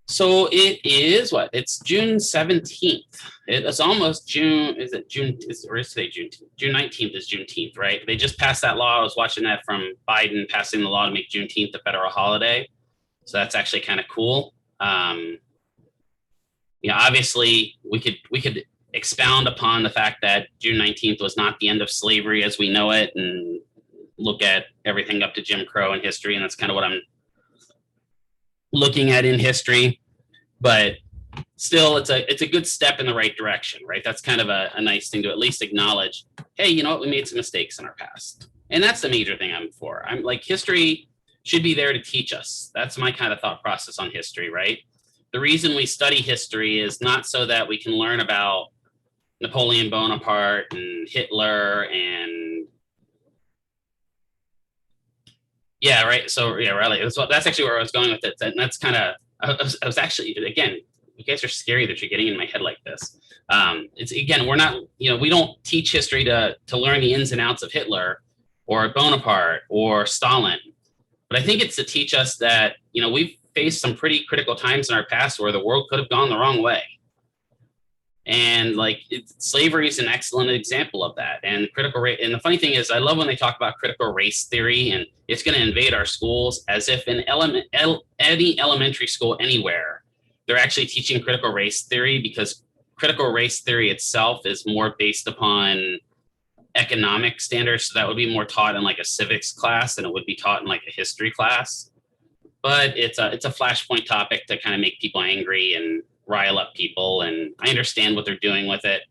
So it is what? It's June 17th. It's almost June. Is it June? Or is today Juneteenth? June 19th is Juneteenth, right? They just passed that law. I was watching that from Biden passing the law to make Juneteenth a federal holiday. So that's actually kind of cool. Obviously we could expound upon the fact that June 19th was not the end of slavery as we know it, and look at everything up to Jim Crow in history, and that's kind of what I'm looking at in history. But still, it's a good step in the right direction, right? That's kind of a nice thing to at least acknowledge. Hey, you know what? We made some mistakes in our past, and that's the major thing I'm for. I'm like, history should be there to teach us. That's my kind of thought process on history, right? The reason we study history is not so that we can learn about Napoleon Bonaparte and Hitler and yeah, right. So yeah, really, that's actually where I was going with it. And that's kind of I was actually, again, you guys are scary that you're getting in my head like this. It's again, we're not, we don't teach history to learn the ins and outs of Hitler or Bonaparte or Stalin, but I think it's to teach us that we've faced some pretty critical times in our past where the world could have gone the wrong way. And slavery is an excellent example of that. And critical race. And the funny thing is, I love when they talk about critical race theory, and it's going to invade our schools, as if in any elementary school anywhere, they're actually teaching critical race theory, because critical race theory itself is more based upon economic standards. So that would be more taught in like a civics class than it would be taught in like a history class. But it's a flashpoint topic to kind of make people angry and rile up people, and I understand what they're doing with it.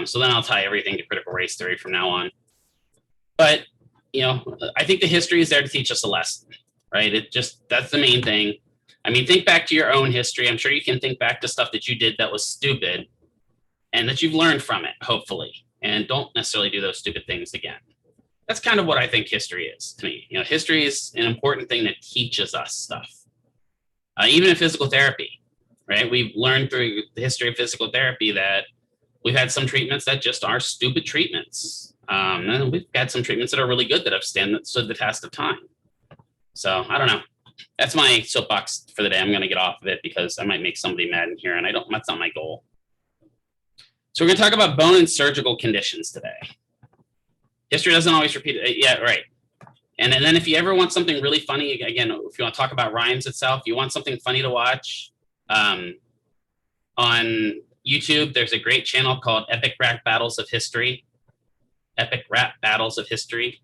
So then I'll tie everything to critical race theory from now on. But I think the history is there to teach us a lesson, right? That's the main thing. I mean, think back to your own history. I'm sure you can think back to stuff that you did that was stupid and that you've learned from it, hopefully, and don't necessarily do those stupid things again. That's kind of what I think history is to me. History is an important thing that teaches us stuff. Even in physical therapy, right? We've learned through the history of physical therapy that we've had some treatments that just are stupid treatments. And we've had some treatments that are really good that have stood the test of time. So I don't know. That's my soapbox for the day. I'm going to get off of it because I might make somebody mad in here, and that's not my goal. So we're going to talk about bone and surgical conditions today. History doesn't always repeat it. Yeah, right. And then if you ever want something really funny, again, if you want to talk about rhymes itself, you want something funny to watch, on YouTube, there's a great channel called Epic Rap Battles of History. Epic Rap Battles of History.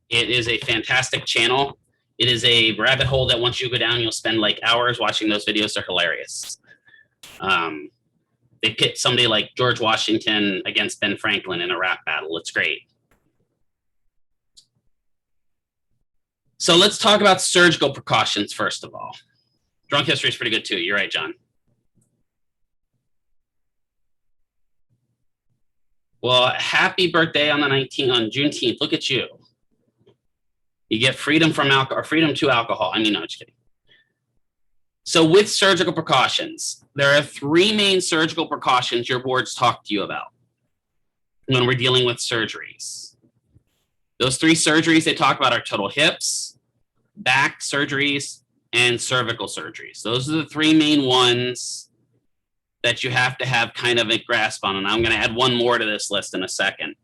It is a fantastic channel. It is a rabbit hole that once you go down, you'll spend like hours watching those videos. They're hilarious. They pit somebody like George Washington against Ben Franklin in a rap battle. It's great. So let's talk about surgical precautions first of all. Drunk history is pretty good too. You're right, John. Well, happy birthday on Juneteenth. Look at you. You get freedom from alcohol, or freedom to alcohol. I mean, no, just kidding. So with surgical precautions, there are three main surgical precautions your boards talk to you about when we're dealing with surgeries. Those three surgeries they talk about are total hips, back surgeries, and cervical surgeries. Those are the three main ones that you have to have kind of a grasp on. And I'm going to add one more to this list in a second.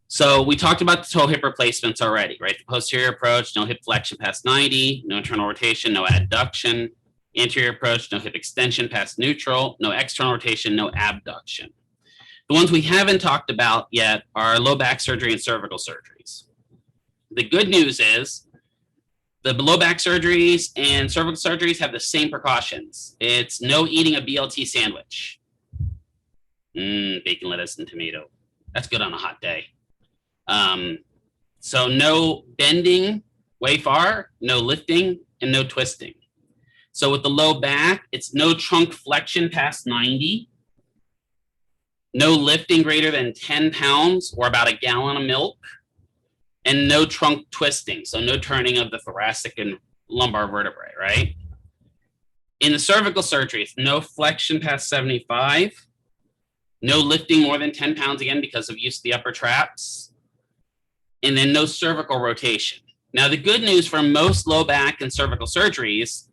So we talked about the toe hip replacements already, right? The posterior approach, no hip flexion past 90, no internal rotation, no adduction. Anterior approach, no hip extension past neutral, no external rotation, no abduction. The ones we haven't talked about yet are low back surgery and cervical surgeries. The good news is the low back surgeries and cervical surgeries have the same precautions. It's no eating a BLT sandwich. Bacon, lettuce, and tomato. That's good on a hot day. So no bending way far, no lifting, and no twisting. So with the low back, it's no trunk flexion past 90, no lifting greater than 10 pounds or about a gallon of milk, and no trunk twisting. So no turning of the thoracic and lumbar vertebrae, right? In the cervical surgeries, no flexion past 75, no lifting more than 10 pounds again because of use of the upper traps, and then no cervical rotation. Now, the good news for most low back and cervical surgeries,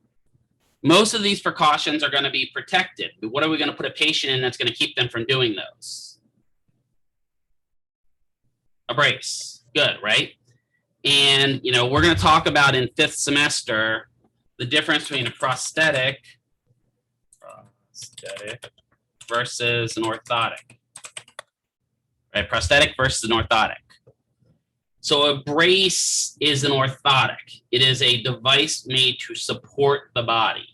most of these precautions are going to be protected. But what are we going to put a patient in that's going to keep them from doing those? A brace. Good, right? And, you know, we're going to talk about in 5th semester the difference between a prosthetic versus an orthotic. Right? Prosthetic versus an orthotic. So a brace is an orthotic. It is a device made to support the body.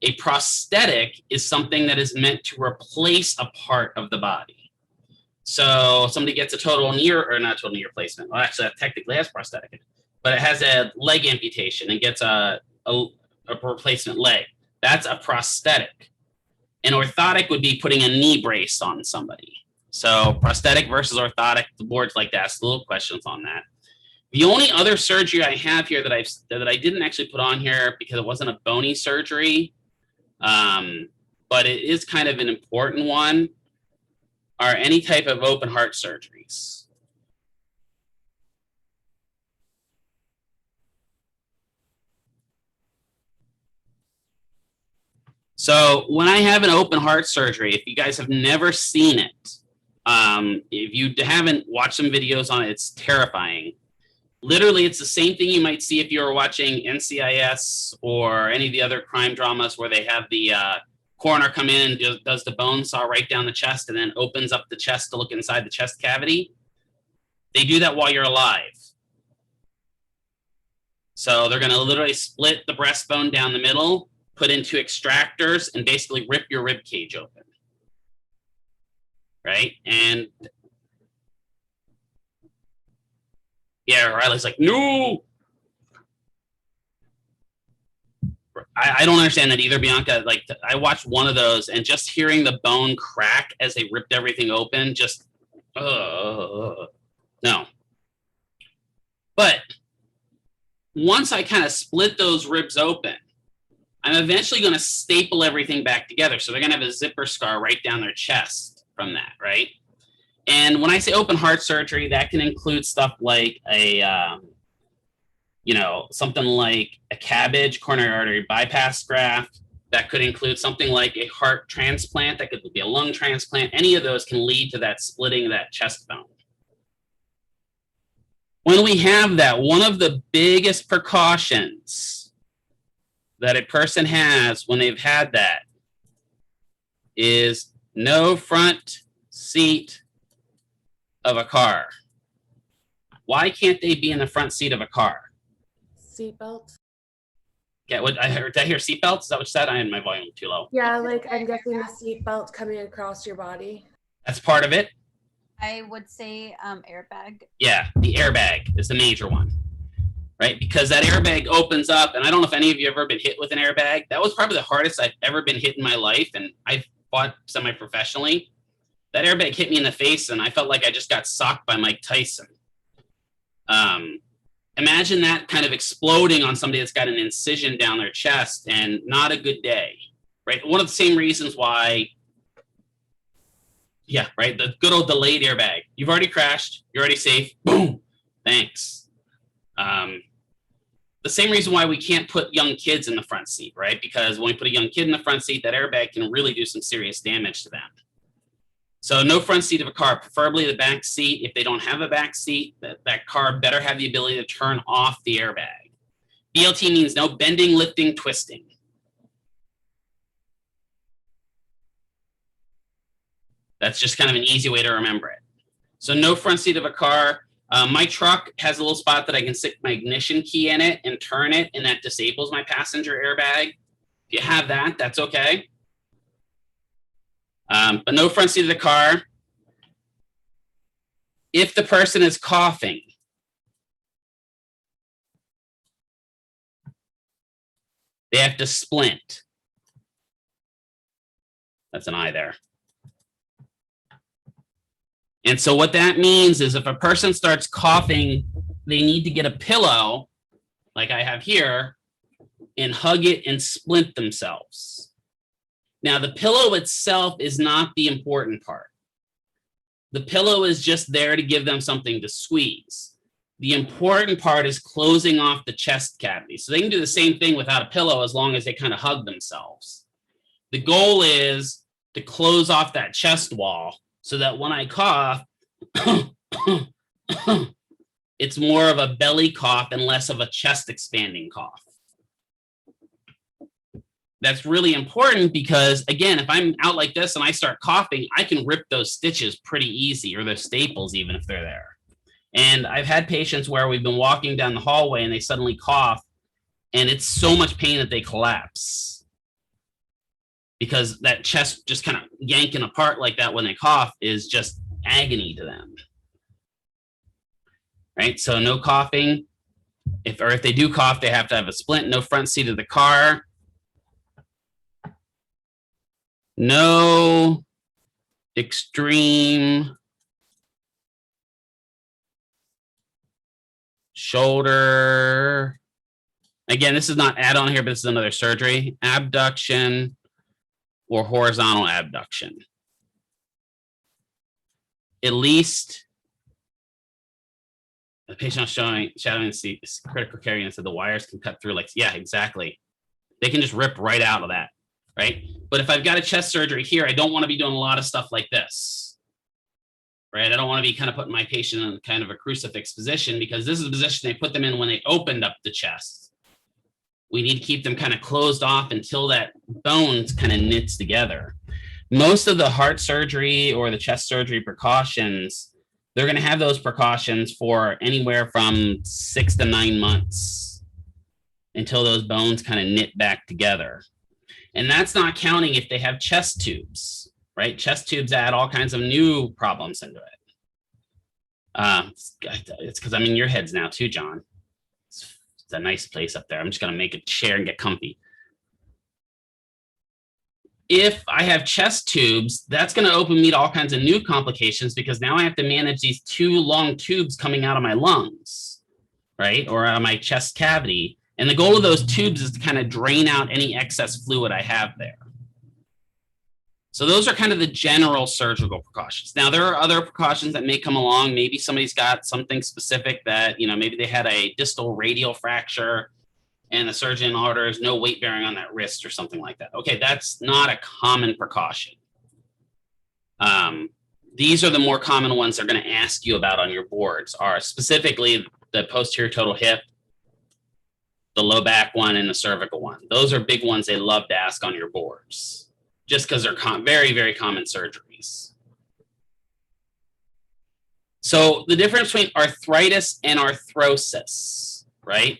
A prosthetic is something that is meant to replace a part of the body. So somebody gets a total knee, or not total knee replacement. Well, actually, that technically has prosthetic, but it has a leg amputation and gets a replacement leg. That's a prosthetic. An orthotic would be putting a knee brace on somebody. So prosthetic versus orthotic, the boards like to ask little questions on that. The only other surgery I have here that I didn't actually put on here because it wasn't a bony surgery, but it is kind of an important one, are any type of open heart surgeries. So when I have an open heart surgery, if you guys have never seen it, if you haven't watched some videos on it, it's terrifying. Literally, it's the same thing you might see if you were watching NCIS or any of the other crime dramas where they have the coroner come in and does the bone saw right down the chest and then opens up the chest to look inside the chest cavity. They do that while you're alive. So they're going to literally split the breastbone down the middle, put in 2 extractors, and basically rip your rib cage open. Right? And yeah, Riley's like, no. I don't understand that either, Bianca. Like, I watched one of those, and just hearing the bone crack as they ripped everything open, just, no. But once I kind of split those ribs open, I'm eventually going to staple everything back together. So they're going to have a zipper scar right down their chest from that, right? And when I say open heart surgery, that can include stuff like a, something like a CABG, coronary artery bypass graft. That could include something like a heart transplant. That could be a lung transplant. Any of those can lead to that splitting of that chest bone. When we have that, one of the biggest precautions that a person has when they've had that is no front seat of a car. Why can't they be in the front seat of a car? Seatbelt. Yeah, did I hear seatbelt? Is that what you said? I had my volume too low. Yeah, like I'm guessing the seatbelt coming across your body. That's part of it. I would say airbag. Yeah, the airbag is the major one, right? Because that airbag opens up, and I don't know if any of you have ever been hit with an airbag. That was probably the hardest I've ever been hit in my life, and I've fought semi-professionally. That airbag hit me in the face, and I felt like I just got socked by Mike Tyson. Imagine that kind of exploding on somebody that's got an incision down their chest, and not a good day, right? One of the same reasons why, yeah, right, the good old delayed airbag. You've already crashed. You're already safe. Boom. Thanks. The same reason why we can't put young kids in the front seat, right? Because when we put a young kid in the front seat, that airbag can really do some serious damage to them. So no front seat of a car, preferably the back seat. If they don't have a back seat, that car better have the ability to turn off the airbag. BLT means no bending, lifting, twisting. That's just kind of an easy way to remember it. So no front seat of a car. My truck has a little spot that I can stick my ignition key in it and turn it, and that disables my passenger airbag. If you have that, that's okay. But no front seat of the car. If the person is coughing, they have to splint. That's an I there. And so what that means is if a person starts coughing, they need to get a pillow, like I have here, and hug it and splint themselves. Now, the pillow itself is not the important part. The pillow is just there to give them something to squeeze. The important part is closing off the chest cavity. So they can do the same thing without a pillow as long as they kind of hug themselves. The goal is to close off that chest wall so that when I cough, it's more of a belly cough and less of a chest expanding cough. That's really important because, again, if I'm out like this and I start coughing, I can rip those stitches pretty easy, or those staples, even if they're there. And I've had patients where we've been walking down the hallway and they suddenly cough, and it's so much pain that they collapse because that chest just kind of yanking apart like that when they cough is just agony to them. Right? So no coughing. If they do cough, they have to have a splint. No front seat of the car. No extreme shoulder. Again, this is not add-on here, but this is another surgery. Abduction or horizontal abduction. At least the patient was shadowing the critical care unit said the wires can cut through. Like, yeah, exactly. They can just rip right out of that, right? But if I've got a chest surgery here, I don't want to be doing a lot of stuff like this, right? I don't want to be kind of putting my patient in kind of a crucifix position, because this is the position they put them in when they opened up the chest. We need to keep them kind of closed off until that bones kind of knits together. Most of the heart surgery or the chest surgery precautions, they're going to have those precautions for anywhere from 6 to 9 months until those bones kind of knit back together. And that's not counting if they have chest tubes, right? Chest tubes add all kinds of new problems into it. It's because I'm in your heads now too, John. It's a nice place up there. I'm just going to make a chair and get comfy. If I have chest tubes, that's going to open me to all kinds of new complications, because now I have to manage these 2 long tubes coming out of my lungs, right? Or out of my chest cavity. And the goal of those tubes is to kind of drain out any excess fluid I have there. So those are kind of the general surgical precautions. Now, there are other precautions that may come along. Maybe somebody's got something specific that, maybe they had a distal radial fracture and the surgeon orders no weight bearing on that wrist or something like that. Okay, that's not a common precaution. These are the more common ones they're going to ask you about on your boards, are specifically the posterior total hip, the low back one, and the cervical one. Those are big ones they love to ask on your boards, just because they're very, very common surgeries. So the difference between arthritis and arthrosis, right,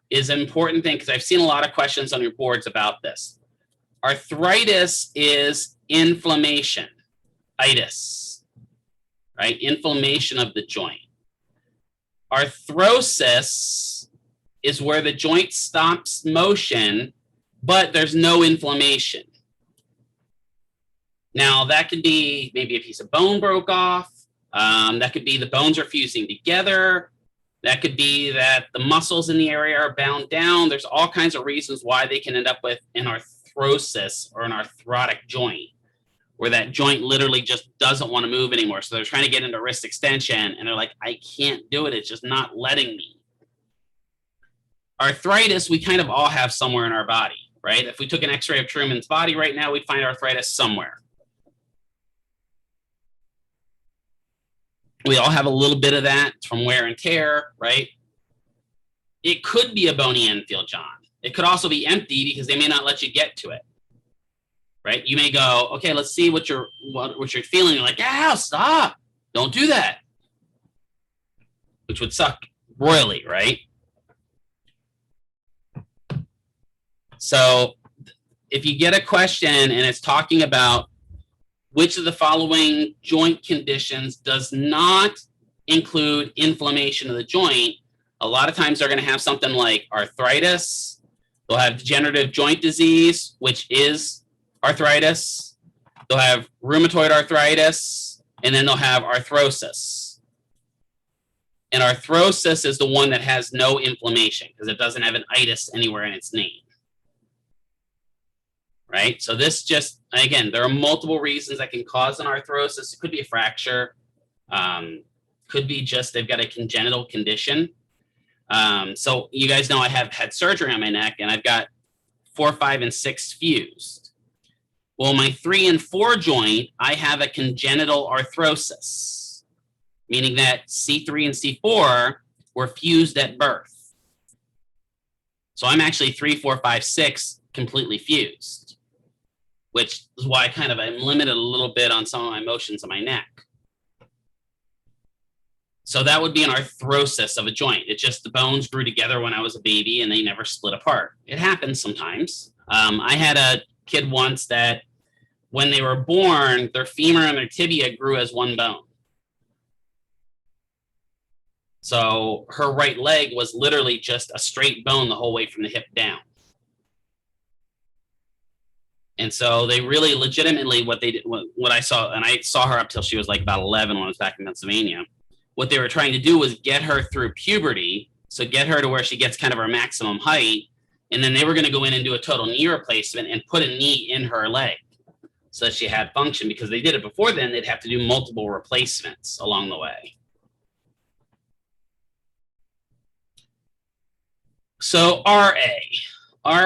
is an important thing, because I've seen a lot of questions on your boards about this. Arthritis is inflammation, itis, right? Inflammation of the joint. Arthrosis is where the joint stops motion, but there's no inflammation. Now, that could be maybe a piece of bone broke off. That could be the bones are fusing together. That could be that the muscles in the area are bound down. There's all kinds of reasons why they can end up with an arthrosis or an arthrotic joint, where that joint literally just doesn't want to move anymore. So they're trying to get into wrist extension, and they're like, I can't do it. It's just not letting me. Arthritis, we kind of all have somewhere in our body, right? If we took an x-ray of Truman's body right now, we'd find arthritis somewhere. We all have a little bit of that from wear and tear, right? It could be a bony infield, John. It could also be empty, because they may not let you get to it, right? You may go, okay, let's see what you're feeling. You're like, ow, stop. Don't do that. Which would suck royally, right? So if you get a question and it's talking about which of the following joint conditions does not include inflammation of the joint, a lot of times they're going to have something like arthritis. They'll have degenerative joint disease, which is arthritis. They'll have rheumatoid arthritis, and then they'll have arthrosis. And arthrosis is the one that has no inflammation, because it doesn't have an itis anywhere in its name. Right? So this just, again, there are multiple reasons that can cause an arthrosis. It could be a fracture. could be just they've got a congenital condition. So you guys know I have had surgery on my neck, and I've got 4, 5, and 6 fused. Well, my 3 and 4 joint, I have a congenital arthrosis, meaning that C3 and C4 were fused at birth. So I'm actually 3, 4, 5, 6 completely fused, which is why I'm limited a little bit on some of my motions in my neck. So that would be an arthrosis of a joint. It's just the bones grew together when I was a baby and they never split apart. It happens sometimes. I had a kid once that when they were born, their femur and their tibia grew as one bone. So her right leg was literally just a straight bone the whole way from the hip down. And so they really legitimately, what they did, what I saw, and I saw her up till she was like about 11 when I was back in Pennsylvania. What they were trying to do was get her through puberty, so get her to where she gets kind of her maximum height, and then they were going to go in and do a total knee replacement and put a knee in her leg so that she had function, because they did it before then, they'd have to do multiple replacements along the way. So RA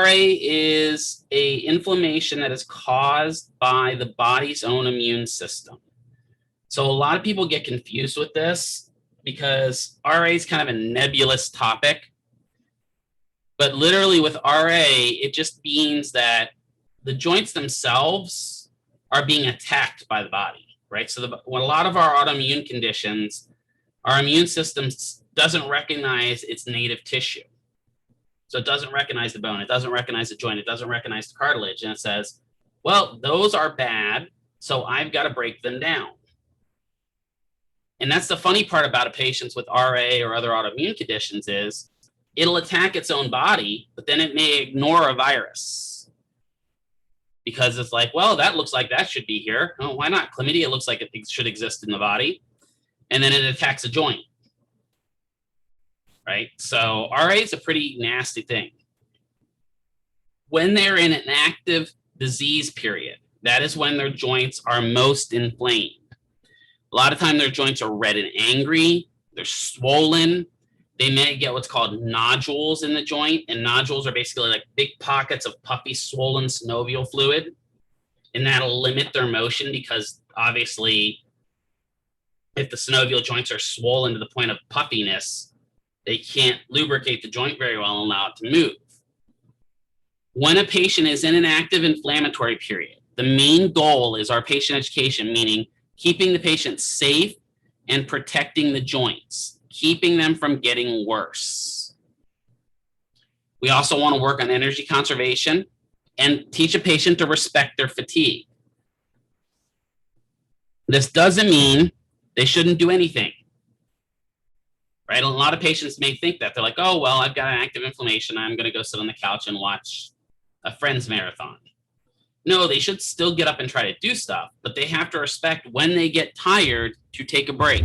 is a inflammation that is caused by the body's own immune system. So a lot of people get confused with this because RA is kind of a nebulous topic. But literally with RA, it just means that the joints themselves are being attacked by the body, right? So when a lot of our autoimmune conditions, our immune system doesn't recognize its native tissue. So it doesn't recognize the bone, it doesn't recognize the joint, it doesn't recognize the cartilage, and it says, well, those are bad, so I've got to break them down. And that's the funny part about patients with RA or other autoimmune conditions is it'll attack its own body, but then it may ignore a virus. Because it's like, well, that looks like that should be here. Oh, why not? Chlamydia looks like it should exist in the body. And then it attacks a joint. Right? So RA is a pretty nasty thing. When they're in an active disease period, that is when their joints are most inflamed. A lot of time their joints are red and angry, they're swollen, they may get what's called nodules in the joint, and nodules are basically like big pockets of puffy, swollen synovial fluid, and that'll limit their motion because obviously if the synovial joints are swollen to the point of puffiness, they can't lubricate the joint very well and allow it to move. When a patient is in an active inflammatory period, the main goal is our patient education, meaning keeping the patient safe and protecting the joints, keeping them from getting worse. We also want to work on energy conservation and teach a patient to respect their fatigue. This doesn't mean they shouldn't do anything, right? A lot of patients may think that. They're like, oh, well, I've got an active inflammation. I'm going to go sit on the couch and watch a friend's marathon. No, they should still get up and try to do stuff, but they have to respect when they get tired to take a break.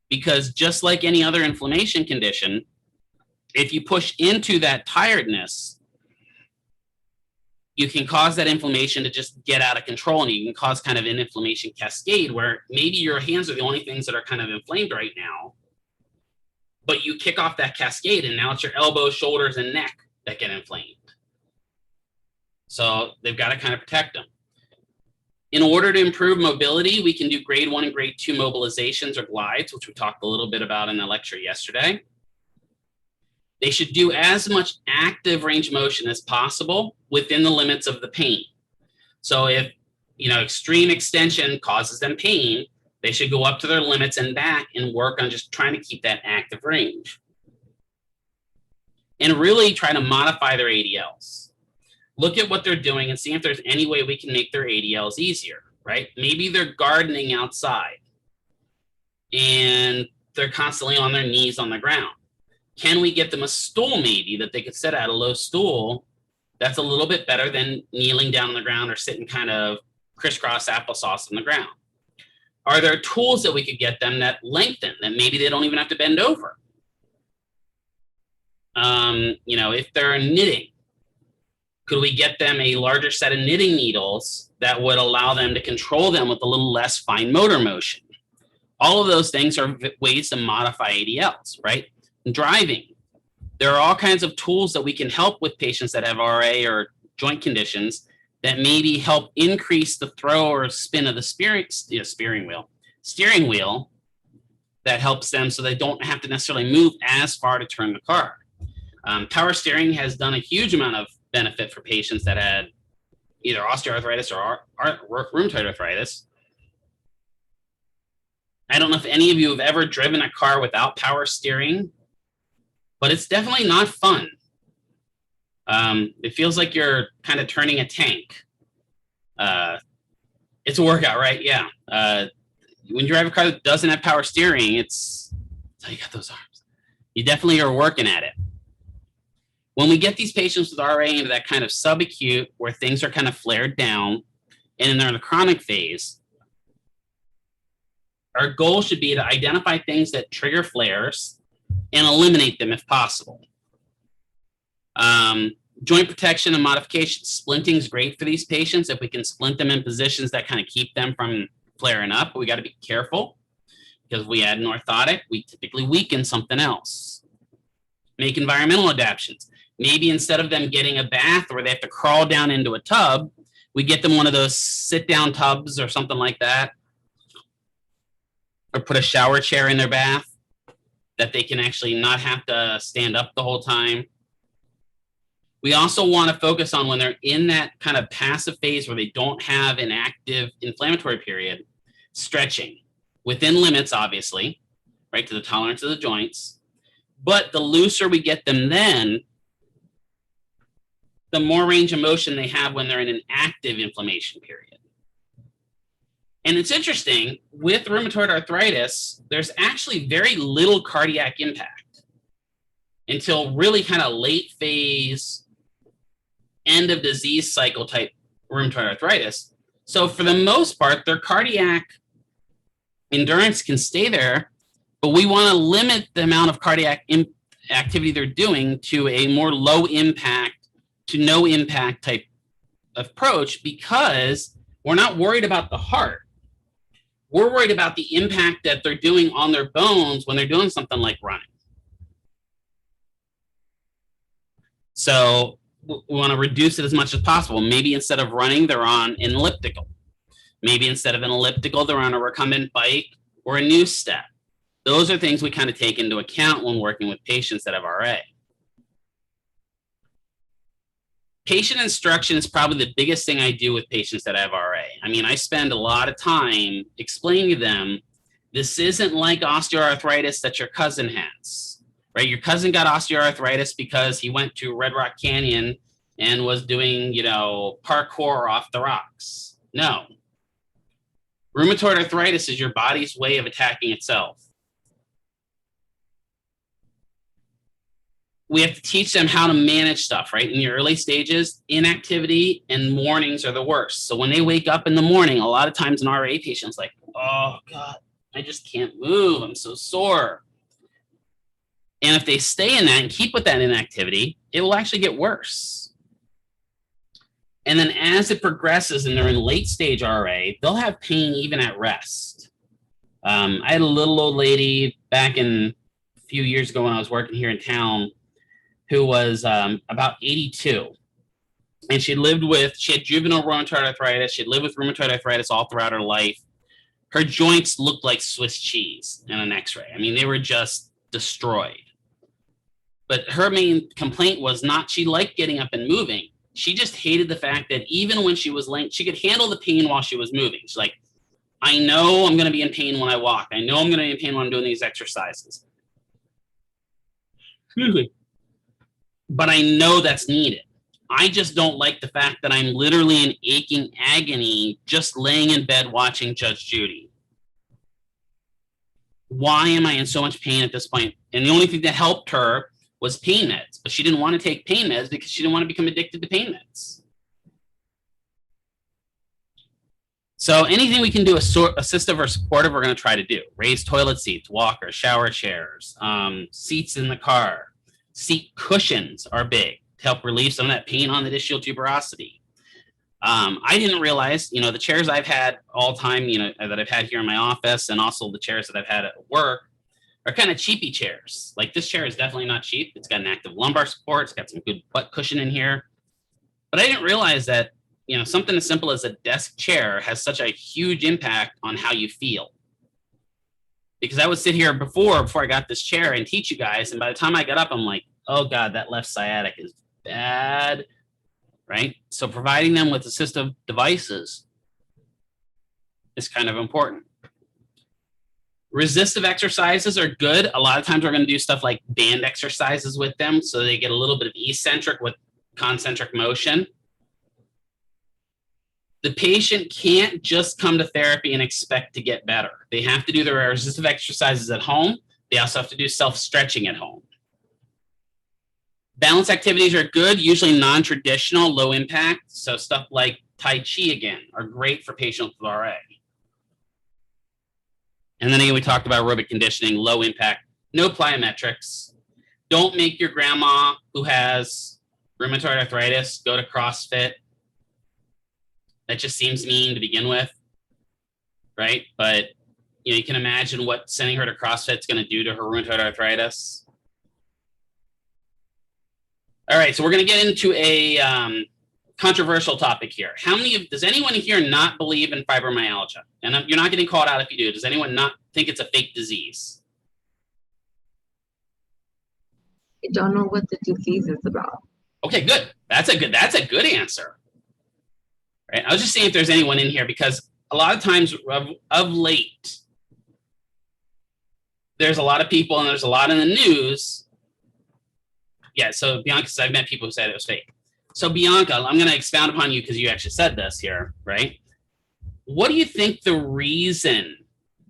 Because just like any other inflammation condition, if you push into that tiredness, you can cause that inflammation to just get out of control, and you can cause kind of an inflammation cascade where maybe your hands are the only things that are kind of inflamed right now, but you kick off that cascade and now it's your elbows, shoulders, and neck that get inflamed. So they've got to kind of protect them. In order to improve mobility, we can do grade 1 and grade 2 mobilizations or glides, which we talked a little bit about in the lecture yesterday. They should do as much active range of motion as possible within the limits of the pain. So if, extreme extension causes them pain, they should go up to their limits and back and work on just trying to keep that active range. And really try to modify their ADLs. Look at what they're doing and see if there's any way we can make their ADLs easier, right? Maybe they're gardening outside and they're constantly on their knees on the ground. Can we get them a stool maybe that they could sit at, a low stool that's a little bit better than kneeling down on the ground or sitting kind of crisscross applesauce on the ground? Are there tools that we could get them that lengthen, that maybe they don't even have to bend over? If they're knitting, could we get them a larger set of knitting needles that would allow them to control them with a little less fine motor motion? All of those things are ways to modify ADLs, right? Driving. There are all kinds of tools that we can help with patients that have RA or joint conditions that maybe help increase the throw or spin of the steering wheel that helps them so they don't have to necessarily move as far to turn the car. Power steering has done a huge amount of benefit for patients that had either osteoarthritis or rheumatoid arthritis. I don't know if any of you have ever driven a car without power steering, but it's definitely not fun. It feels like you're kind of turning a tank. It's a workout, right? Yeah. When you drive a car that doesn't have power steering, it's how you got those arms. You definitely are working at it. When we get these patients with RA into that kind of subacute where things are kind of flared down and they're in the chronic phase, our goal should be to identify things that trigger flares and eliminate them if possible. Joint protection and modification. Splinting is great for these patients if we can splint them in positions that kind of keep them from flaring up. But we got to be careful because if we add an orthotic, we typically weaken something else. Make environmental adaptations. Maybe instead of them getting a bath where they have to crawl down into a tub, we get them one of those sit-down tubs or something like that, or put a shower chair in their bath that they can actually not have to stand up the whole time. We also want to focus on when they're in that kind of passive phase where they don't have an active inflammatory period, stretching within limits, obviously, right, to the tolerance of the joints. But the looser we get them then, the more range of motion they have when they're in an active inflammation period. And it's interesting, with rheumatoid arthritis, there's actually very little cardiac impact until really kind of late phase, end of disease cycle type rheumatoid arthritis. So for the most part, their cardiac endurance can stay there, but we want to limit the amount of cardiac activity they're doing to a more low impact to no impact type approach, because we're not worried about the heart. We're worried about the impact that they're doing on their bones when they're doing something like running. So we want to reduce it as much as possible. Maybe instead of running, they're on an elliptical. Maybe instead of an elliptical, they're on a recumbent bike or a new step. Those are things we kind of take into account when working with patients that have RA. Patient instruction is probably the biggest thing I do with patients that have RA. I mean, I spend a lot of time explaining to them, this isn't like osteoarthritis that your cousin has, right? Your cousin got osteoarthritis because he went to Red Rock Canyon and was doing, parkour off the rocks. No. Rheumatoid arthritis is your body's way of attacking itself. We have to teach them how to manage stuff, right? In the early stages, inactivity and mornings are the worst. So when they wake up in the morning, a lot of times an RA patient's like, oh God, I just can't move. I'm so sore. And if they stay in that and keep with that inactivity, it will actually get worse. And then as it progresses and they're in late stage RA, they'll have pain even at rest. I had a little old lady back in a few years ago when I was working here in town who was about 82. And she had juvenile rheumatoid arthritis. She had lived with rheumatoid arthritis all throughout her life. Her joints looked like Swiss cheese in an x-ray. I mean, they were just destroyed. But her main complaint was not she liked getting up and moving. She just hated the fact that even when she was laying, she could handle the pain while she was moving. She's like, I know I'm going to be in pain when I walk. I know I'm going to be in pain when I'm doing these exercises. Excuse me. But I know that's needed. I just don't like the fact that I'm literally in aching agony just laying in bed watching Judge Judy. Why am I in so much pain at this point? And the only thing that helped her was pain meds, but she didn't want to take pain meds because she didn't want to become addicted to pain meds. So anything we can do assistive or supportive, we're going to try to do. Raised toilet seats, walkers, shower chairs, seats in the car. Seat cushions are big to help relieve some of that pain on the ischial tuberosity. I didn't realize, the chairs I've had all time, that I've had here in my office, and also the chairs that I've had at work are kind of cheapy chairs. Like this chair is definitely not cheap. It's got an active lumbar support. It's got some good butt cushion in here. But I didn't realize that, something as simple as a desk chair has such a huge impact on how you feel. Because I would sit here before I got this chair and teach you guys. And by the time I got up, I'm like, oh God, that left sciatic is bad, right? So providing them with assistive devices is kind of important. Resistive exercises are good. A lot of times we're going to do stuff like band exercises with them so they get a little bit of eccentric with concentric motion. The patient can't just come to therapy and expect to get better. They have to do their resistive exercises at home. They also have to do self-stretching at home. Balance activities are good, usually non-traditional, low impact. So stuff like Tai Chi, again, are great for patients with RA. And then again, we talked about aerobic conditioning, low impact, no plyometrics. Don't make your grandma who has rheumatoid arthritis go to CrossFit. That just seems mean to begin with, right? But you can imagine what sending her to CrossFit is going to do to her rheumatoid arthritis. All right, so we're going to get into a controversial topic here. Does anyone here not believe in fibromyalgia? And you're not getting called out if you do. Does anyone not think it's a fake disease? I don't know what the disease is about. Okay, good. That's a good answer. Right? I was just seeing if there's anyone in here because a lot of times of late, there's a lot of people and there's a lot in the news. Yeah, so Bianca, I've met people who said it was fake. So Bianca, I'm going to expound upon you because you actually said this here, right? What do you think the reason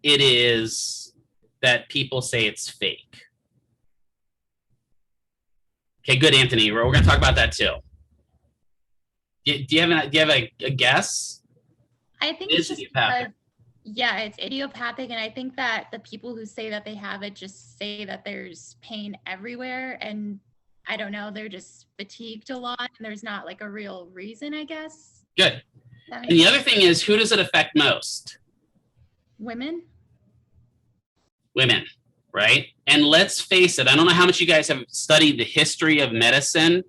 it is that people say it's fake? Okay, good, Anthony. We're going to talk about that too. Do you have a guess? I think it's just because, yeah, it's idiopathic, and I think that the people who say that they have it just say that there's pain everywhere, and I don't know, they're just fatigued a lot, and there's not like a real reason, I guess. Good. And the other thing is, who does it affect most? Women. Women, right? And let's face it, I don't know how much you guys have studied the history of medicine,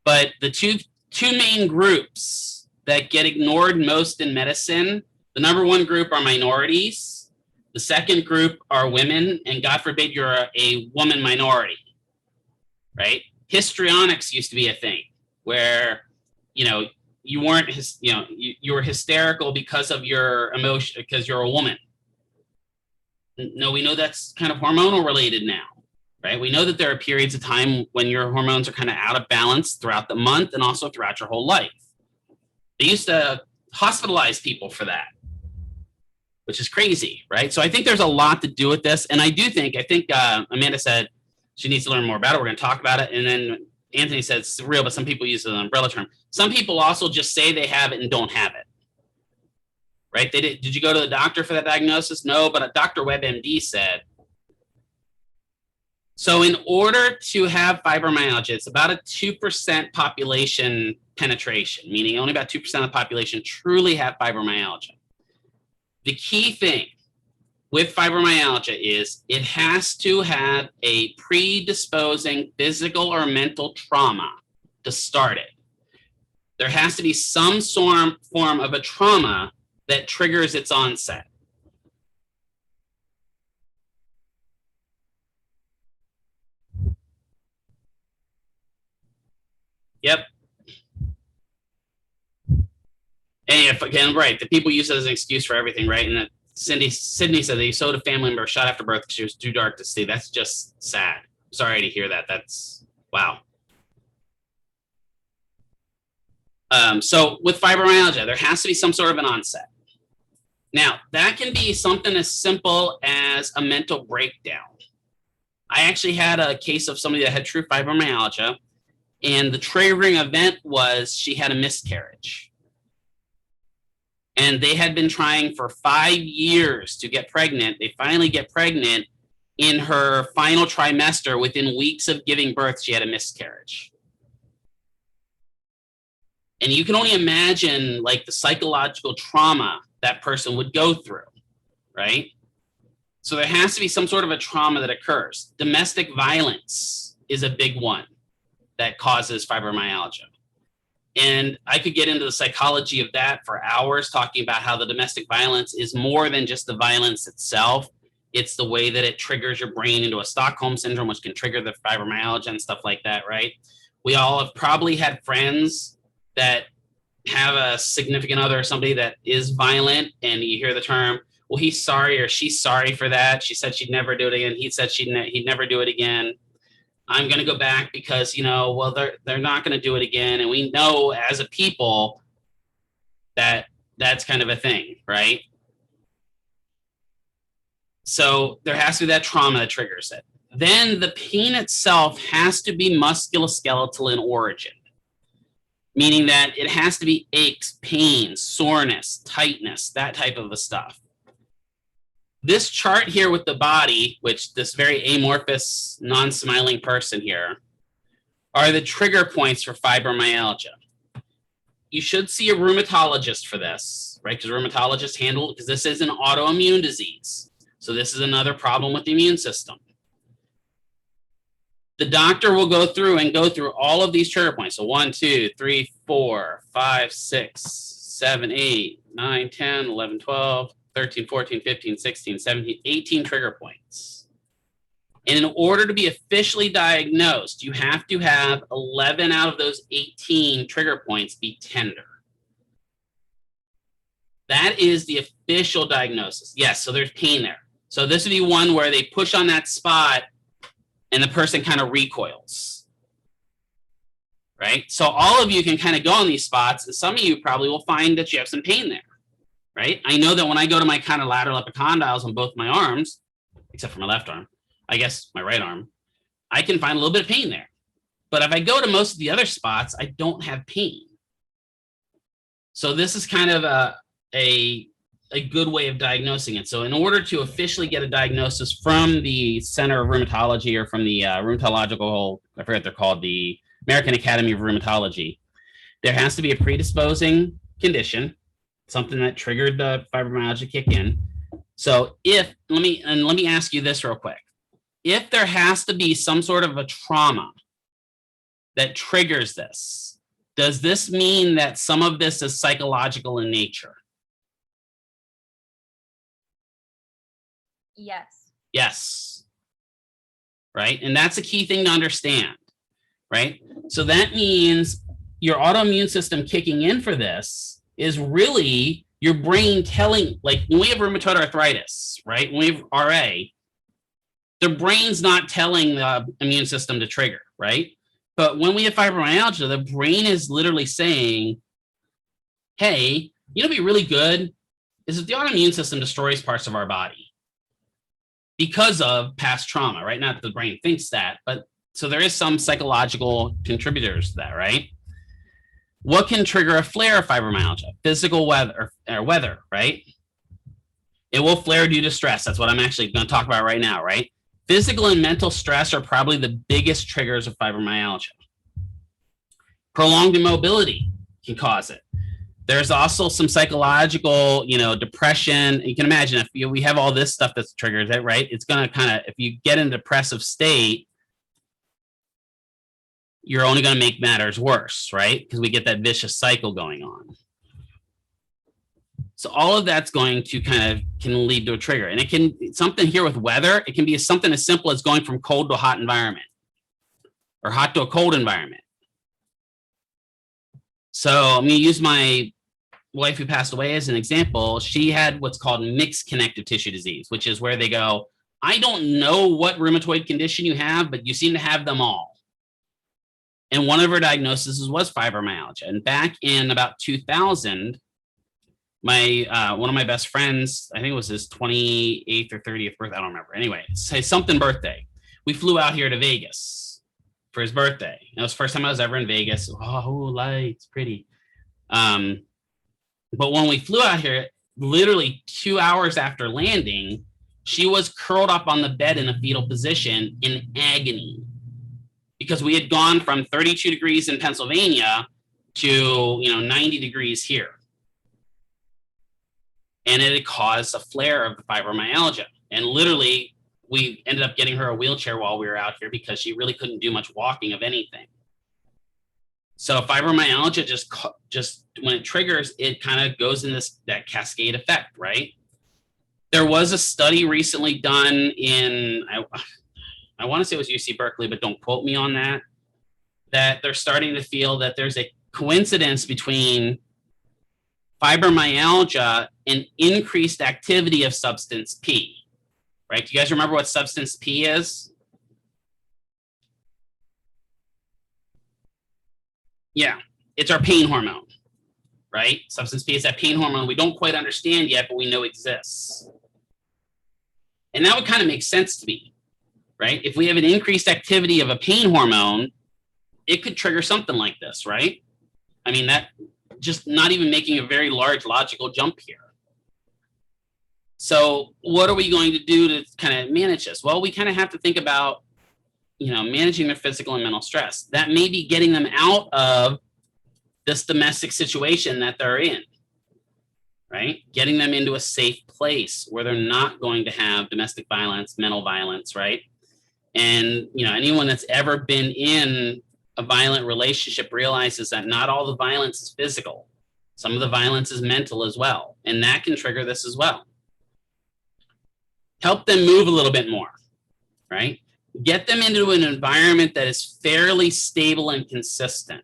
but the two main groups that get ignored most in medicine, the number one group are minorities, the second group are women, and God forbid you're a woman minority, right? Histrionics used to be a thing where, you weren't, you were hysterical because of your emotion, because you're a woman. No, we know that's kind of hormonal related now. Right? We know that there are periods of time when your hormones are kind of out of balance throughout the month and also throughout your whole life. They used to hospitalize people for that, which is crazy, right? So I think there's a lot to do with this. And I think Amanda said she needs to learn more about it. We're going to talk about it. And then Anthony said it's real, but some people use an umbrella term. Some people also just say they have it and don't have it. Right? Did you go to the doctor for that diagnosis? No, but Dr. WebMD said, so in order to have fibromyalgia, it's about a 2% population penetration, meaning only about 2% of the population truly have fibromyalgia. The key thing with fibromyalgia is it has to have a predisposing physical or mental trauma to start it. There has to be some form of a trauma that triggers its onset. Yep. And if again, right, the people use it as an excuse for everything, right? And Sydney said they sewed a family member shot after birth because she was too dark to see. That's just sad. Sorry to hear that. That's wow. So with fibromyalgia, there has to be some sort of an onset. Now, that can be something as simple as a mental breakdown. I actually had a case of somebody that had true fibromyalgia, and the triggering event was she had a miscarriage. And they had been trying for 5 years to get pregnant. They finally get pregnant. In her final trimester, within weeks of giving birth, she had a miscarriage. And you can only imagine like the psychological trauma that person would go through, right? So there has to be some sort of a trauma that occurs. Domestic violence is a big one that causes fibromyalgia. And I could get into the psychology of that for hours, talking about how the domestic violence is more than just the violence itself. It's the way that it triggers your brain into a Stockholm syndrome, which can trigger the fibromyalgia and stuff like that, right? We all have probably had friends that have a significant other or somebody that is violent, and you hear the term, well, he's sorry or she's sorry for that. She said she'd never do it again. He said he'd never do it again. I'm going to go back because, well, they're not going to do it again. And we know as a people that that's kind of a thing, right? So there has to be that trauma that triggers it. Then the pain itself has to be musculoskeletal in origin, meaning that it has to be aches, pain, soreness, tightness, that type of stuff. This chart here with the body, which this very amorphous, non-smiling person here, are the trigger points for fibromyalgia. You should see a rheumatologist for this, right? Because rheumatologists handle, because this is an autoimmune disease. So this is another problem with the immune system. The doctor will go through all of these trigger points. So 1, 2, 3, 4, 5, 6, 7, 8, 9, 10, 11, 12, 13, 14, 15, 16, 17, 18 trigger points. And in order to be officially diagnosed, you have to have 11 out of those 18 trigger points be tender. That is the official diagnosis. Yes, so there's pain there. So this would be one where they push on that spot and the person kind of recoils, right? So all of you can kind of go on these spots, and some of you probably will find that you have some pain there. Right? I know that when I go to my kind of lateral epicondyles on both my arms, except for my left arm, I guess my right arm, I can find a little bit of pain there. But if I go to most of the other spots, I don't have pain. So this is kind of a good way of diagnosing it. So in order to officially get a diagnosis from the Center of Rheumatology or from the rheumatological, I forget what they're called, the American Academy of Rheumatology, there has to be a predisposing condition, something that triggered the fibromyalgia kick in. So let me ask you this real quick. If there has to be some sort of a trauma that triggers this, does this mean that some of this is psychological in nature? Yes. Yes. Right? And that's a key thing to understand, right? So that means your autoimmune system kicking in for this is really your brain telling, like when we have rheumatoid arthritis, right? When we have RA, the brain's not telling the immune system to trigger, right? But when we have fibromyalgia, the brain is literally saying, hey, it'd be really good is if the autoimmune system destroys parts of our body because of past trauma, right? Not that the brain thinks that, but so there is some psychological contributors to that, right? What can trigger a flare of fibromyalgia? Physical weather, or weather, right? It will flare due to stress. That's what I'm actually going to talk about right now, right? Physical and mental stress are probably the biggest triggers of fibromyalgia. Prolonged immobility can cause it. There's also some psychological, depression. You can imagine if we have all this stuff that's triggered, right? It's going to kind of, if you get in a depressive state, you're only going to make matters worse, right? Because we get that vicious cycle going on. So all of that's going to can lead to a trigger. And it can, something here with weather, it can be something as simple as going from cold to a hot environment or hot to a cold environment. So I'm going to use my wife who passed away as an example. She had what's called mixed connective tissue disease, which is where they go, I don't know what rheumatoid condition you have, but you seem to have them all. And one of her diagnoses was fibromyalgia. And back in about 2000, one of my best friends, I think it was his 28th or 30th birthday, I don't remember. Anyway, say something birthday. We flew out here to Vegas for his birthday. And it was the first time I was ever in Vegas. Oh, lights, pretty. But when we flew out here, literally 2 hours after landing, she was curled up on the bed in a fetal position in agony, because we had gone from 32 degrees in Pennsylvania to 90 degrees here. And it had caused a flare of the fibromyalgia. And literally, we ended up getting her a wheelchair while we were out here because she really couldn't do much walking of anything. So fibromyalgia just when it triggers, it kind of goes in that cascade effect, right? There was a study recently done in, I want to say it was UC Berkeley, but don't quote me on that, that they're starting to feel that there's a coincidence between fibromyalgia and increased activity of substance P, right? Do you guys remember what substance P is? Yeah, it's our pain hormone, right? Substance P is that pain hormone we don't quite understand yet, but we know exists. And that would kind of make sense to me, right? If we have an increased activity of a pain hormone, it could trigger something like this, right? I mean, that just not even making a very large logical jump here. So what are we going to do to kind of manage this? Well, we kind of have to think about, managing their physical and mental stress. That may be getting them out of this domestic situation that they're in, right? Getting them into a safe place where they're not going to have domestic violence, mental violence, right? And, anyone that's ever been in a violent relationship realizes that not all the violence is physical. Some of the violence is mental as well. And that can trigger this as well. Help them move a little bit more, right? Get them into an environment that is fairly stable and consistent.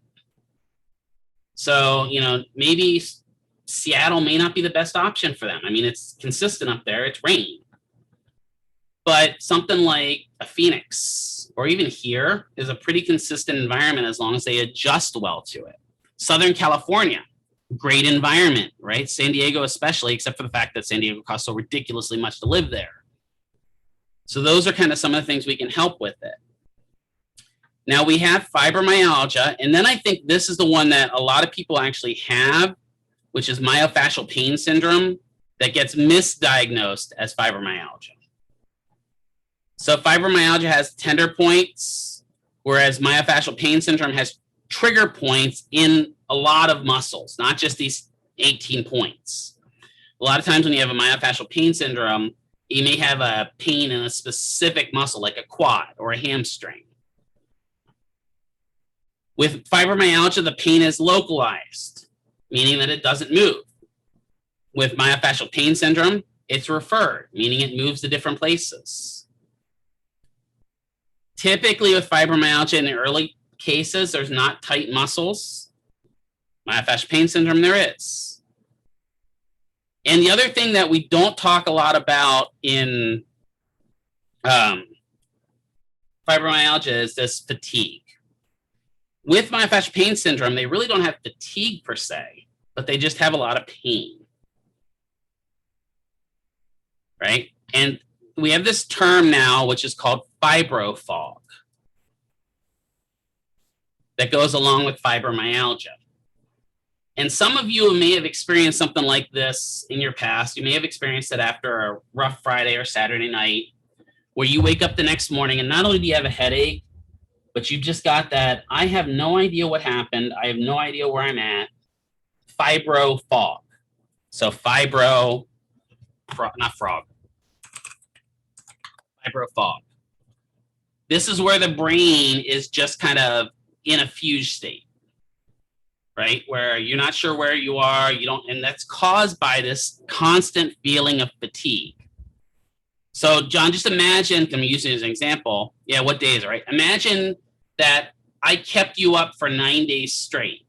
So, maybe Seattle may not be the best option for them. I mean, it's consistent up there, it's rain. But something like a Phoenix or even here is a pretty consistent environment as long as they adjust well to it. Southern California, great environment, right? San Diego especially, except for the fact that San Diego costs so ridiculously much to live there. So those are kind of some of the things we can help with it. Now we have fibromyalgia, and then I think this is the one that a lot of people actually have, which is myofascial pain syndrome that gets misdiagnosed as fibromyalgia. So fibromyalgia has tender points, whereas myofascial pain syndrome has trigger points in a lot of muscles, not just these 18 points. A lot of times when you have a myofascial pain syndrome, you may have a pain in a specific muscle, like a quad or a hamstring. With fibromyalgia, the pain is localized, meaning that it doesn't move. With myofascial pain syndrome, it's referred, meaning it moves to different places. Typically with fibromyalgia in the early cases, there's not tight muscles. Myofascial pain syndrome, there is. And the other thing that we don't talk a lot about in fibromyalgia is this fatigue. With myofascial pain syndrome, they really don't have fatigue per se, but they just have a lot of pain, right? And we have this term now, which is called fibro fog, that goes along with fibromyalgia. And some of you may have experienced something like this in your past. You may have experienced it after a rough Friday or Saturday night, where you wake up the next morning and not only do you have a headache, but you just got that, I have no idea what happened. I have no idea where I'm at. Fibro fog. So fibro, not frog. Fibro fog. This is where the brain is just kind of in a fugue state, right? Where you're not sure where you are, and that's caused by this constant feeling of fatigue. So John, just imagine, I'm using it as an example. Yeah, what day is it, right? Imagine that I kept you up for 9 days straight.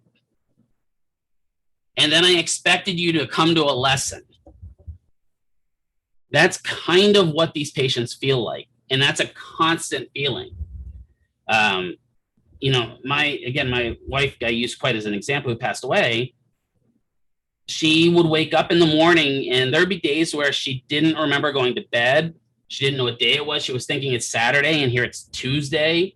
And then I expected you to come to a lesson. That's kind of what these patients feel like. And that's a constant feeling. My wife, I use quite as an example, who passed away. She would wake up in the morning and there'd be days where she didn't remember going to bed. She didn't know what day it was. She was thinking it's Saturday and here it's Tuesday.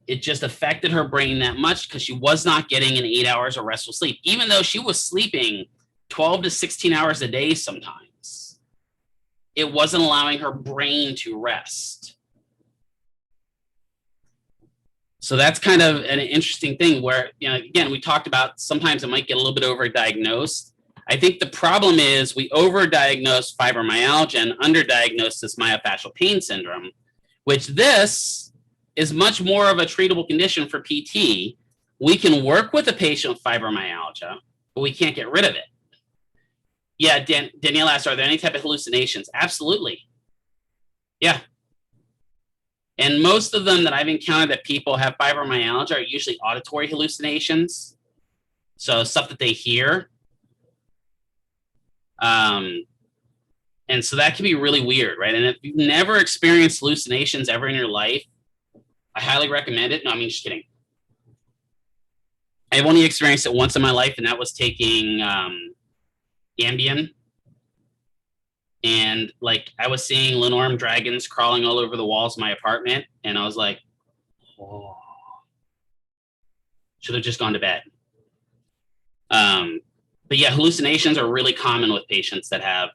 It just affected her brain that much because she was not getting an 8 hours of restful sleep, even though she was sleeping 12 to 16 hours a day sometimes. It wasn't allowing her brain to rest. So that's kind of an interesting thing where, you know, again, we talked about sometimes it might get a little bit overdiagnosed. I think the problem is we overdiagnose fibromyalgia and underdiagnose this myofascial pain syndrome, which this is much more of a treatable condition for PT. We can work with a patient with fibromyalgia, but we can't get rid of it. Yeah, Danielle asked, are there any type of hallucinations? Absolutely. Yeah. And most of them that I've encountered that people have fibromyalgia are usually auditory hallucinations. So stuff that they hear. And so that can be really weird, right? And if you've never experienced hallucinations ever in your life, I highly recommend it. No, I mean, just kidding. I've only experienced it once in my life, and that was taking Ambien. And like I was seeing Lenormand dragons crawling all over the walls of my apartment, and I was like, oh, should have just gone to bed. But yeah, hallucinations are really common with patients that have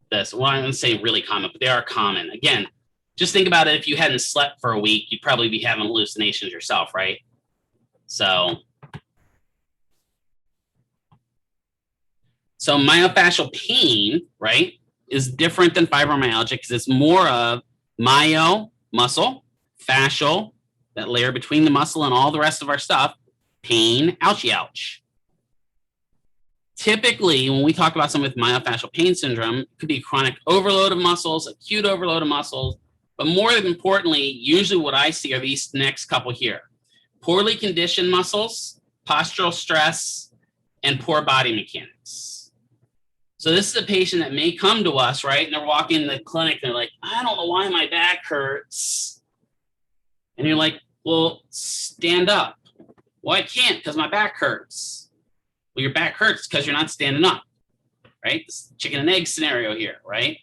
this. Well, I wouldn't say really common, but they are common. Again, just think about it. If you hadn't slept for a week, you'd probably be having hallucinations yourself, right? So myofascial pain, right, is different than fibromyalgia because it's more of myo, muscle, fascial, that layer between the muscle and all the rest of our stuff, pain, ouchie, ouch. Typically, when we talk about someone with myofascial pain syndrome, it could be chronic overload of muscles, acute overload of muscles, but more importantly, usually what I see are these next couple here. Poorly conditioned muscles, postural stress, and poor body mechanics. So this is a patient that may come to us, right? And they're walking in the clinic, and they're like, I don't know why my back hurts. And you're like, well, stand up. Well, I can't because my back hurts. Well, your back hurts because you're not standing up, right? This chicken and egg scenario here, right?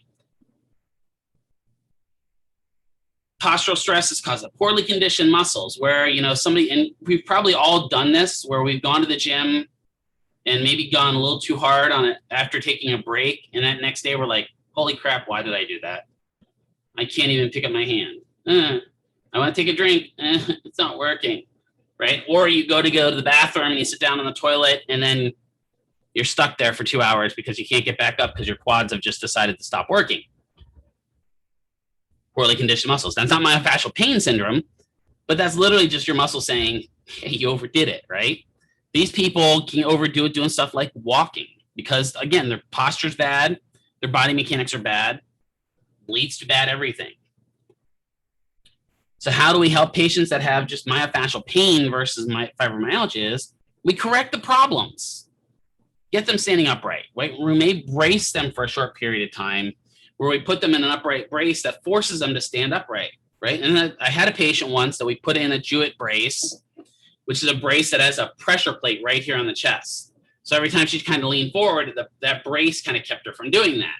Postural stress is caused by poorly conditioned muscles where, you know, somebody, and we've probably all done this, where we've gone to the gym and maybe gone a little too hard on it after taking a break. And that next day we're like, holy crap, why did I do that? I can't even pick up my hand. I want to take a drink. It's not working. Right? Or you go to the bathroom and you sit down on the toilet and then you're stuck there for 2 hours because you can't get back up because your quads have just decided to stop working. Poorly conditioned muscles. That's not myofascial pain syndrome, but that's literally just your muscle saying, hey, you overdid it, right? These people can overdo it doing stuff like walking because, again, their posture's bad, their body mechanics are bad, leads to bad everything. So how do we help patients that have just myofascial pain versus fibromyalgia is we correct the problems. Get them standing upright, right? We may brace them for a short period of time where we put them in an upright brace that forces them to stand upright, right? And I had a patient once that we put in a Jewett brace, which is a brace that has a pressure plate right here on the chest. So every time she kind of leaned forward, that brace kind of kept her from doing that.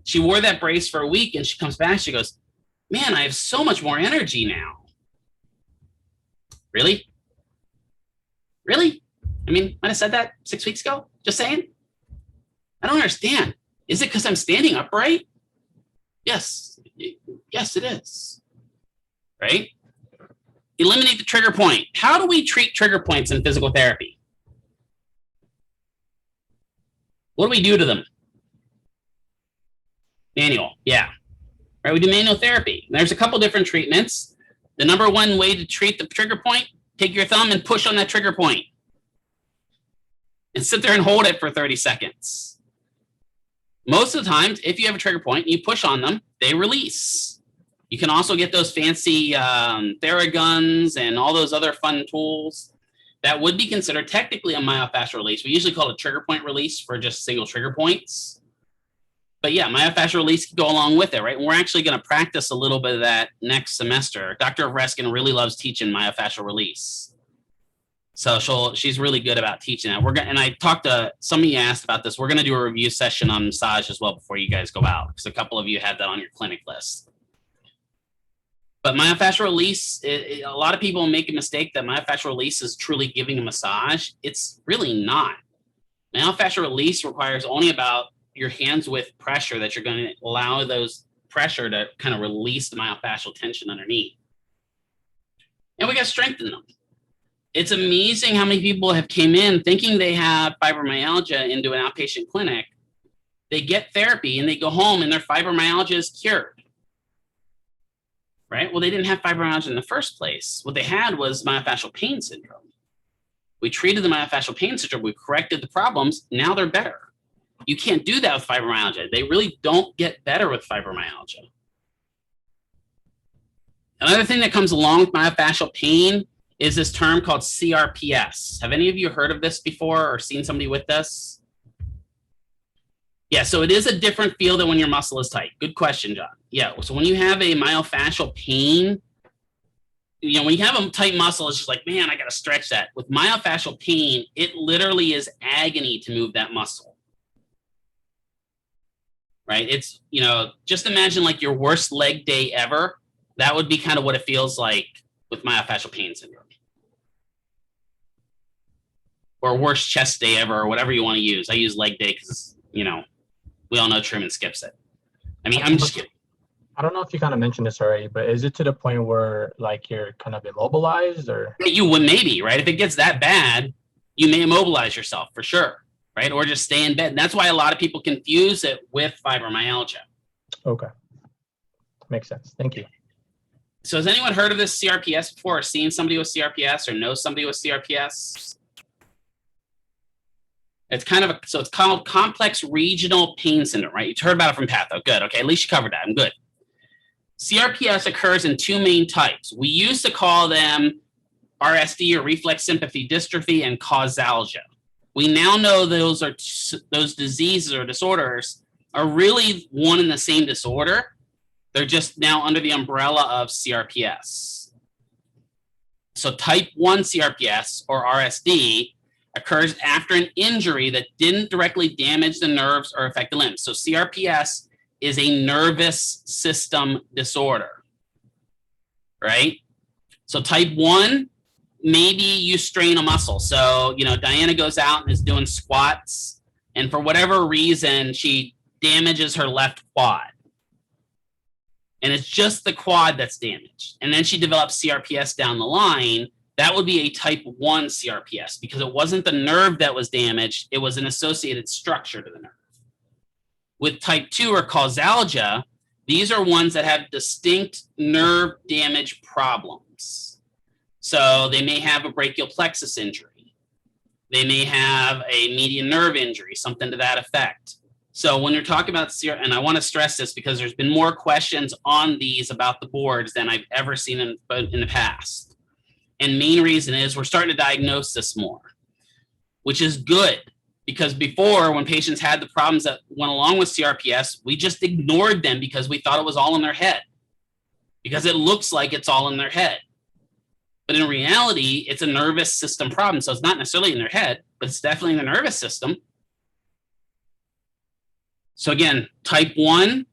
She wore that brace for a week and she comes back, she goes, man, I have so much more energy now. Really? Really? I mean, might have said that 6 weeks ago. Just saying. I don't understand. Is it because I'm standing upright? Yes. Yes, it is. Right? Eliminate the trigger point. How do we treat trigger points in physical therapy? What do we do to them? Manual. Yeah. Right, we do manual therapy. There's a couple different treatments. The number one way to treat the trigger point, take your thumb and push on that trigger point. And sit there and hold it for 30 seconds. Most of the times, if you have a trigger point and you push on them, they release. You can also get those fancy Theraguns and all those other fun tools. That would be considered technically a myofascial release. We usually call it a trigger point release for just single trigger points. But yeah, myofascial release can go along with it, right? And we're actually going to practice a little bit of that next semester. Dr. Reskin really loves teaching myofascial release. So she's really good about teaching that. And I talked to, some of you asked about this. We're going to do a review session on massage as well before you guys go out, because a couple of you had that on your clinic list. But myofascial release, a lot of people make a mistake that myofascial release is truly giving a massage. It's really not. Myofascial release requires only about your hands with pressure that you're going to allow those pressure to kind of release the myofascial tension underneath. and we got to strengthen them. It's amazing how many people have came in thinking they have fibromyalgia into an outpatient clinic. They get therapy and they go home and their fibromyalgia is cured. Right? Well, they didn't have fibromyalgia in the first place. What they had was myofascial pain syndrome. We treated the myofascial pain syndrome. We corrected the problems. Now they're better. You can't do that with fibromyalgia. They really don't get better with fibromyalgia. Another thing that comes along with myofascial pain is this term called CRPS. Have any of you heard of this before or seen somebody with this? Yeah, so it is a different feel than when your muscle is tight. Good question, John. Yeah, so when you have a myofascial pain, you know, when you have a tight muscle, it's just like, man, I got to stretch that. With myofascial pain, it literally is agony to move that muscle. Right? It's, you know, just imagine like your worst leg day ever. That would be kind of what it feels like with myofascial pain syndrome. Or worst chest day ever, or whatever you want to use. I use leg day because, you know, we all know Truman skips it. I mean, I'm just kidding. I don't know if you kind of mentioned this already, but is it to the point where like you're kind of immobilized or? You would maybe, right? If it gets that bad, you may immobilize yourself for sure, right? Or just stay in bed. And that's why a lot of people confuse it with fibromyalgia. Okay. Makes sense. Thank you. So has anyone heard of this CRPS before or seen somebody with CRPS or knows somebody with CRPS? It's kind of so it's called complex regional pain syndrome, right? You heard about it from Patho. Good. Okay. At least you covered that. I'm good. CRPS occurs in two main types. We used to call them RSD or reflex sympathy dystrophy and causalgia. We now know those diseases or disorders are really one and the same disorder. They're just now under the umbrella of CRPS. So type 1 CRPS or RSD occurs after an injury that didn't directly damage the nerves or affect the limbs. So CRPS is a nervous system disorder, right? So type 1, maybe you strain a muscle. So, you know, Diana goes out and is doing squats, and for whatever reason, she damages her left quad. And it's just the quad that's damaged. And then she develops CRPS down the line. That would be a type 1 CRPS because it wasn't the nerve that was damaged. It was an associated structure to the nerve. With type 2 or causalgia, these are ones that have distinct nerve damage problems. So they may have a brachial plexus injury. They may have a median nerve injury, something to that effect. So when you're talking about and I want to stress this because there's been more questions on these about the boards than I've ever seen in the past. And main reason is we're starting to diagnose this more, which is good because before when patients had the problems that went along with CRPS, we just ignored them because we thought it was all in their head because it looks like it's all in their head. But in reality, it's a nervous system problem. So it's not necessarily in their head, but it's definitely in the nervous system. So again, type 1,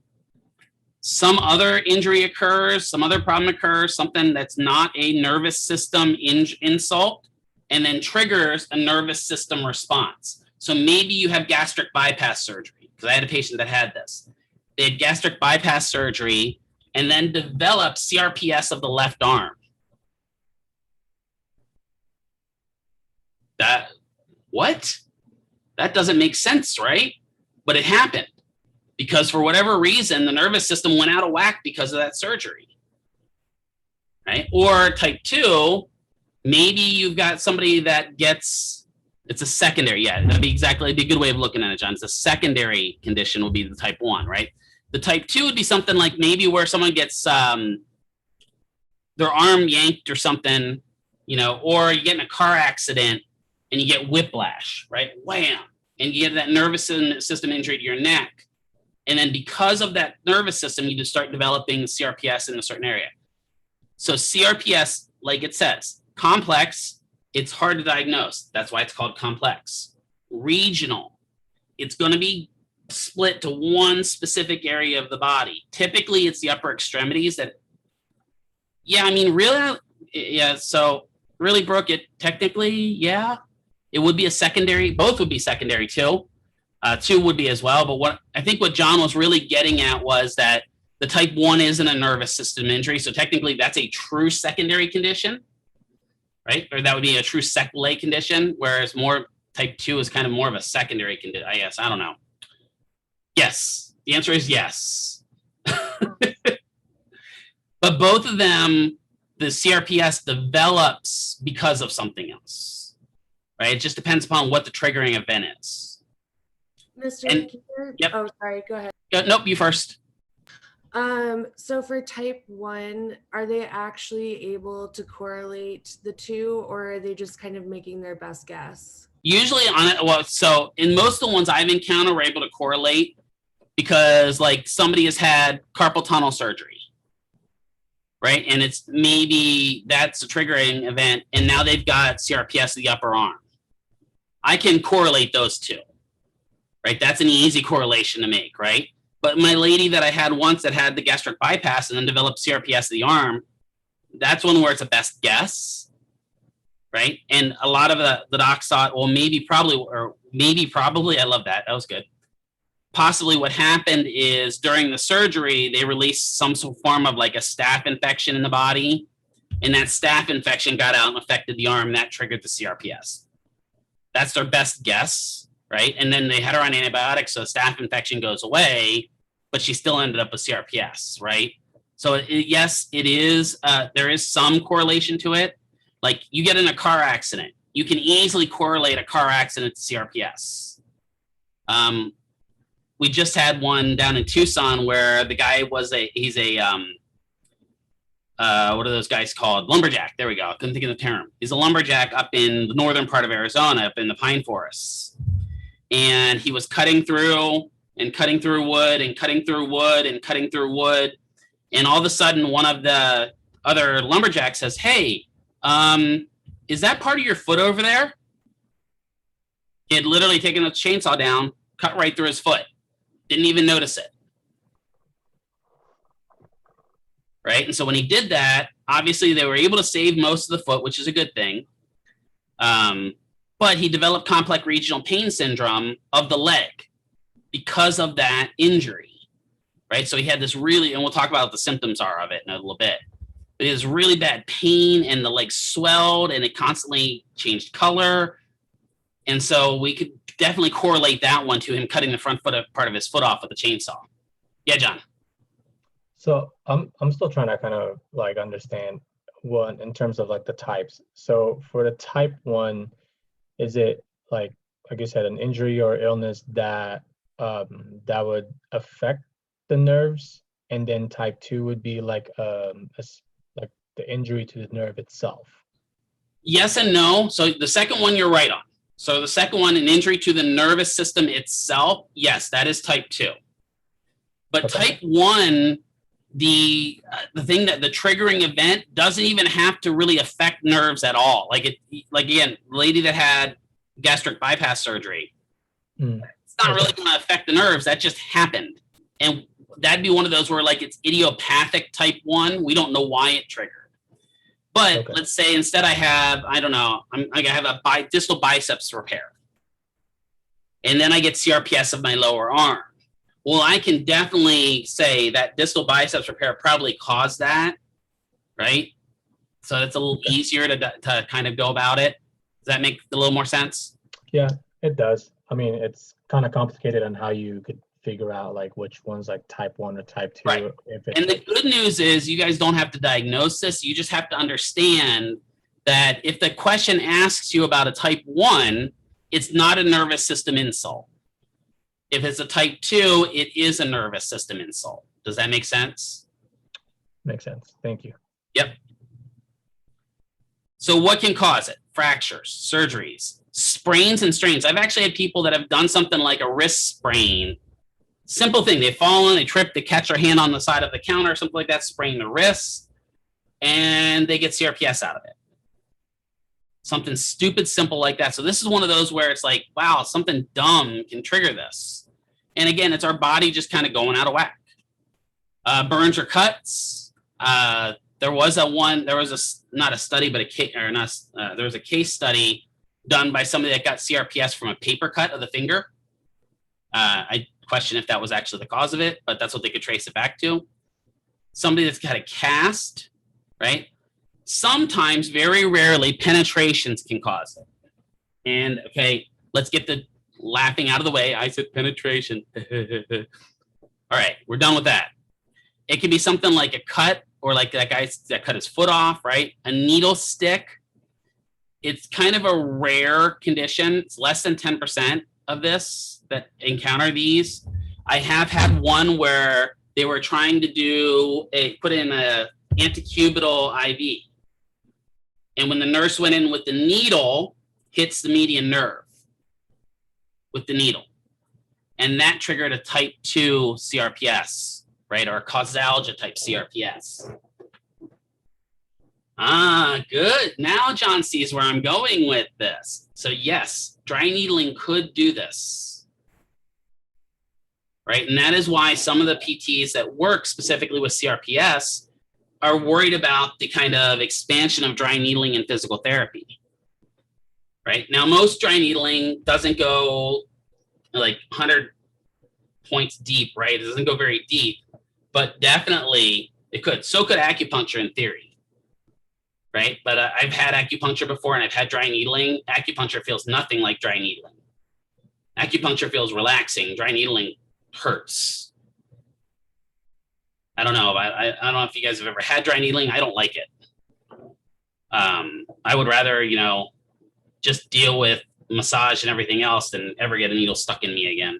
some other injury occurs, some other problem occurs, something that's not a nervous system insult, and then triggers a nervous system response. So maybe you have gastric bypass surgery, because I had a patient that had this. They had gastric bypass surgery and then developed CRPS of the left arm. What? That doesn't make sense, right? But it happened. Because for whatever reason, the nervous system went out of whack because of that surgery, right? Or type 2, maybe you've got somebody that gets, it's a secondary, that'd be a good way of looking at it, John. It's a secondary condition will be the type 1, right? The type 2 would be something like maybe where someone gets their arm yanked or something, you know, or you get in a car accident and you get whiplash, right? Wham! And you get that nervous system injury to your neck. And then because of that nervous system, you just start developing CRPS in a certain area. So CRPS, like it says, complex, it's hard to diagnose. That's why it's called complex. Regional, it's going to be split to one specific area of the body. Typically, it's the upper extremities that, so really, Brooke, it would be a secondary, both would be secondary too. 2 would be as well, but what John was really getting at was that the type 1 isn't a nervous system injury, so technically that's a true secondary condition. right? Or that would be a true secondary condition, whereas more type 2 is kind of more of a secondary condition. I guess, I don't know. Yes, the answer is yes. But both of them, the CRPS develops because of something else, right? It just depends upon what the triggering event is. Mr. And- Keeler? Yep. Oh, sorry. Go ahead. Nope, you first. So for type 1, are they actually able to correlate the two, or are they just kind of making their best guess? Usually on it, well, so in most of the ones I've encountered, we're able to correlate because like somebody has had carpal tunnel surgery, right? And it's maybe that's a triggering event, and now they've got CRPS of the upper arm. I can correlate those two, right? That's an easy correlation to make, right? But my lady that I had once that had the gastric bypass and then developed CRPS of the arm, that's one where it's a best guess, right? And a lot of the docs thought, well, maybe, probably, I love that. That was good. Possibly what happened is during the surgery, they released some form of like a staph infection in the body, and that staph infection got out and affected the arm, and that triggered the CRPS. That's their best guess. Right. And then they had her on antibiotics, so staph infection goes away, but she still ended up with CRPS. Right. So yes, it is. There is some correlation to it. Like you get in a car accident, you can easily correlate a car accident to CRPS. We just had one down in Tucson where the guy was he's a what are those guys called? Lumberjack. There we go. I couldn't think of the term. He's a lumberjack up in the northern part of Arizona, up in the pine forests. And he was cutting through and cutting through wood and cutting through wood and cutting through wood. And all of a sudden, one of the other lumberjacks says, "Hey, is that part of your foot over there?" He had literally taken a chainsaw down, cut right through his foot. Didn't even notice it. Right? And so when he did that, obviously they were able to save most of the foot, which is a good thing. But he developed complex regional pain syndrome of the leg because of that injury, right? So he had this really, and we'll talk about what the symptoms are of it in a little bit. But he has really bad pain, and the leg swelled, and it constantly changed color. And so we could definitely correlate that one to him cutting the front foot part of his foot off with a chainsaw. Yeah, John. So I'm still trying to kind of like understand what in terms of like the types. So for the type 1, is it like you said, an injury or illness that that would affect the nerves, and then type 2 would be like like the injury to the nerve itself? Yes and no. So the second one you're right on. So the second one, an injury to the nervous system itself, yes, that is type 2. But Okay. type 1, the thing that the triggering event doesn't even have to really affect nerves at all. Like again, lady that had gastric bypass surgery, it's not really going to affect the nerves. That just happened. And that'd be one of those where like it's idiopathic type 1. We don't know why it triggered. But Okay. let's say instead I have, I don't know, I have a distal biceps repair. And then I get CRPS of my lower arm. Well, I can definitely say that distal biceps repair probably caused that, right? So it's a little easier to kind of go about it. Does that make a little more sense? Yeah, it does. I mean, it's kind of complicated on how you could figure out like which one's like type 1 or type 2. Right. If it's And the good news is you guys don't have to diagnose this. You just have to understand that if the question asks you about a type 1, it's not a nervous system insult. If it's a type 2, it is a nervous system insult. Does that make sense? Makes sense. Thank you. Yep. So what can cause it? Fractures, surgeries, sprains and strains. I've actually had people that have done something like a wrist sprain. Simple thing. They've fallen, they trip, they catch their hand on the side of the counter, something like that, sprain the wrist, and they get CRPS out of it. Something stupid, simple like that. So this is one of those where it's like, wow, something dumb can trigger this. And again, it's our body just kind of going out of whack. Burns or cuts. There was not a study, but there was a case study done by somebody that got CRPS from a paper cut of the finger. I question if that was actually the cause of it, but that's what they could trace it back to. Somebody that's got a cast, right? Sometimes, very rarely, penetrations can cause it. And okay, let's get the laughing out of the way. I said penetration. All right, we're done with that. It can be something like a cut, or like that guy that cut his foot off, right? A needle stick. It's kind of a rare condition. It's less than 10% of this that encounter these. I have had one where they were trying to put in a antecubital IV. And when the nurse went in with the needle, hits the median nerve with the needle. And that triggered a type 2 CRPS, right? Or a causalgia type CRPS. Ah, good. Now John sees where I'm going with this. So yes, dry needling could do this, right? And that is why some of the PTs that work specifically with CRPS are worried about the kind of expansion of dry needling in physical therapy, right? Now, most dry needling doesn't go like 100 points deep, right? It doesn't go very deep, but definitely it could. So could acupuncture in theory, right? But I've had acupuncture before and I've had dry needling. Acupuncture feels nothing like dry needling. Acupuncture feels relaxing. Dry needling hurts. I don't know. I don't know if you guys have ever had dry needling. I don't like it. I would rather, just deal with massage and everything else than ever get a needle stuck in me again.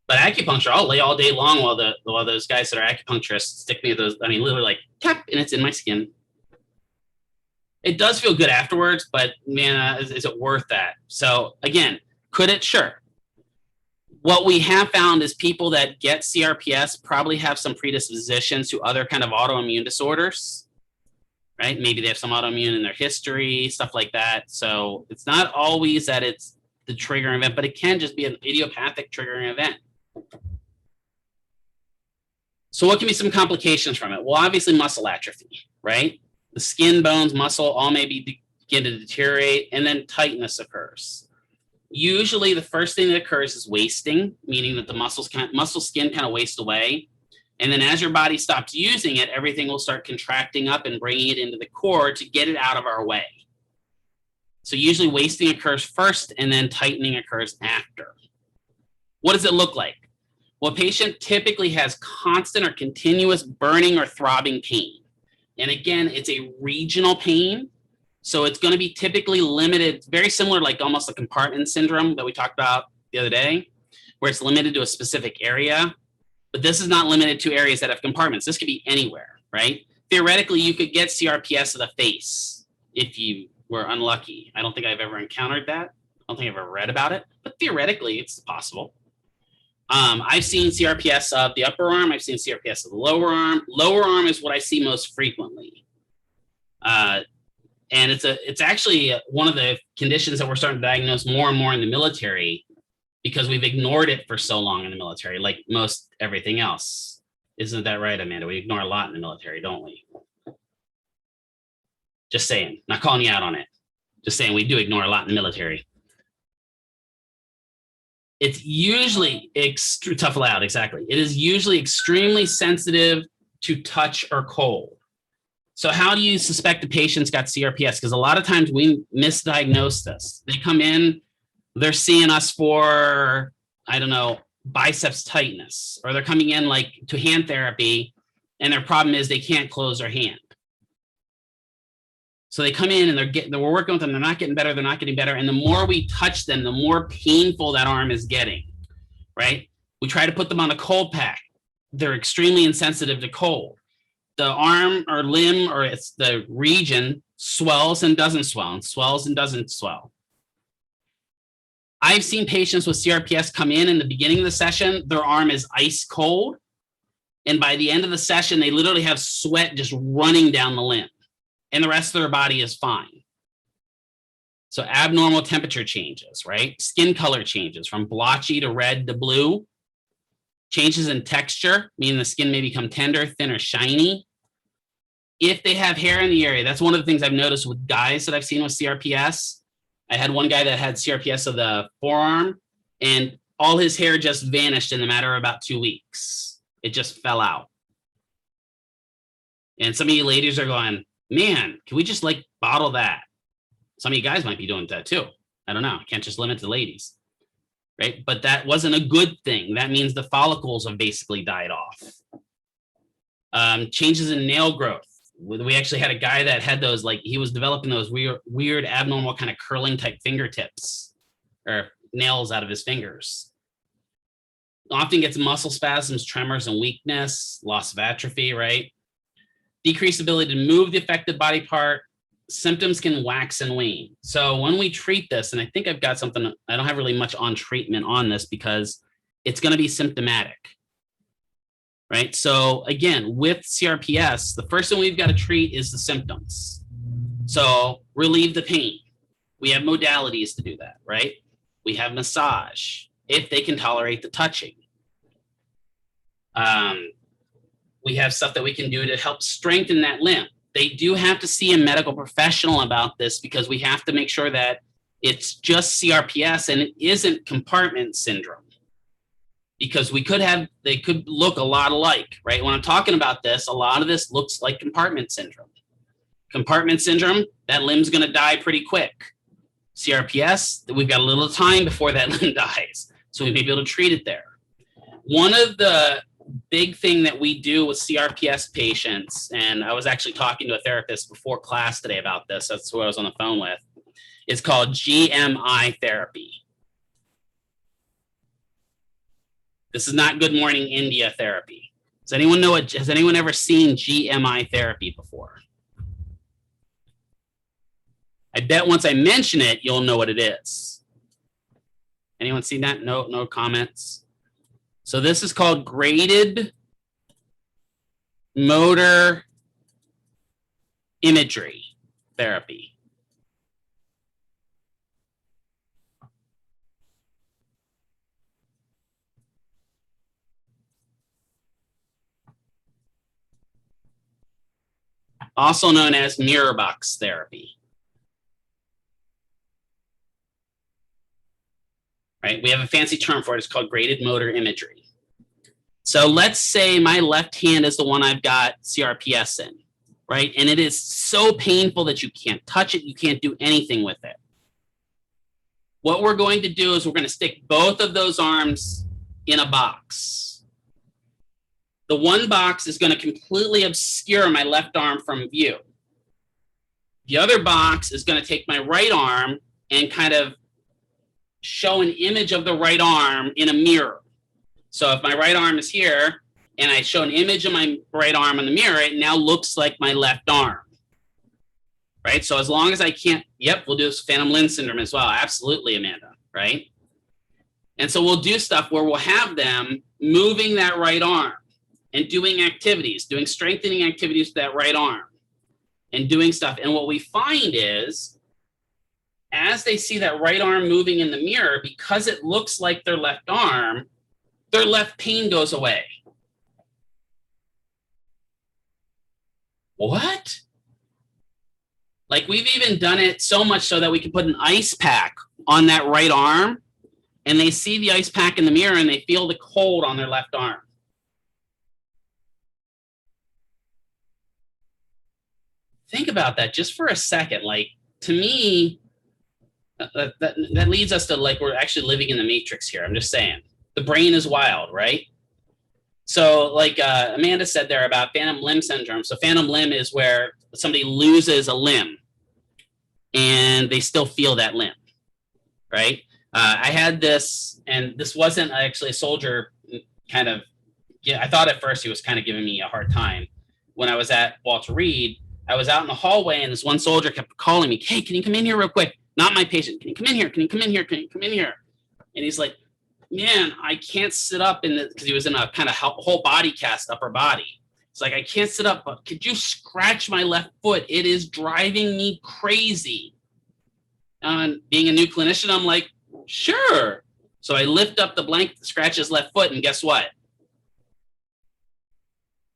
But acupuncture, I'll lay all day long while those guys that are acupuncturists stick me with those. I mean, literally like tap, and it's in my skin. It does feel good afterwards, but man, is it worth that? So again, could it? Sure. What we have found is people that get CRPS probably have some predispositions to other kind of autoimmune disorders, right? Maybe they have some autoimmune in their history, stuff like that. So it's not always that it's the triggering event, but it can just be an idiopathic triggering event. So what can be some complications from it? Well, obviously muscle atrophy, right? The skin, bones, muscle all may begin to deteriorate, and then tightness occurs. Usually the first thing that occurs is wasting, meaning that the muscle skin kind of wastes away. And then as your body stops using it, everything will start contracting up and bringing it into the core to get it out of our way. So usually wasting occurs first and then tightening occurs after. What does it look like? Well, a patient typically has constant or continuous burning or throbbing pain. And again, it's a regional pain. So it's going to be typically limited, very similar, like almost a compartment syndrome that we talked about the other day, where it's limited to a specific area. But this is not limited to areas that have compartments. This could be anywhere, right? Theoretically, you could get CRPS of the face if you were unlucky. I don't think I've ever encountered that. I don't think I've ever read about it, but theoretically, it's possible. I've seen CRPS of the upper arm. I've seen CRPS of the lower arm. Lower arm is what I see most frequently. And it's actually one of the conditions that we're starting to diagnose more and more in the military because we've ignored it for so long in the military, like most everything else. Isn't that right, Amanda? We ignore a lot in the military, don't we? Just saying, not calling you out on it. Just saying we do ignore a lot in the military. It's usually tough loud, exactly. It is usually extremely sensitive to touch or cold. So how do you suspect the patient's got CRPS? Because a lot of times we misdiagnose this. They come in, they're seeing us for, I don't know, biceps tightness, or they're coming in like to hand therapy, and their problem is they can't close their hand. So they come in and we're working with them, they're not getting better, they're not getting better. And the more we touch them, the more painful that arm is getting, right? We try to put them on a cold pack. They're extremely insensitive to cold. The arm or limb or it's the region swells and doesn't swell and swells and doesn't swell. I've seen patients with CRPS come in the beginning of the session, their arm is ice cold. And by the end of the session, they literally have sweat just running down the limb. And the rest of their body is fine. So abnormal temperature changes, right? Skin color changes from blotchy to red to blue. Changes in texture, meaning the skin may become tender, thin, or shiny. If they have hair in the area, that's one of the things I've noticed with guys that I've seen with CRPS. I had one guy that had CRPS of the forearm, and all his hair just vanished in the matter of about 2 weeks. It just fell out. And some of you ladies are going, Man, can we just like bottle that? Some of you guys might be doing that too. I don't know. I can't just limit to ladies, right? But that wasn't a good thing. That means the follicles have basically died off. Changes in nail growth. We actually had a guy that had those, like he was developing those weird abnormal kind of curling type fingertips or nails out of his fingers. Often gets muscle spasms, tremors, and weakness, loss of atrophy, right? Decreased ability to move the affected body part. Symptoms can wax and wane. So when we treat this, and I think I've got something, I don't have really much on treatment on this because it's going to be symptomatic, right? So again, with CRPS, the first thing we've got to treat is the symptoms. So relieve the pain. We have modalities to do that, right? We have massage, if they can tolerate the touching. We have stuff that we can do to help strengthen that limb. They do have to see a medical professional about this because we have to make sure that it's just CRPS and it isn't compartment syndrome. Because they could look a lot alike, right? When I'm talking about this, a lot of this looks like compartment syndrome. Compartment syndrome, that limb's gonna die pretty quick. CRPS, we've got a little time before that limb dies. So we may be able to treat it there. One of the big thing that we do with CRPS patients, and I was actually talking to a therapist before class today about this, that's who I was on the phone with, is called GMI therapy. This is not Good Morning India therapy. Does anyone know it? Has anyone ever seen GMI therapy before? I bet once I mention it, you'll know what it is. Anyone seen that? No comments. So this is called graded motor imagery therapy. Also known as mirror box therapy. Right? We have a fancy term for it. It's called graded motor imagery. So let's say my left hand is the one I've got CRPS in, right? And it is so painful that you can't touch it. You can't do anything with it. What we're going to do is we're going to stick both of those arms in a box. The one box is going to completely obscure my left arm from view. The other box is going to take my right arm and kind of show an image of the right arm in a mirror. So if my right arm is here and I show an image of my right arm in the mirror, it now looks like my left arm, right? So as long as I can't, yep, we'll do this phantom limb syndrome as well. Absolutely, Amanda, right? And so we'll do stuff where we'll have them moving that right arm and doing activities, doing strengthening activities with that right arm and doing stuff. And what we find is, as they see that right arm moving in the mirror, because it looks like their left arm, their left pain goes away. What? Like we've even done it so much so that we can put an ice pack on that right arm and they see the ice pack in the mirror and they feel the cold on their left arm. Think about that just for a second. Like to me, that leads us to like we're actually living in the matrix here. I'm just saying the brain is wild, right? So like Amanda said there about phantom limb syndrome. So phantom limb is where somebody loses a limb and they still feel that limb, right? I had this, and this wasn't actually a soldier kind of, yeah, I thought at first he was kind of giving me a hard time. When I was at Walter Reed, I was out in the hallway and this one soldier kept calling me, hey, can you come in here real quick? Not my patient. Can you come in here? Can you come in here? Can you come in here? And he's like, man, I can't sit up in the, because he was in a kind of whole body cast, upper body. It's like, I can't sit up, but could you scratch my left foot? It is driving me crazy. And being a new clinician, I'm like, sure. So I lift up the blanket to scratch his left foot, and guess what?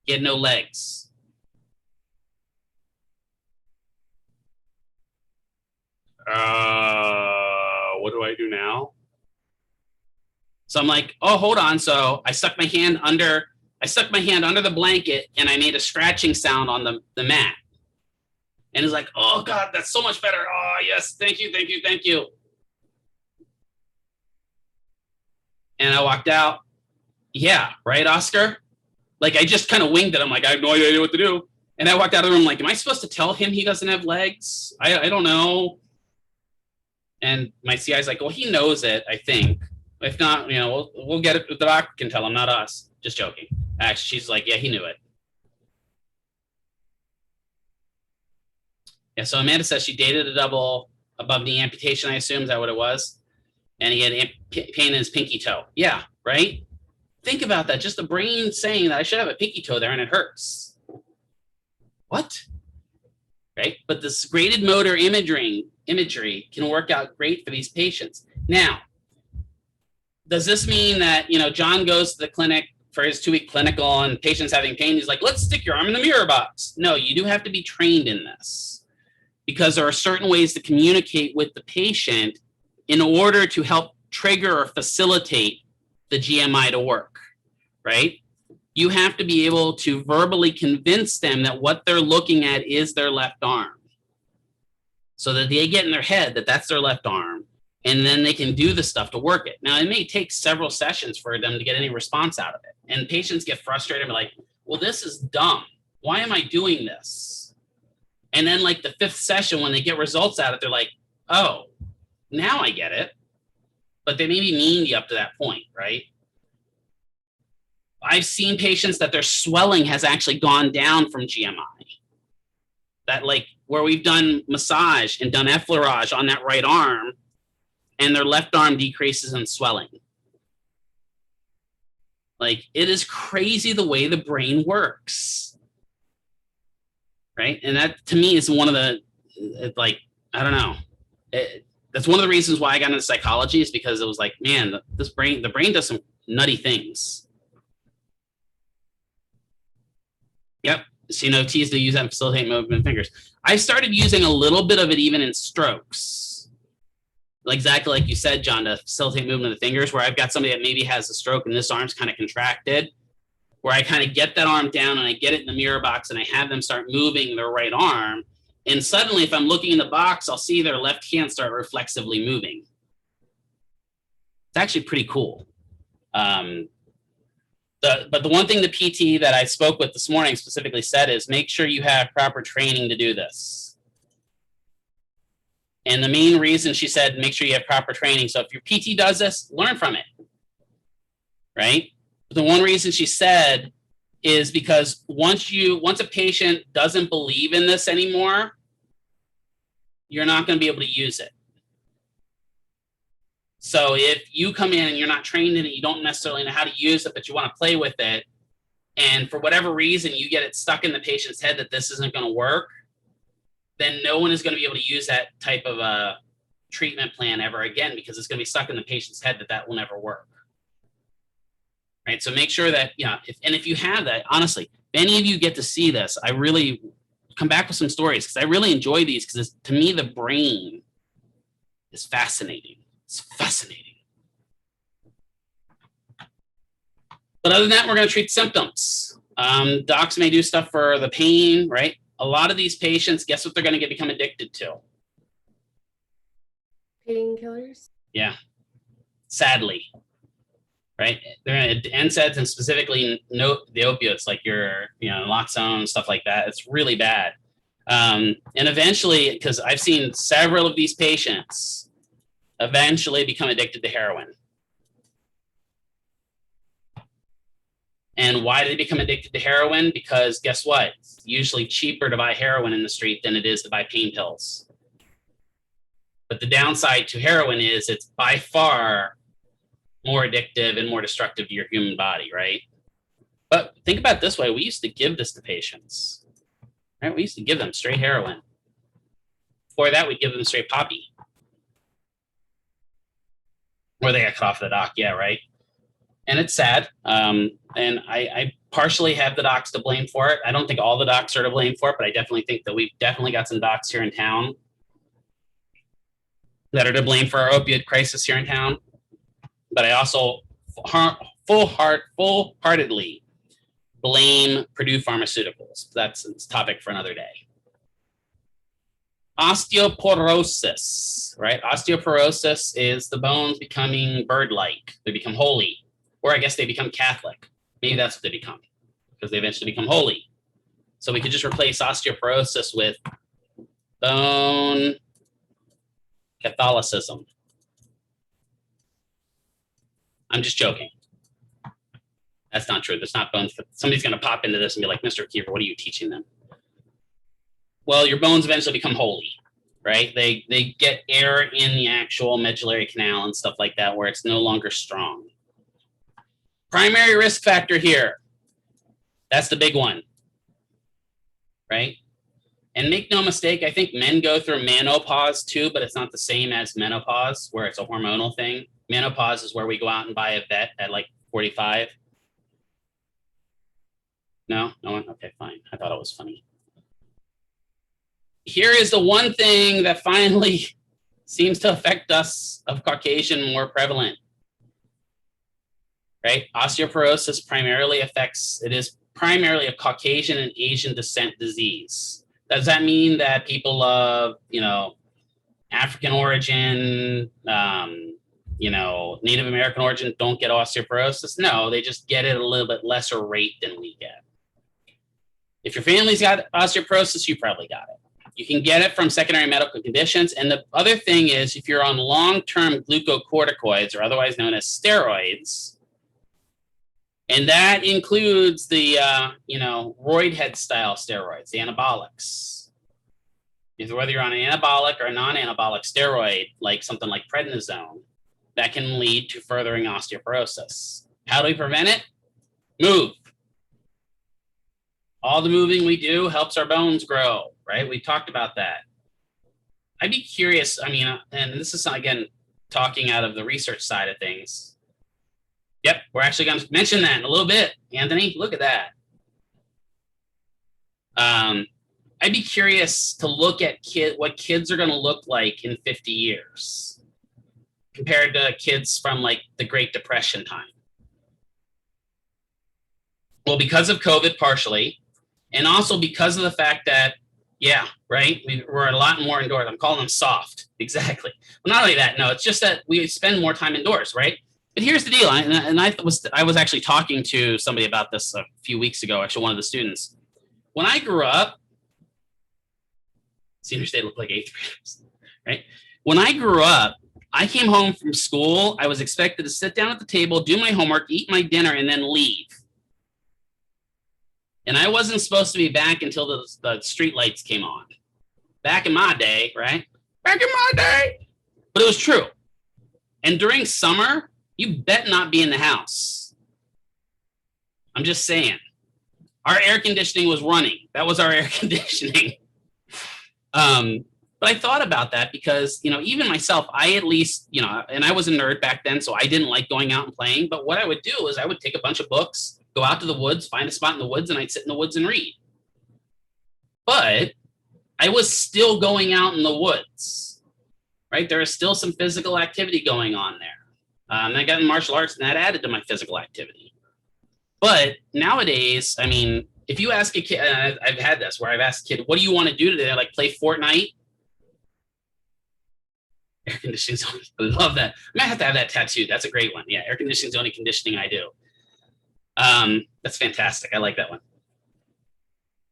He had no legs. What do I do now? So I'm like, oh, hold on. So I stuck my hand under the blanket and I made a scratching sound on the mat. And he's like, oh God, that's so much better. Oh yes, thank you, thank you, thank you. And I walked out. Yeah, right, Oscar? Like I just kind of winged it. I'm like, I have no idea what to do. And I walked out of the room like, am I supposed to tell him he doesn't have legs? I don't know. And my CI's like, well, he knows it, I think. If not, you know, we'll get it. The doctor can tell him, not us. Just joking. Actually, she's like, yeah, he knew it. Yeah, so Amanda says she dated a double above knee amputation, I assume. Is that what it was? And he had pain in his pinky toe. Yeah, right? Think about that. Just the brain saying that I should have a pinky toe there and it hurts. What? Right? But this graded motor imagery can work out great for these patients. Now, does this mean that, you know, John goes to the clinic for his 2-week clinical and patient's having pain? He's like, let's stick your arm in the mirror box. No, you do have to be trained in this because there are certain ways to communicate with the patient in order to help trigger or facilitate the GMI to work, right? You have to be able to verbally convince them that what they're looking at is their left arm so that they get in their head that that's their left arm, and then they can do the stuff to work it. Now, it may take several sessions for them to get any response out of it. And patients get frustrated and be like, well, this is dumb. Why am I doing this? And then like the 5th session, when they get results out of it, they're like, oh, now I get it. But they may be mean to you up to that point, right? I've seen patients that their swelling has actually gone down from GMI. That like where we've done massage and done effleurage on that right arm, and their left arm decreases in swelling. Like it is crazy the way the brain works, right? And that to me is one of the, like, I don't know. That's one of the reasons why I got into psychology, is because it was like, man, the brain does some nutty things. Yep. C12s to use that to facilitate movement of fingers. I started using a little bit of it even in strokes. Exactly like you said, John, to facilitate movement of the fingers, where I've got somebody that maybe has a stroke and this arm's kind of contracted, where I kind of get that arm down and I get it in the mirror box and I have them start moving their right arm. And suddenly, if I'm looking in the box, I'll see their left hand start reflexively moving. It's actually pretty cool. But the one thing the PT that I spoke with this morning specifically said is make sure you have proper training to do this. And the main reason she said, make sure you have proper training. So if your PT does this, learn from it, right? The one reason she said is because once a patient doesn't believe in this anymore, you're not going to be able to use it. So if you come in and you're not trained in it, you don't necessarily know how to use it, but you want to play with it, and for whatever reason you get it stuck in the patient's head that this isn't going to work, then no one is going to be able to use that type of a treatment plan ever again, because it's going to be stuck in the patient's head that will never work. Right? So make sure that, yeah, if you have that, honestly, if any of you get to see this, I really come back with some stories, because I really enjoy these, because to me, the brain is fascinating. It's fascinating. But other than that, we're going to treat symptoms. Docs may do stuff for the pain, right? A lot of these patients, guess what they're going to become addicted to? Painkillers? Yeah, sadly, right? They're going to NSAIDs, and specifically the opioids, like your, naloxone, stuff like that. It's really bad. And eventually, because I've seen several of these patients eventually become addicted to heroin. And why do they become addicted to heroin? Because guess what? It's usually cheaper to buy heroin in the street than it is to buy pain pills. But the downside to heroin is it's by far more addictive and more destructive to your human body, right? But think about it this way. We used to give this to patients, right? We used to give them straight heroin. Before that, we'd give them straight poppy. Or they got cut off the doc, yeah, right? And it's sad. And I partially have the docs to blame for it. I don't think all the docs are to blame for it, but I definitely think that we've definitely got some docs here in town that are to blame for our opioid crisis here in town. But I also full-heartedly blame Purdue Pharmaceuticals. That's a topic for another day. Osteoporosis, right? Osteoporosis is the bones becoming bird-like. They become holy, or I guess they become Catholic. Maybe that's what they become, because they eventually become holy. So we could just replace osteoporosis with bone Catholicism. I'm just joking. That's not true. That's not bones. Somebody's going to pop into this and be like, Mr. Kiefer, what are you teaching them? Well, your bones eventually become holy, right? They get air in the actual medullary canal and stuff like that, where it's no longer strong. Primary risk factor here. That's the big one, right? And make no mistake, I think men go through menopause too, but it's not the same as menopause, where it's a hormonal thing. Menopause is where we go out and buy a vet at like 45. No one? Okay, fine. I thought it was funny. Here is the one thing that finally seems to affect us of Caucasian more prevalent, right? Osteoporosis primarily is primarily a Caucasian and Asian descent disease. Does that mean that people of, African origin, Native American origin don't get osteoporosis? No, they just get it a little bit lesser rate than we get. If your family's got osteoporosis, you probably got it. You can get it from secondary medical conditions. And the other thing is, if you're on long-term glucocorticoids, or otherwise known as steroids, and that includes the, roid head style steroids, the anabolics. Whether you're on an anabolic or a non-anabolic steroid, like something like prednisone, that can lead to furthering osteoporosis. How do we prevent it? Move. All the moving we do helps our bones grow, right? We talked about that. I'd be curious, and this is, again, talking out of the research side of things. Yep, we're actually going to mention that in a little bit. Anthony, look at that. I'd be curious to look at what kids are going to look like in 50 years compared to kids from like the Great Depression time. Well, because of COVID partially, and also because of the fact that, we're a lot more indoors. I'm calling them soft. Exactly. Well, not only that, no, it's just that we spend more time indoors, right? But here's the deal, and I was actually talking to somebody about this a few weeks ago, actually one of the students. When I grew up, senior state looked like 8th graders, right? When I grew up, I came home from school, I was expected to sit down at the table, do my homework, eat my dinner, and then leave. And I wasn't supposed to be back until the street lights came on. Back in my day, right? Back in my day. But it was true. And during summer, you bet not be in the house. I'm just saying. Our air conditioning was running. That was our air conditioning. But I thought about that because, even myself, I at least, and I was a nerd back then, so I didn't like going out and playing. But what I would do is I would take a bunch of books, go out to the woods, find a spot in the woods, and I'd sit in the woods and read. But I was still going out in the woods, right? There is still some physical activity going on there. And I got in martial arts, and that added to my physical activity. But nowadays, if you ask a kid, I've had this where I've asked a kid, what do you want to do today? Like play Fortnite? Air conditioning's only, I love that. I might have to have that tattooed. That's a great one. Yeah, air conditioning's the only conditioning I do. That's fantastic. I like that one.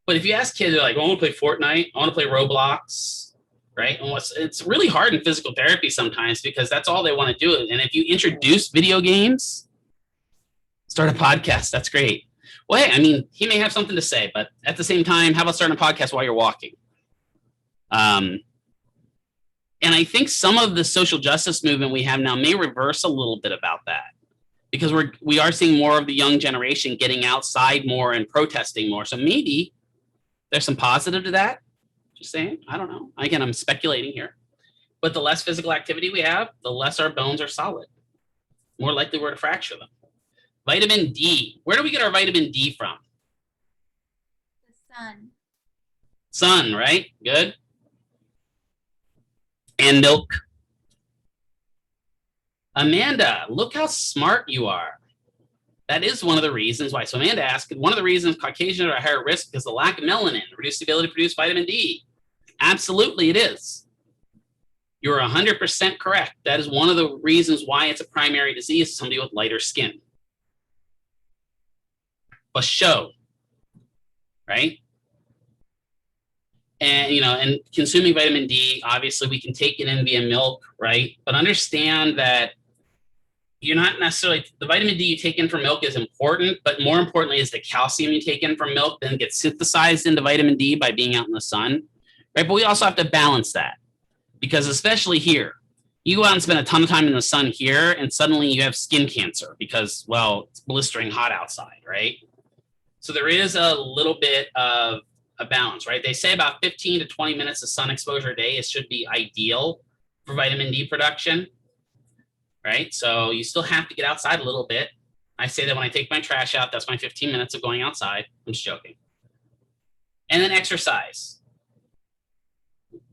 But if you ask kids, they're like, I want to play Fortnite. I want to play Roblox, right? And it's really hard in physical therapy sometimes because that's all they want to do. And if you introduce video games, start a podcast, that's great. Well, hey, he may have something to say, but at the same time, how about starting a podcast while you're walking? And I think some of the social justice movement we have now may reverse a little bit about that because we are seeing more of the young generation getting outside more and protesting more. So maybe there's some positive to that. Just saying, I don't know. Again, I'm speculating here. But the less physical activity we have, the less our bones are solid. More likely we're to fracture them. Vitamin D. Where do we get our vitamin D from? The sun. Sun, right? Good. And milk. Amanda, look how smart you are. That is one of the reasons why. So Amanda asked, one of the reasons Caucasians are at higher risk because the lack of melanin, reduced ability to produce vitamin D. Absolutely, it is. You're 100% correct. That is one of the reasons why it's a primary disease, somebody with lighter skin. For sure, right? And, and consuming vitamin D, obviously we can take it in via milk, right? But understand that you're not necessarily, the vitamin D you take in from milk is important, but more importantly is the calcium you take in from milk then gets synthesized into vitamin D by being out in the sun, right? But we also have to balance that, because especially here, you go out and spend a ton of time in the sun here and suddenly you have skin cancer because, well, it's blistering hot outside, right? So there is a little bit of a balance, right? They say about 15 to 20 minutes of sun exposure a day should be ideal for vitamin D production, right? So you still have to get outside a little bit. I say that when I take my trash out, that's my 15 minutes of going outside. I'm just joking. And then exercise.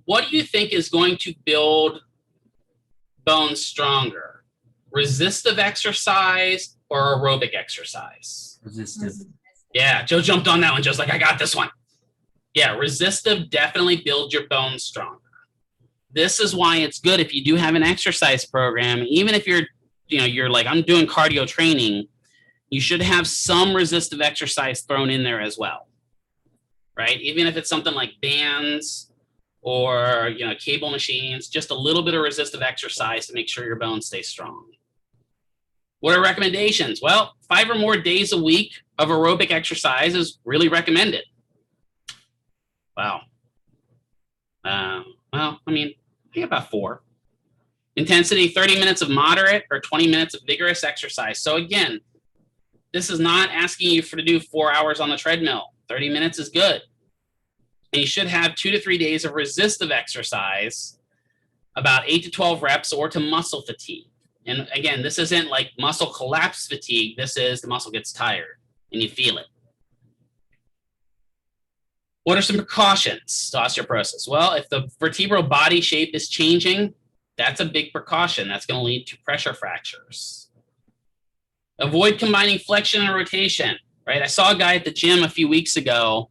What do you think is going to build bones stronger? Resistive exercise or aerobic exercise? Resistive. Yeah, Joe jumped on that one. Joe's like, I got this one. Yeah, resistive definitely builds your bones stronger. This is why it's good if you do have an exercise program, even if you're like, I'm doing cardio training, you should have some resistive exercise thrown in there as well, right? Even if it's something like bands or, cable machines, just a little bit of resistive exercise to make sure your bones stay strong. What are recommendations? Well, 5 or more days a week of aerobic exercise is really recommended. Wow. Well, I think about 4. Intensity, 30 minutes of moderate or 20 minutes of vigorous exercise. So again, this is not asking you to do 4 hours on the treadmill. 30 minutes is good. And you should have 2 to 3 days of resistive exercise, about 8 to 12 reps, or to muscle fatigue. And again, this isn't like muscle collapse fatigue. This is the muscle gets tired and you feel it. What are some precautions to osteoporosis? Well, if the vertebral body shape is changing, that's a big precaution. That's going to lead to pressure fractures. Avoid combining flexion and rotation, right? I saw a guy at the gym a few weeks ago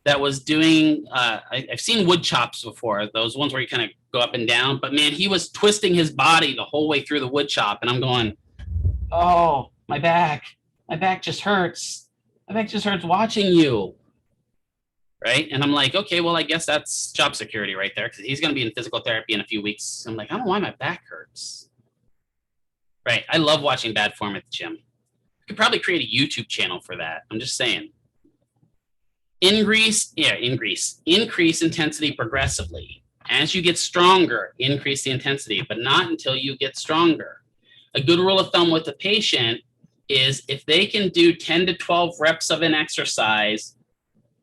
that was doing, I've seen wood chops before, those ones where you kind of go up and down, but man, he was twisting his body the whole way through the wood chop. And I'm going, oh, my back just hurts. My back just hurts watching you. Right. And I'm like, okay, well, I guess that's job security right there, because he's going to be in physical therapy in a few weeks. I'm like, I don't know why my back hurts. Right. I love watching bad form at the gym. I could probably create a YouTube channel for that. I'm just saying. Increase intensity progressively. As you get stronger, increase the intensity, but not until you get stronger. A good rule of thumb with the patient is if they can do 10 to 12 reps of an exercise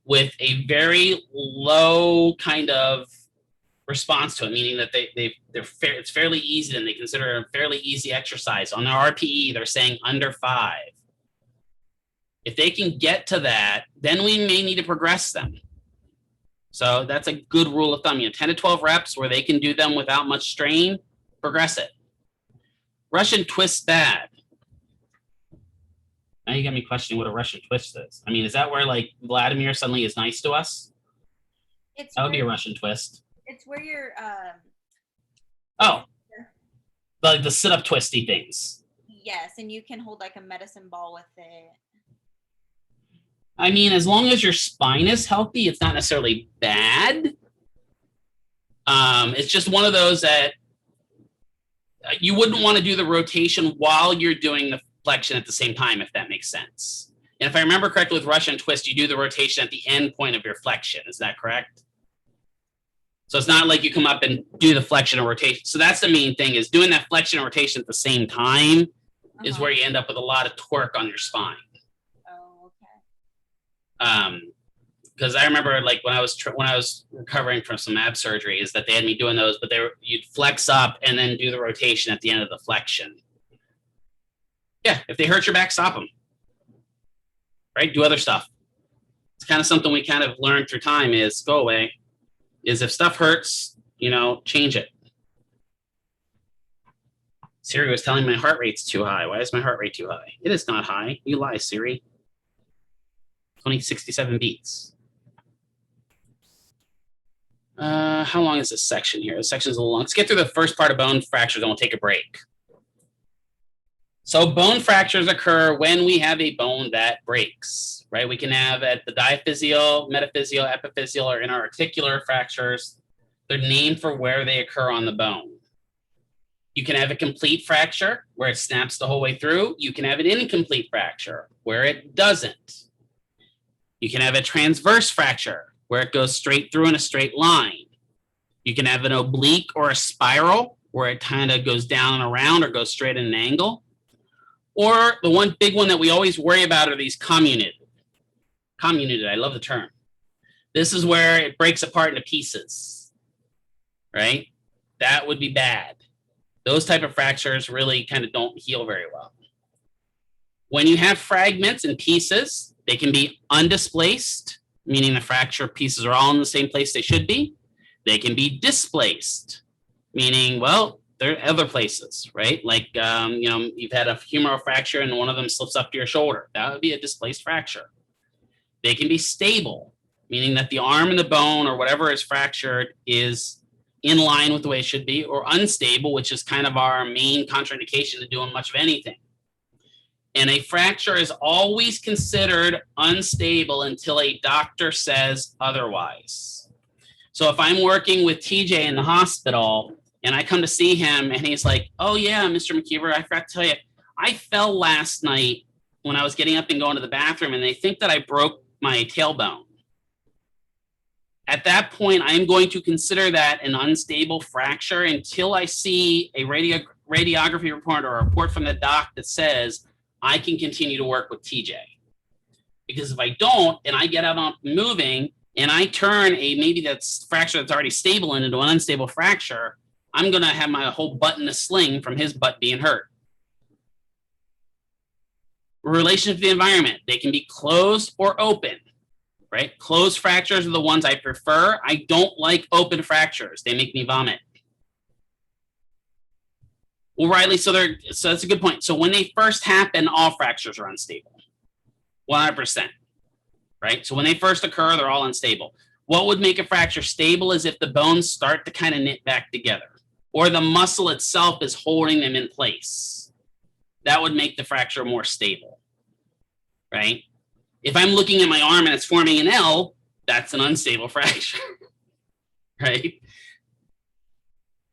with a very low kind of response to it, meaning that it's fairly easy and they consider it a fairly easy exercise. On their RPE, they're saying under 5. If they can get to that, then we may need to progress them. So that's a good rule of thumb. 10 to 12 reps where they can do them without much strain, progress it. Russian twist bad. Now you got me questioning what a Russian twist is. Is that where like Vladimir suddenly is nice to us? That would be a Russian twist. It's where you're like the sit-up twisty things. Yes, and you can hold like a medicine ball with it. As long as your spine is healthy, it's not necessarily bad. It's just one of those that you wouldn't want to do the rotation while you're doing the flexion at the same time, if that makes sense. And if I remember correctly with Russian twist, you do the rotation at the end point of your flexion. Is that correct? So it's not like you come up and do the flexion and rotation. So that's the main thing, is doing that flexion and rotation at the same time is where you end up with a lot of torque on your spine. Oh, okay. Because I remember like when I was recovering from some ab surgery, is that they had me doing those, but you'd flex up and then do the rotation at the end of the flexion. Yeah, if they hurt your back, stop them. Right? Do other stuff. It's kind of something we kind of learned through time is go away. Is if stuff hurts, change it. Siri was telling me my heart rate's too high. Why is my heart rate too high? It is not high. You lie, Siri. It's only 67 beats. How long is this section here? This section is a little long. Let's get through the first part of bone fractures and we'll take a break. So bone fractures occur when we have a bone that breaks, right? We can have at the diaphysial, metaphysial, epiphysial, or interarticular fractures. They're named for where they occur on the bone. You can have a complete fracture where it snaps the whole way through. You can have an incomplete fracture where it doesn't. You can have a transverse fracture where it goes straight through in a straight line. You can have an oblique or a spiral where it kind of goes down and around or goes straight at an angle. Or the one big one that we always worry about are these comminuted. Comminuted, I love the term. This is where it breaks apart into pieces, right? That would be bad. Those type of fractures really kind of don't heal very well. When you have fragments and pieces, they can be undisplaced, meaning the fracture pieces are all in the same place they should be. They can be displaced, meaning, well, there are other places, right? Like, you've had a humeral fracture and one of them slips up to your shoulder. That would be a displaced fracture. They can be stable, meaning that the arm and the bone or whatever is fractured is in line with the way it should be, or unstable, which is kind of our main contraindication to doing much of anything. And a fracture is always considered unstable until a doctor says otherwise. So if I'm working with TJ in the hospital and I come to see him and he's like, oh yeah, Mr. McKeever, I forgot to tell you, I fell last night when I was getting up and going to the bathroom and they think that I broke my tailbone. At that point, I'm going to consider that an unstable fracture until I see a radiography report or a report from the doc that says I can continue to work with TJ. Because if I don't, and I get out on moving, and I turn a maybe that's fracture that's already stable into an unstable fracture, I'm going to have my whole butt in a sling from his butt being hurt. Relation to the environment, they can be closed or open, right? Closed fractures are the ones I prefer. I don't like open fractures. They make me vomit. Well, Riley, so that's a good point. So when they first happen, all fractures are unstable, 100%, right? So when they first occur, they're all unstable. What would make a fracture stable is if the bones start to kind of knit back together or the muscle itself is holding them in place. That would make the fracture more stable, right? If I'm looking at my arm and it's forming an L, that's an unstable fracture, right?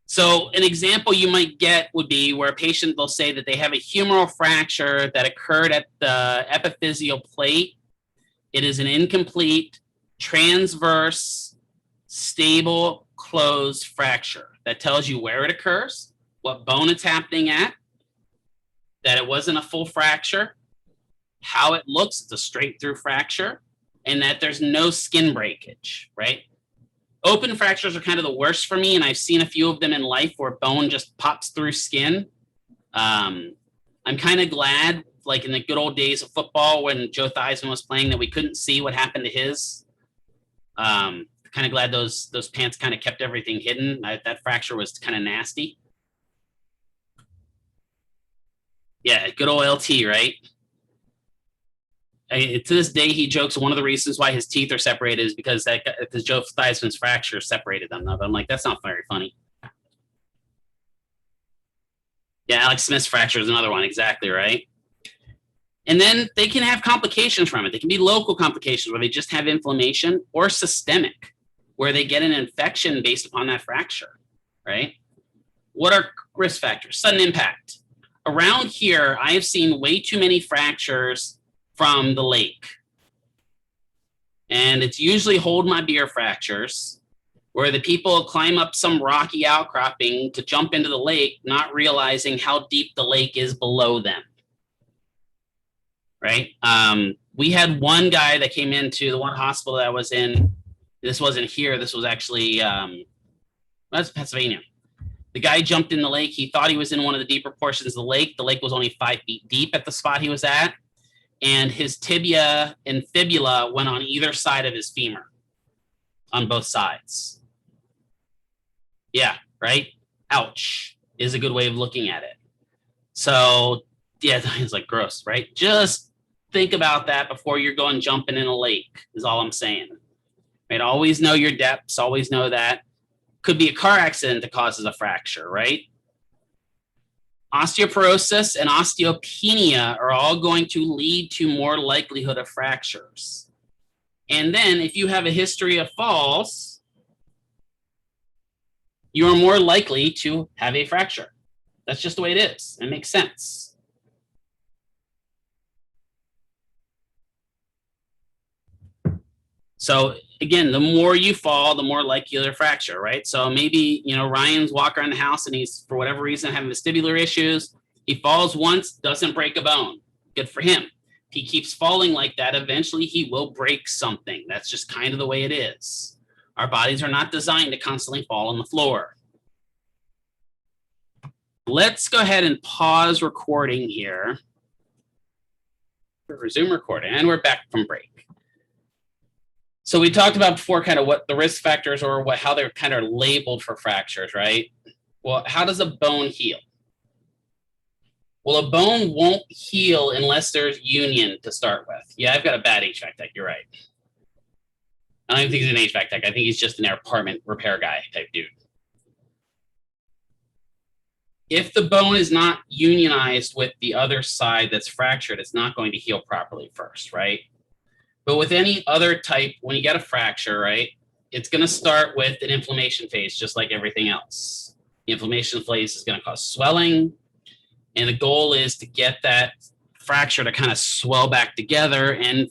So an example you might get would be where a patient will say that they have a humeral fracture that occurred at the epiphyseal plate. It is an incomplete, transverse, stable, closed fracture. That tells you where it occurs, what bone it's happening at, that it wasn't a full fracture, how it looks, it's a straight through fracture, and that there's no skin breakage, right? Open fractures are kind of the worst for me, and I've seen a few of them in life where bone just pops through skin. I'm kind of glad, like in the good old days of football when Joe Theismann was playing, that we couldn't see what happened to his. Kind of glad those pants kind of kept everything hidden. That fracture was kind of nasty. Yeah, good old LT, right? To this day, he jokes one of the reasons why his teeth are separated is because Joe Theismann's fracture separated them. But I'm like, that's not very funny. Yeah, Alex Smith's fracture is another one, exactly, right? And then they can have complications from it. They can be local complications where they just have inflammation, or systemic, where they get an infection based upon that fracture, right? What are risk factors? Sudden impact. Around here, I have seen way too many fractures from the lake. And it's usually hold my beer fractures, where the people climb up some rocky outcropping to jump into the lake, not realizing how deep the lake is below them, right? We had one guy that came into the one hospital that I was in. This wasn't here. This was actually, that's Pennsylvania. The guy jumped in the lake. He thought he was in one of the deeper portions of the lake. The lake was only 5 feet deep at the spot he was at. And his tibia and fibula went on either side of his femur, on both sides. Yeah, right? Ouch is a good way of looking at it. So, yeah, it's like gross, right? Just think about that before you're going jumping in a lake, is all I'm saying. right? Always know your depths, always know that. Could be a car accident that causes a fracture, right? Osteoporosis and osteopenia are all going to lead to more likelihood of fractures. And then if you have a history of falls, you are more likely to have a fracture. That's just the way it is. It makes sense. So again, the more you fall, the more likely you'll fracture, right? So maybe, Ryan's walking around the house and he's, for whatever reason, having vestibular issues. He falls once, doesn't break a bone. Good for him. If he keeps falling like that, eventually he will break something. That's just kind of the way it is. Our bodies are not designed to constantly fall on the floor. Let's go ahead and pause recording here. Resume recording, and we're back from break. So we talked about before kind of what the risk factors or how they're kind of labeled for fractures, right? Well, how does a bone heal? Well, a bone won't heal unless there's union to start with. Yeah, I've got a bad HVAC tech, you're right. I don't even think he's an HVAC tech. I think he's just an apartment repair guy type dude. If the bone is not unionized with the other side that's fractured, it's not going to heal properly first, right? But with any other type, when you get a fracture, right, it's going to start with an inflammation phase, just like everything else. The inflammation phase is going to cause swelling, and the goal is to get that fracture to kind of swell back together and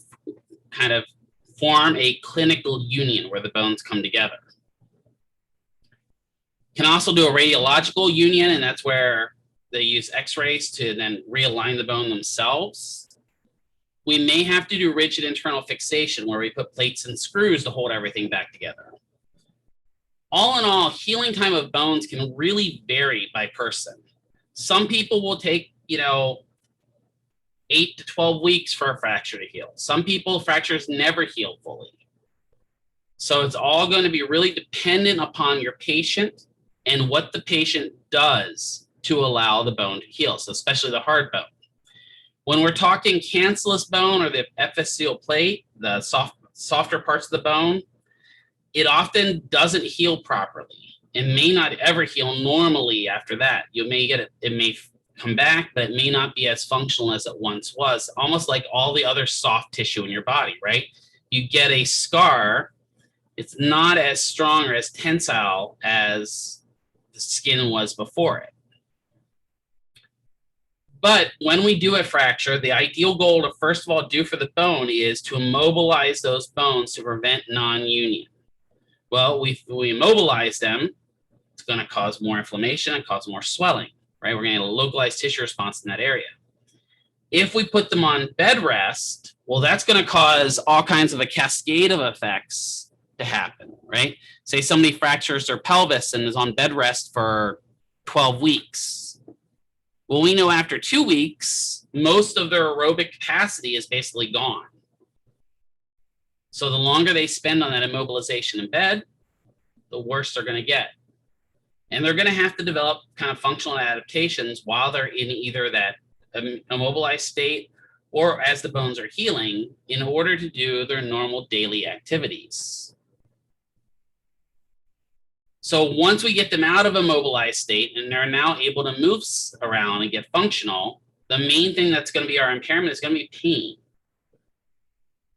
kind of form a clinical union where the bones come together. Can also do a radiological union, and that's where they use x-rays to then realign the bone themselves. We may have to do rigid internal fixation where we put plates and screws to hold everything back together. All in all, healing time of bones can really vary by person. Some people will take, 8 to 12 weeks for a fracture to heal. Some people, fractures never heal fully. So it's all going to be really dependent upon your patient and what the patient does to allow the bone to heal, so especially the hard bone. When we're talking cancellous bone or the epiphyseal plate, the softer parts of the bone, it often doesn't heal properly and may not ever heal normally after that. You may get it, it may come back, but it may not be as functional as it once was, almost like all the other soft tissue in your body, right? You get a scar, it's not as strong or as tensile as the skin was before it. But when we do a fracture, the ideal goal to first of all do for the bone is to immobilize those bones to prevent non-union. Well, we immobilize them, it's going to cause more inflammation and cause more swelling, right? We're going to get a localized tissue response in that area. If we put them on bed rest, well, that's going to cause all kinds of a cascade of effects to happen, right? Say somebody fractures their pelvis and is on bed rest for 12 weeks. Well, we know after 2 weeks, most of their aerobic capacity is basically gone. So the longer they spend on that immobilization in bed, the worse they're going to get. And they're going to have to develop kind of functional adaptations while they're in either that immobilized state or as the bones are healing in order to do their normal daily activities. So once we get them out of immobilized state and they're now able to move around and get functional, the main thing that's going to be our impairment is going to be pain.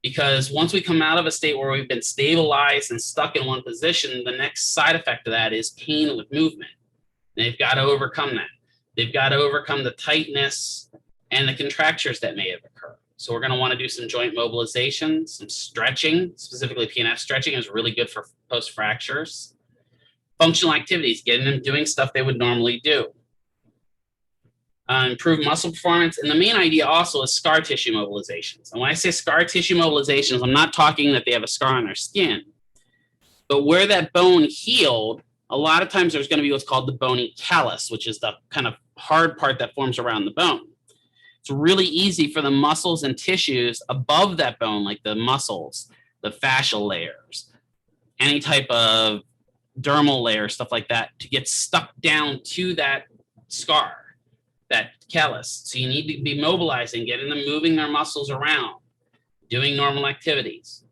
Because once we come out of a state where we've been stabilized and stuck in one position, the next side effect of that is pain with movement. And they've got to overcome that. They've got to overcome the tightness and the contractures that may have occurred. So we're going to want to do some joint mobilization, some stretching, specifically PNF stretching is really good for post-fractures. Functional activities, getting them doing stuff they would normally do. Improve muscle performance. And the main idea also is scar tissue mobilizations. And when I say scar tissue mobilizations, I'm not talking that they have a scar on their skin, but where that bone healed, a lot of times there's going to be what's called the bony callus, which is the kind of hard part that forms around the bone. It's really easy for the muscles and tissues above that bone, like the muscles, the fascial layers, any type of dermal layer, stuff like that, to get stuck down to that scar, that callus. So you need to be mobilizing, getting them moving their muscles around, doing normal activities.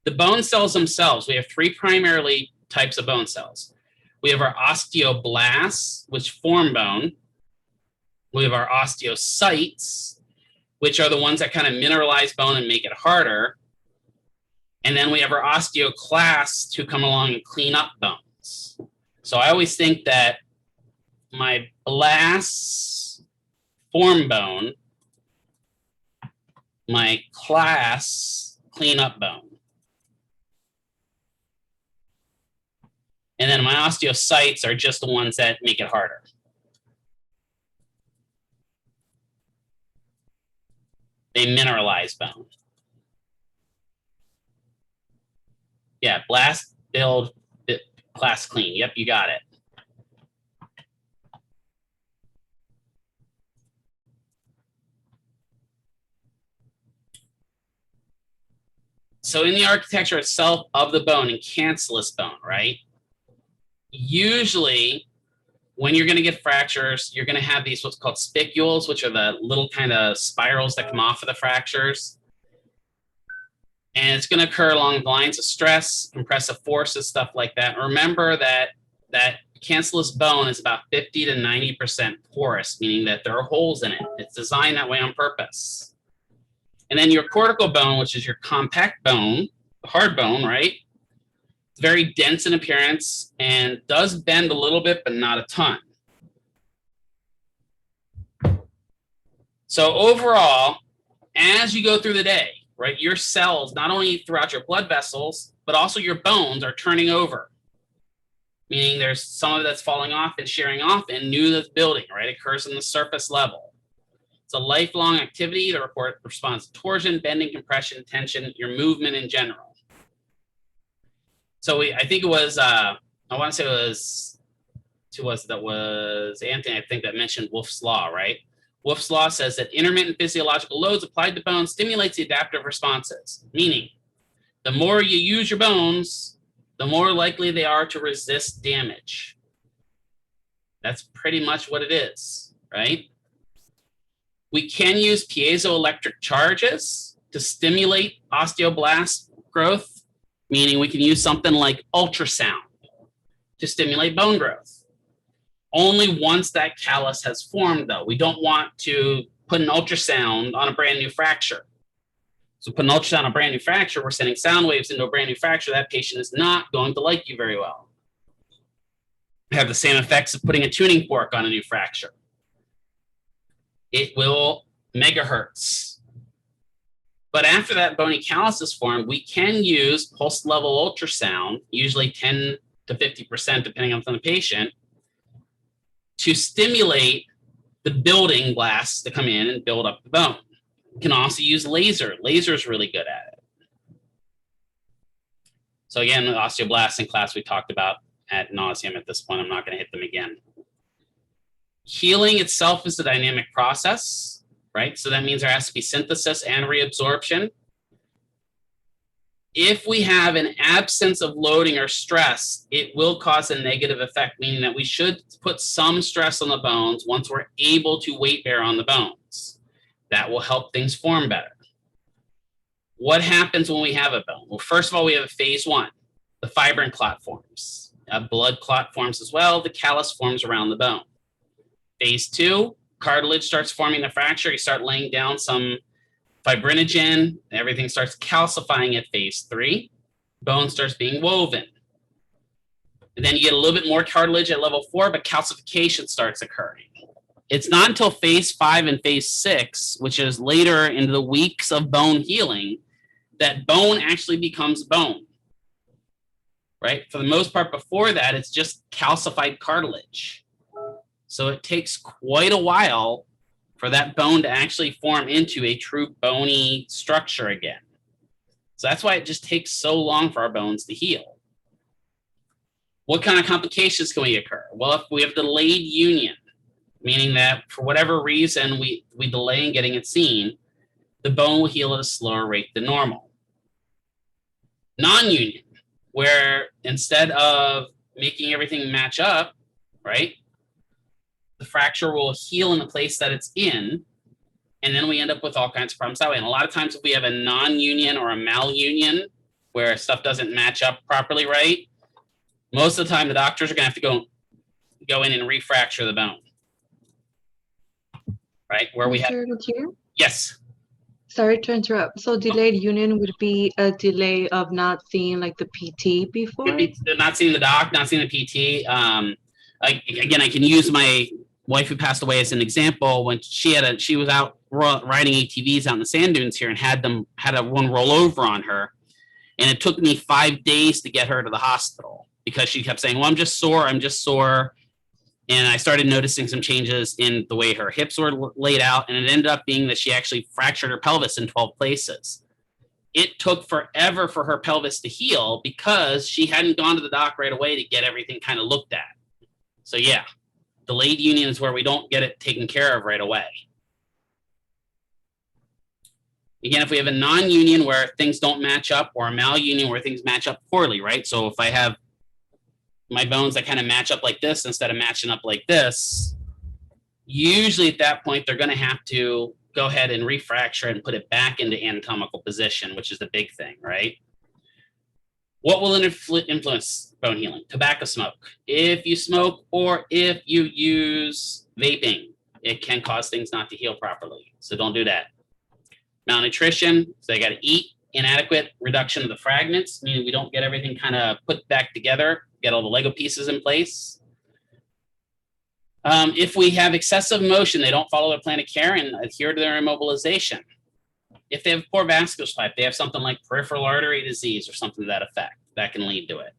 The bone cells themselves, we have three primarily types of bone cells. We have our osteoblasts, which form bone. We have our osteocytes, which are the ones that kind of mineralize bone and make it harder. And then we have our osteoclasts who come along and clean up bones. So I always think that my blasts form bone, my clasts clean up bone. And then my osteocytes are just the ones that make it harder. They mineralize bone. Yeah, blast, build, class, clean. Yep, you got it. So in the architecture itself of the bone and cancellous bone, right? Usually when you're going to get fractures, you're going to have these what's called spicules, which are the little kind of spirals that come off of the fractures. And it's going to occur along the lines of stress, compressive forces, stuff like that. Remember that cancellous bone is about 50 to 90% porous, meaning that there are holes in it. It's designed that way on purpose. And then your cortical bone, which is your compact bone, hard bone, right? It's very dense in appearance and does bend a little bit, but not a ton. So overall, as you go through the day, right, your cells, not only throughout your blood vessels, but also your bones are turning over. Meaning there's some of it that's falling off and shearing off and new that's building, right? It occurs in the surface level. It's a lifelong activity that responds to torsion, bending, compression, tension, your movement in general. So I think it was, I want to say it was, who was it? That was Anthony, I think, that mentioned Wolff's Law, right? Wolff's Law says that intermittent physiological loads applied to bone stimulates the adaptive responses, meaning the more you use your bones, the more likely they are to resist damage. That's pretty much what it is, right? We can use piezoelectric charges to stimulate osteoblast growth, meaning we can use something like ultrasound to stimulate bone growth. Only once that callus has formed, though. We don't want to put an ultrasound on a brand new fracture. So put an ultrasound on a brand new fracture, we're sending sound waves into a brand new fracture. That patient is not going to like you very well. Have the same effects of putting a tuning fork on a new fracture. It will megahertz. But after that bony callus is formed, we can use pulse level ultrasound, usually 10 to 50%, depending on the patient, to stimulate the building blasts to come in and build up the bone. You can also use laser. Laser is really good at it. So again, the osteoblasts in class we talked about ad nauseum at this point. I'm not going to hit them again. Healing itself is a dynamic process, right? So that means there has to be synthesis and reabsorption. If we have an absence of loading or stress, it will cause a negative effect, meaning that we should put some stress on the bones once we're able to weight bear on the bones. That will help things form better. What happens when we have a bone? Well, first of all, we have a phase one. The fibrin clot forms. A blood clot forms as well. The callus forms around the bone. Phase two, cartilage starts forming the fracture. You start laying down some fibrinogen, everything starts calcifying at phase three. Bone starts being woven. And then you get a little bit more cartilage at level 4, but calcification starts occurring. It's not until phase 5 and phase 6, which is later into the weeks of bone healing, that bone actually becomes bone. Right? For the most part, before that, it's just calcified cartilage. So it takes quite a while for that bone to actually form into a true bony structure again. So that's why it just takes so long for our bones to heal. What kind of complications can we occur? Well, if we have delayed union, meaning that for whatever reason we delay in getting it seen, the bone will heal at a slower rate than normal. Non-union, where instead of making everything match up, right, the fracture will heal in the place that it's in, and then we end up with all kinds of problems that way. And a lot of times if we have a non-union or a malunion, where stuff doesn't match up properly right, most of the time the doctors are gonna have to go in and refracture the bone. Right? Where we have, Mr. Gutierrez? yes. Sorry to interrupt. So delayed union would be a delay of not seeing like the PT before? Not seeing the doc, not seeing the PT. Again, I can use my wife who passed away as an example. When she was out riding ATVs out in the sand dunes here and had one roll over on her, and it took me 5 days to get her to the hospital because she kept saying, "Well, I'm just sore. I'm just sore." And I started noticing some changes in the way her hips were laid out, and it ended up being that she actually fractured her pelvis in 12 places. It took forever for her pelvis to heal because she hadn't gone to the doc right away to get everything kind of looked at. So yeah, delayed union is where we don't get it taken care of right away. Again, if we have a non-union where things don't match up, or a malunion where things match up poorly, right? So if I have my bones that kind of match up like this instead of matching up like this, usually at that point, they're going to have to go ahead and refracture and put it back into anatomical position, which is the big thing, right? What will influence bone healing? Tobacco smoke. If you smoke or if you use vaping, it can cause things not to heal properly. So don't do that. Malnutrition, so they got to eat. Inadequate reduction of the fragments, meaning we don't get everything kind of put back together, get all the Lego pieces in place. If we have excessive motion, they don't follow their plan of care and adhere to their immobilization. If they have poor vascular supply, if they have something like peripheral artery disease or something to that effect, that can lead to it.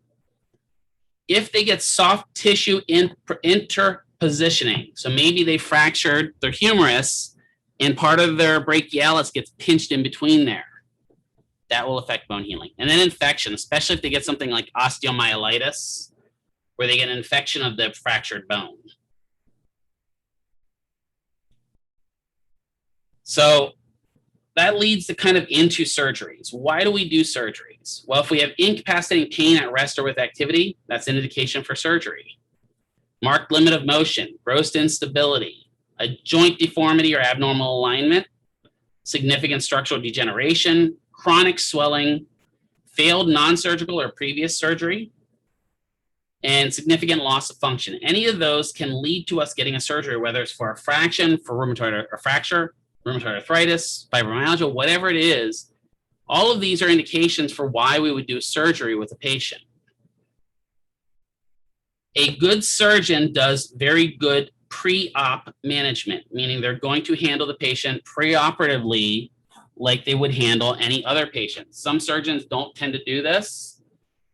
If they get soft tissue interpositioning, so maybe they fractured their humerus and part of their brachialis gets pinched in between there, that will affect bone healing. And then infection, especially if they get something like osteomyelitis, where they get an infection of the fractured bone. So that leads to kind of into surgeries. Why do we do surgeries? Well, if we have incapacitating pain at rest or with activity, that's an indication for surgery. Marked limit of motion, gross instability, a joint deformity or abnormal alignment, significant structural degeneration, chronic swelling, failed non-surgical or previous surgery, and significant loss of function. Any of those can lead to us getting a surgery, whether it's for a fraction, for rheumatoid or fracture, rheumatoid arthritis, fibromyalgia, whatever it is. All of these are indications for why we would do surgery with a patient. A good surgeon does very good pre-op management, meaning they're going to handle the patient pre-operatively like they would handle any other patient. Some surgeons don't tend to do this,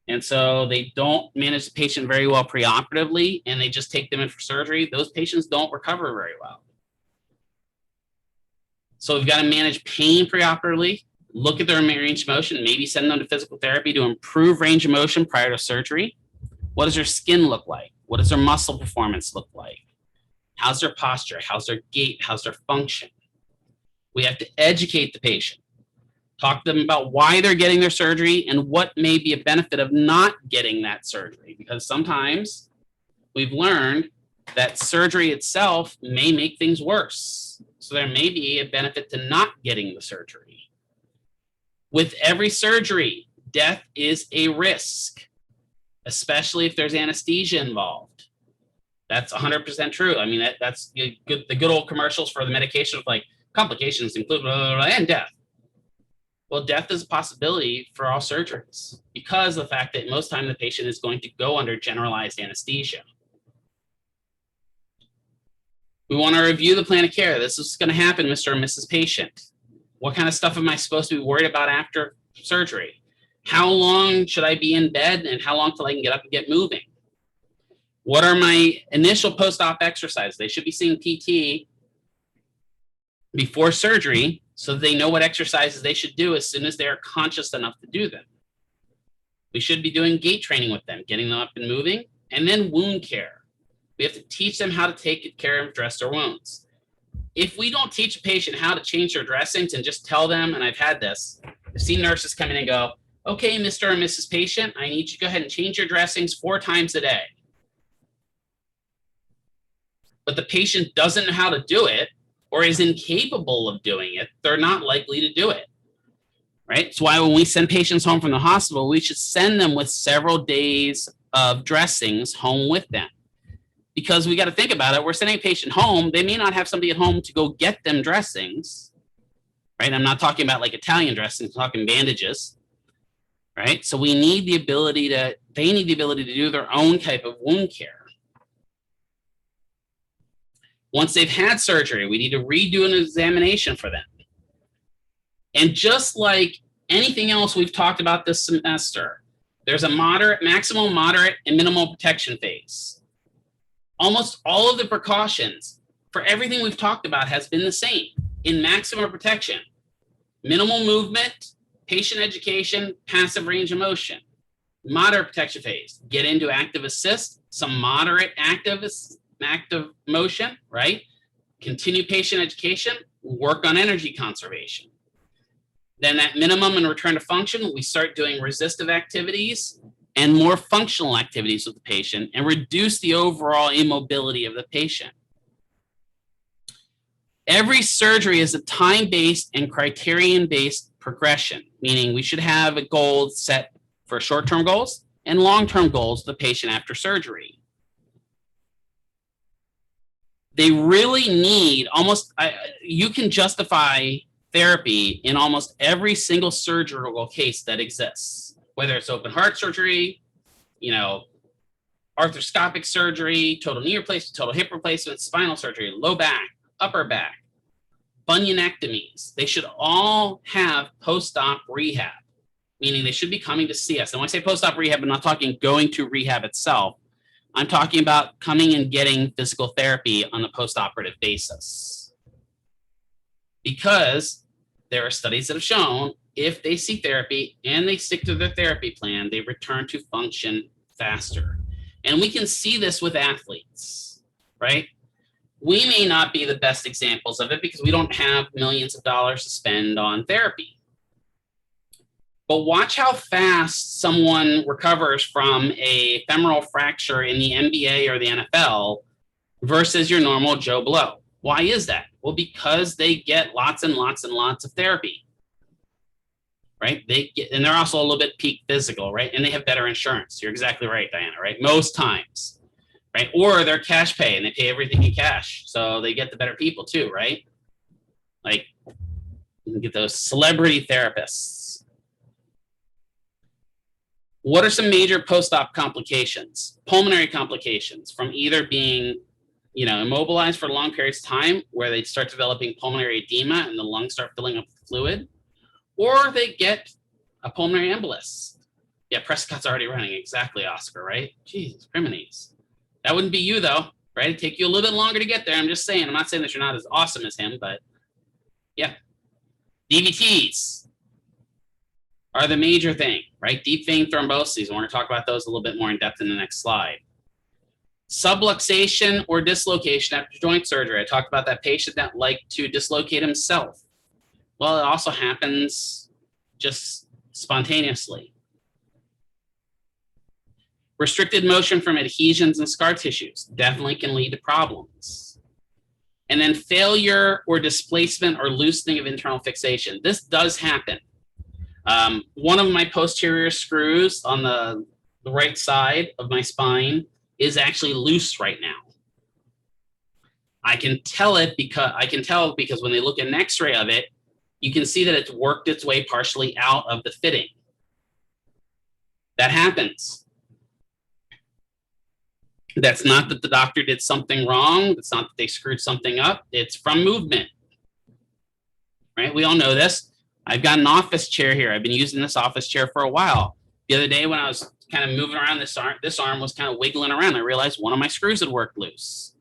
and so they don't manage the patient very well pre-operatively, and they just take them in for surgery. Those patients don't recover very well. So we've got to manage pain pre-operatively, look at their range of motion, maybe send them to physical therapy to improve range of motion prior to surgery. What does their skin look like? What does their muscle performance look like? How's their posture? How's their gait? How's their function? We have to educate the patient, talk to them about why they're getting their surgery and what may be a benefit of not getting that surgery, because sometimes we've learned that surgery itself may make things worse. So there may be a benefit to not getting the surgery. With every surgery, death is a risk, especially if there's anesthesia involved. That's 100% true. I mean, that's the good old commercials for the medication of like complications include blah, blah, blah, and death. Well, death is a possibility for all surgeries because of the fact that most time the patient is going to go under generalized anesthesia. We want to review the plan of care. This is going to happen, Mr. and Mrs. Patient. What kind of stuff am I supposed to be worried about after surgery? How long should I be in bed and how long till I can get up and get moving? What are my initial post-op exercises? They should be seeing PT before surgery so that they know what exercises they should do as soon as they are conscious enough to do them. We should be doing gait training with them, getting them up and moving, and then wound care. We have to teach them how to take care of dress their wounds. If we don't teach a patient how to change their dressings and just tell them, and I've had this, I've seen nurses come in and go, okay, Mr. or Mrs. Patient, I need you to go ahead and change your dressings 4 times a day. But the patient doesn't know how to do it or is incapable of doing it, they're not likely to do it, right? So why when we send patients home from the hospital, we should send them with several days of dressings home with them. Because we got to think about it. We're sending a patient home. They may not have somebody at home to go get them dressings, right? I'm not talking about like Italian dressings, I'm talking bandages, right? So we need the ability to, they need the ability to do their own type of wound care. Once they've had surgery, we need to redo an examination for them. And just like anything else we've talked about this semester, there's a moderate, maximum, moderate, and minimal protection phase. Almost all of the precautions for everything we've talked about has been the same in maximum protection. Minimal movement, patient education, passive range of motion. Moderate protection phase, get into active assist, some moderate active motion, right? Continue patient education, work on energy conservation. Then at minimum and return to function, we start doing resistive activities and more functional activities with the patient and reduce the overall immobility of the patient. Every surgery is a time-based and criterion-based progression, meaning we should have a goal set for short-term goals and long-term goals of the patient after surgery. They really need you can justify therapy in almost every single surgical case that exists, whether it's open heart surgery, arthroscopic surgery, total knee replacement, total hip replacement, spinal surgery, low back, upper back, bunionectomies. They should all have post-op rehab, meaning they should be coming to see us. And when I say post-op rehab, I'm not talking going to rehab itself. I'm talking about coming and getting physical therapy on a post-operative basis. Because there are studies that have shown if they seek therapy and they stick to their therapy plan, they return to function faster. And we can see this with athletes, right? We may not be the best examples of it because we don't have millions of dollars to spend on therapy. But watch how fast someone recovers from a femoral fracture in the NBA or the NFL versus your normal Joe Blow. Why is that? Well, because they get lots and lots and lots of therapy, right? And they're also a little bit peak physical, right? And they have better insurance. You're exactly right, Diana, right? Most times, right? Or they're cash pay and they pay everything in cash. So they get the better people too, right? Like you can get those celebrity therapists. What are some major post-op complications? Pulmonary complications from either being immobilized for long periods of time where they start developing pulmonary edema and the lungs start filling up with fluid, or they get a pulmonary embolus. Yeah, Prescott's already running. Exactly, Oscar, right? Jesus, crimines. That wouldn't be you though, right? It'd take you a little bit longer to get there. I'm just saying, I'm not saying that you're not as awesome as him, but yeah. DVTs are the major thing, right? Deep vein thromboses. I want to talk about those a little bit more in depth in the next slide. Subluxation or dislocation after joint surgery. I talked about that patient that liked to dislocate himself. Well, it also happens just spontaneously. Restricted motion from adhesions and scar tissues definitely can lead to problems. And then failure or displacement or loosening of internal fixation. This does happen. One of my posterior screws on the right side of my spine is actually loose right now. I can tell because when they look at an x-ray of it, you can see that it's worked its way partially out of the fitting. That happens. That's not that the doctor did something wrong. It's not that they screwed something up. It's from movement, right? We all know this. I've got an office chair here. I've been using this office chair for a while. The other day when I was kind of moving around, this arm was kind of wiggling around. I realized one of my screws had worked loose.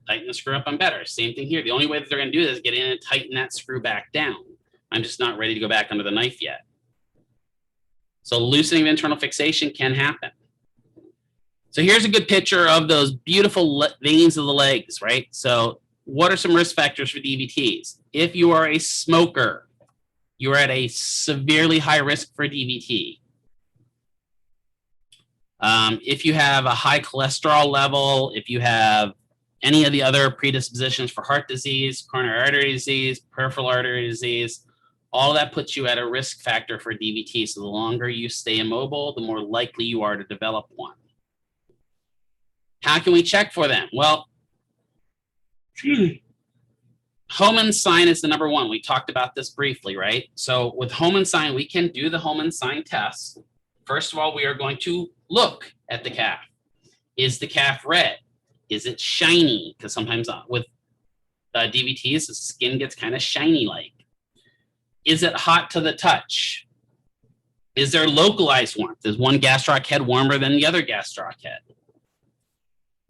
Tighten the screw up, I'm better. Same thing here. The only way that they're going to do this is get in and tighten that screw back down. I'm just not ready to go back under the knife yet. So loosening of internal fixation can happen. So here's a good picture of those beautiful veins of the legs, right? So what are some risk factors for DVTs? If you are a smoker, you are at a severely high risk for DVT. If you have a high cholesterol level, if you have any of the other predispositions for heart disease, coronary artery disease, peripheral artery disease, all that puts you at a risk factor for DVT. So the longer you stay immobile, the more likely you are to develop one. How can we check for them? Well, Hohmann's sign is the number one. We talked about this briefly, right? So with Hohmann's sign, we can do the Hohmann's sign test. First of all, we are going to look at the calf. Is the calf red? Is it shiny? Because sometimes with DVTs, the skin gets kind of shiny-like. Is it hot to the touch? Is there localized warmth? Is one gastroc head warmer than the other gastroc head?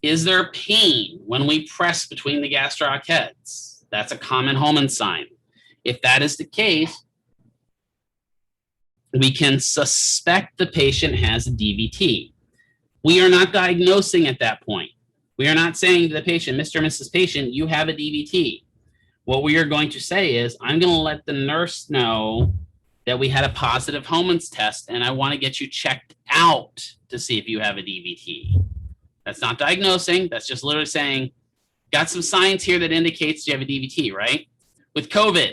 Is there pain when we press between the gastroc heads? That's a common Hohmann's sign. If that is the case, we can suspect the patient has a DVT. We are not diagnosing at that point. We are not saying to the patient, Mr. and Mrs. Patient, you have a DVT. What we are going to say is, I'm going to let the nurse know that we had a positive Hohmann's test, and I want to get you checked out to see if you have a DVT. That's not diagnosing. That's just literally saying, got some signs here that indicates you have a DVT, right? With COVID,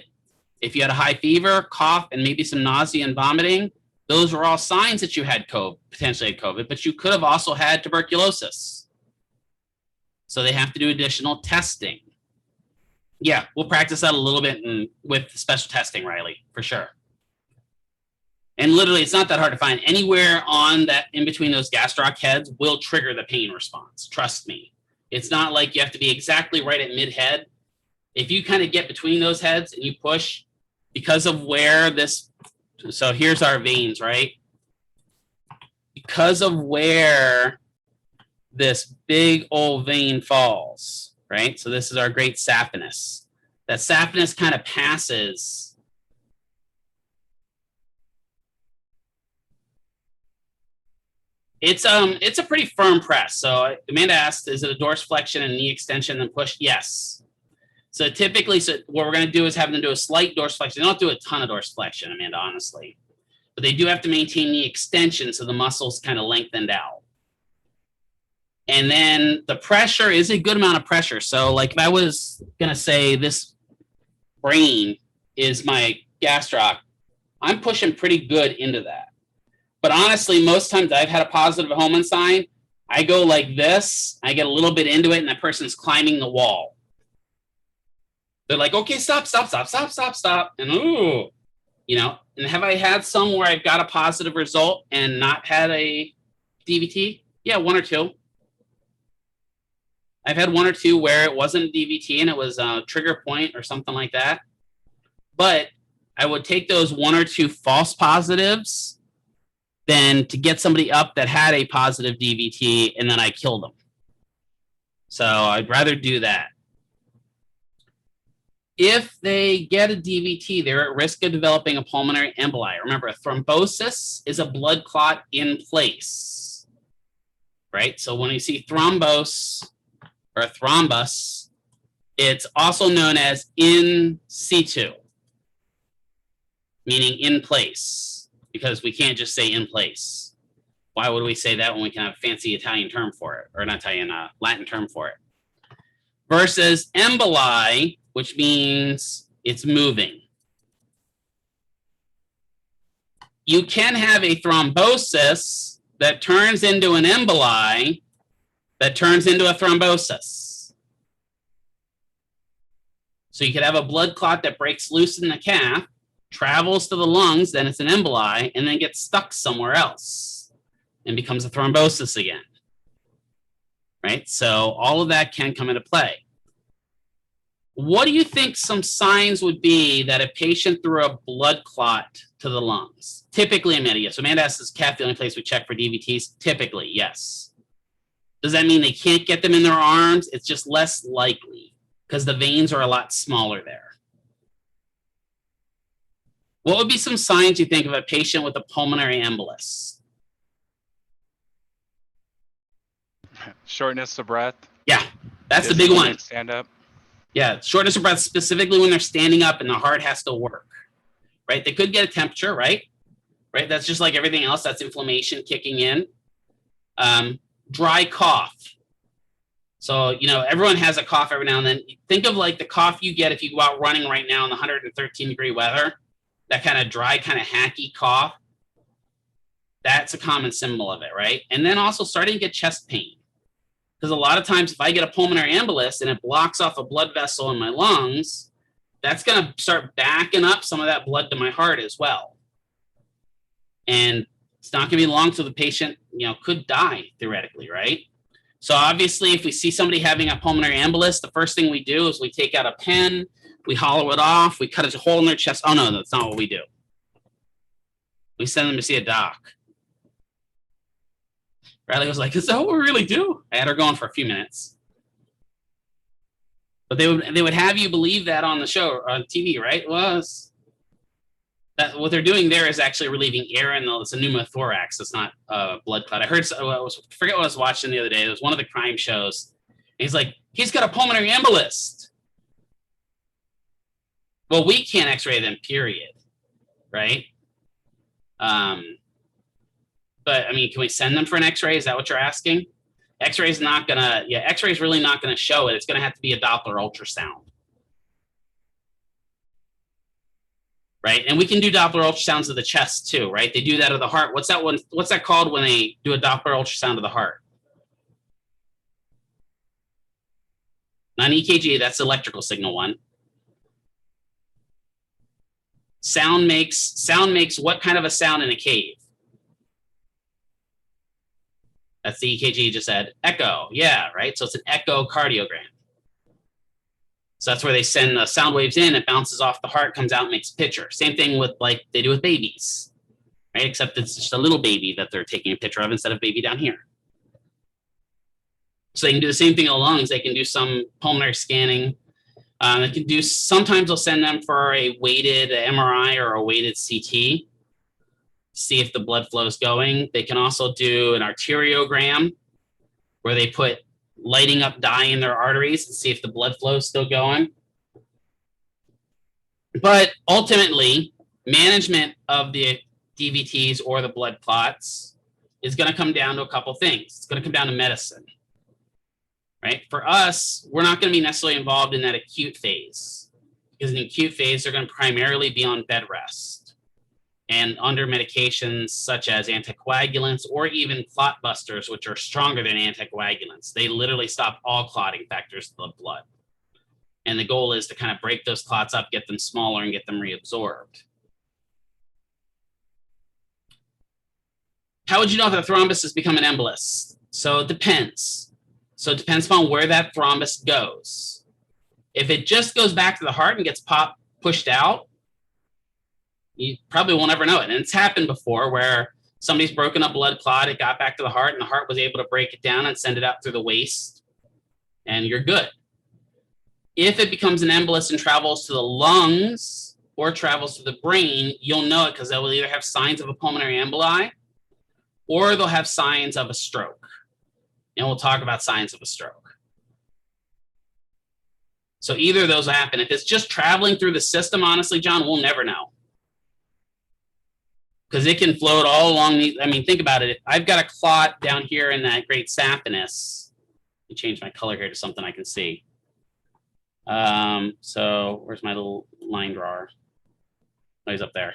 if you had a high fever, cough, and maybe some nausea and vomiting, those were all signs that you had COVID, potentially had COVID, but you could have also had tuberculosis. So they have to do additional testing. Yeah, we'll practice that a little bit with special testing, Riley, for sure. And literally, it's not that hard to find. Anywhere on that, in between those gastroc heads, will trigger the pain response. Trust me. It's not like you have to be exactly right at mid-head. If you kind of get between those heads and you push, because of where this, so here's our veins, right? Because of where this big old vein falls, right? So this is our great saphenous. That saphenous kind of passes It's a pretty firm press. So Amanda asked, is it a dorsiflexion and knee extension and push? Yes. So typically, what we're going to do is have them do a slight dorsiflexion. They don't do a ton of dorsiflexion, Amanda, honestly. But they do have to maintain knee extension so the muscle's kind of lengthened out. And then the pressure is a good amount of pressure. So like if I was going to say this brain is my gastroc, I'm pushing pretty good into that. But honestly, most times I've had a positive Hohmann sign, I go like this, I get a little bit into it, and that person's climbing the wall. They're like, okay, stop. And ooh, you know, and have I had some where I've got a positive result and not had a DVT? Yeah, one or two. I've had one or two where it wasn't a DVT and it was a trigger point or something like that. But I would take those one or two false positives than to get somebody up that had a positive DVT and then I killed them. So I'd rather do that. If they get a DVT, they're at risk of developing a pulmonary emboli. Remember, a thrombosis is a blood clot in place, right? So when you see thrombos or thrombus, it's also known as in situ, meaning in place, because we can't just say in place. Why would we say that when we can have a fancy Italian term for it, or not Italian, Latin term for it? Versus emboli, which means it's moving. You can have a thrombosis that turns into an emboli that turns into a thrombosis. So you could have a blood clot that breaks loose in the calf, travels to the lungs, then it's an emboli, and then gets stuck somewhere else and becomes a thrombosis again, right? So all of that can come into play. What do you think some signs would be that a patient threw a blood clot to the lungs? Typically, Amanda, yes. So Amanda asks, is calf the only place we check for DVTs? Typically, yes. Does that mean they can't get them in their arms? It's just less likely because the veins are a lot smaller there. What would be some signs you think of a patient with a pulmonary embolus? Shortness of breath. Yeah, that's the big one. Stand up. Yeah, shortness of breath, specifically when they're standing up and the heart has to work, right? They could get a temperature, right? Right, that's just like everything else. That's inflammation kicking in. Dry cough. So, you know, everyone has a cough every now and then. Think of like the cough you get if you go out running right now in the 113-degree weather. that kind of dry, kind of hacky cough, that's a common symbol of it, right? And then also starting to get chest pain. Because a lot of times if I get a pulmonary embolus and it blocks off a blood vessel in my lungs, that's going to start backing up some of that blood to my heart as well. And it's not going to be long till the patient, could die theoretically, right? So obviously, if we see somebody having a pulmonary embolus, the first thing we do is we take out a pen, we hollow it off, we cut a hole in their chest. Oh, no, that's not what we do. We send them to see a doc. Riley was like, is that what we really do? I had her going for a few minutes. But they would have you believe that on the show, on TV, right? That what they're doing there is actually relieving air in it's a pneumothorax. It's not a blood clot. I heard, forget what I was watching the other day. It was one of the crime shows. And he's like, he's got a pulmonary embolus. Well, we can't x-ray them, period, right? But I mean, can we send them for an x-ray? Is that what you're asking? X-ray is not gonna, x-ray is really not gonna show it. It's gonna have to be a Doppler ultrasound. Right, and we can do Doppler ultrasounds of the chest too, right? They do that of the heart. What's that one? What's that called when they do a Doppler ultrasound of the heart? Not EKG, that's the electrical signal one. Sound makes what kind of a sound in a cave? That's the EKG you just said. Echo, yeah, right? So it's an echocardiogram. So that's where they send the sound waves in, it bounces off the heart, comes out and makes a picture. Same thing with like they do with babies, right? Except it's just a little baby that they're taking a picture of instead of baby down here. So they can do the same thing in the lungs. They can do some pulmonary scanning. They can do, sometimes they'll send them for a weighted MRI or a weighted CT, see if the blood flow is going. They can also do an arteriogram where they put lighting up dye in their arteries and see if the blood flow is still going. But ultimately, management of the DVTs or the blood clots is going to come down to a couple things. It's going to come down to medicine, right? For us, we're not going to be necessarily involved in that acute phase, because in the acute phase, they're going to primarily be on bed rest and under medications such as anticoagulants or even clot busters, which are stronger than anticoagulants. They literally stop all clotting factors of the blood. And the goal is to kind of break those clots up, get them smaller, and get them reabsorbed. How would you know if a thrombus has become an embolus? So it depends. So it depends upon where that thrombus goes. If it just goes back to the heart and gets pushed out, you probably won't ever know it. And it's happened before where somebody's broken a blood clot, it got back to the heart, and the heart was able to break it down and send it out through the waist, and you're good. If it becomes an embolus and travels to the lungs or travels to the brain, you'll know it because they will either have signs of a pulmonary emboli or they'll have signs of a stroke. And we'll talk about signs of a stroke. So either of those will happen. If it's just traveling through the system, honestly, John, we'll never know. Because it can float all along think about it. If I've got a clot down here in that great saphenous. Let me change my color here to something I can see. So where's my little line drawer? Oh, he's up there.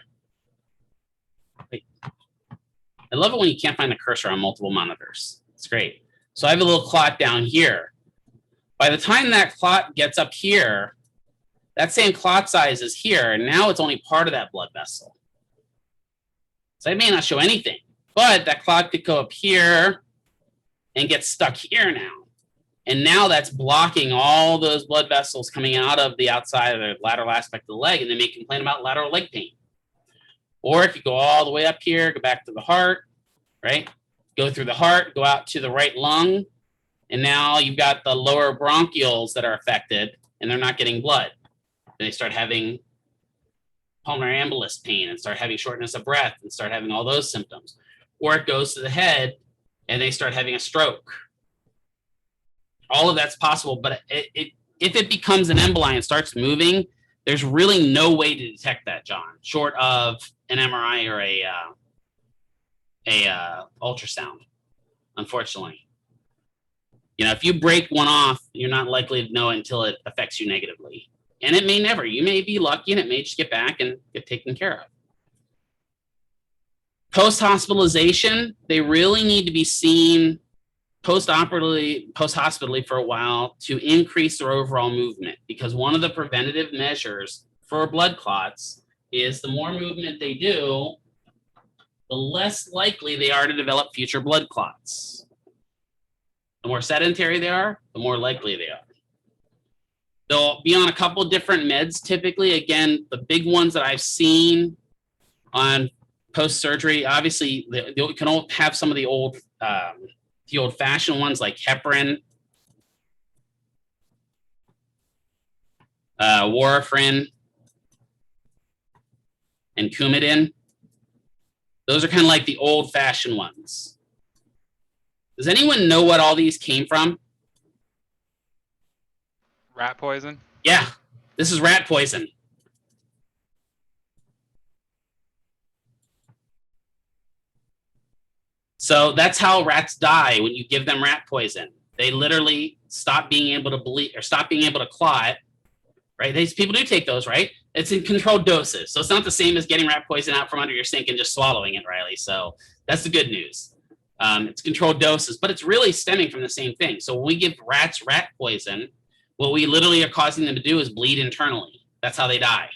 Wait. I love it when you can't find the cursor on multiple monitors. It's great. So I have a little clot down here. By the time that clot gets up here, that same clot size is here, and now it's only part of that blood vessel. So it may not show anything, but that clot could go up here and get stuck here now. And now that's blocking all those blood vessels coming out of the outside of the lateral aspect of the leg, and they may complain about lateral leg pain. Or if you go all the way up here, go back to the heart, right? Go through the heart, go out to the right lung, and now you've got the lower bronchioles that are affected, and they're not getting blood. They start having pulmonary embolus pain and start having shortness of breath and start having all those symptoms. Or it goes to the head and they start having a stroke. All of that's possible, but if it becomes an emboli and starts moving, there's really no way to detect that, John, short of an MRI or a ultrasound, unfortunately. If you break one off, you're not likely to know it until it affects you negatively. And it may never. You may be lucky and it may just get back and get taken care of. Post-hospitalization, they really need to be seen post-hospitally for a while to increase their overall movement, because one of the preventative measures for blood clots is the more movement they do, the less likely they are to develop future blood clots. The more sedentary they are, the more likely they are. They'll be on a couple different meds typically. Again, the big ones that I've seen on post-surgery, obviously, they can all have some of the old-fashioned ones like heparin, warfarin, and Coumadin. Those are kind of like the old-fashioned ones. Does anyone know what all these came from? Rat poison? Yeah, this is rat poison. So that's how rats die when you give them rat poison. They literally stop being able to bleed or stop being able to clot, right? These people do take those, right? It's in controlled doses. So it's not the same as getting rat poison out from under your sink and just swallowing it, Riley. So that's the good news. It's controlled doses, but it's really stemming from the same thing. So when we give rats rat poison, what we literally are causing them to do is bleed internally. That's how they die.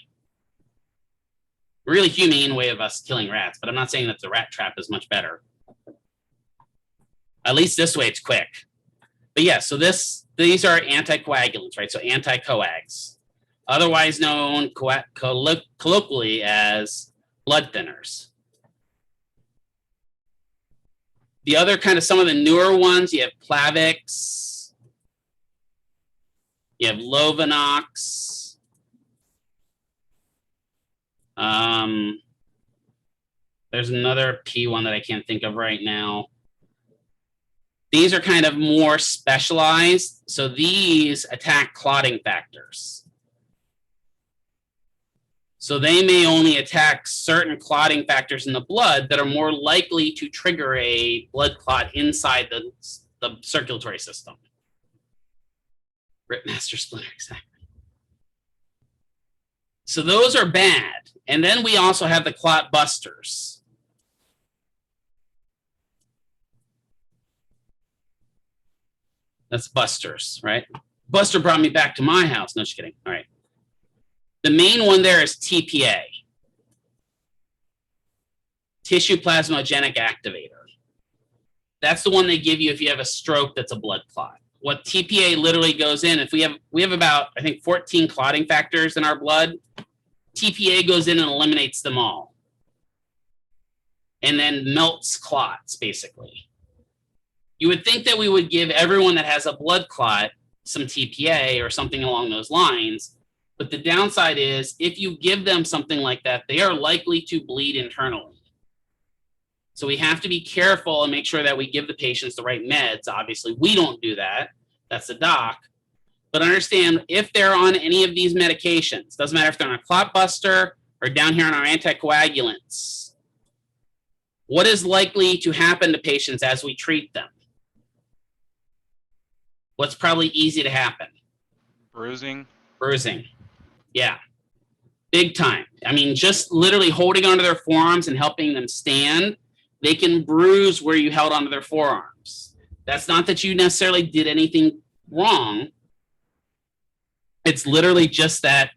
Really humane way of us killing rats, but I'm not saying that the rat trap is much better. At least this way it's quick. But yeah, so these are anticoagulants, right? So anticoags, otherwise known colloquially as blood thinners. The other kind of some of the newer ones, you have Plavix, you have Lovenox, there's another P one that I can't think of right now. These are kind of more specialized. So these attack clotting factors. So they may only attack certain clotting factors in the blood that are more likely to trigger a blood clot inside the circulatory system. Ripmaster Splinter, exactly. So those are bad. And then we also have the clot busters. That's busters, right? Buster brought me back to my house. No, just kidding. All right. The main one there is TPA, tissue plasmogenic activator. That's the one they give you if you have a stroke that's a blood clot. What TPA literally goes in, if we have about, I think, 14 clotting factors in our blood, TPA goes in and eliminates them all. And then melts clots, basically. You would think that we would give everyone that has a blood clot some TPA or something along those lines. But the downside is if you give them something like that, they are likely to bleed internally. So we have to be careful and make sure that we give the patients the right meds. Obviously, we don't do that. That's the doc. But understand, if they're on any of these medications, doesn't matter if they're on a clot buster or down here on our anticoagulants, what is likely to happen to patients as we treat them? What's probably easy to happen? Bruising. Bruising. Yeah. Big time. I mean, just literally holding onto their forearms and helping them stand, they can bruise where you held onto their forearms. That's not that you necessarily did anything wrong. It's literally just that,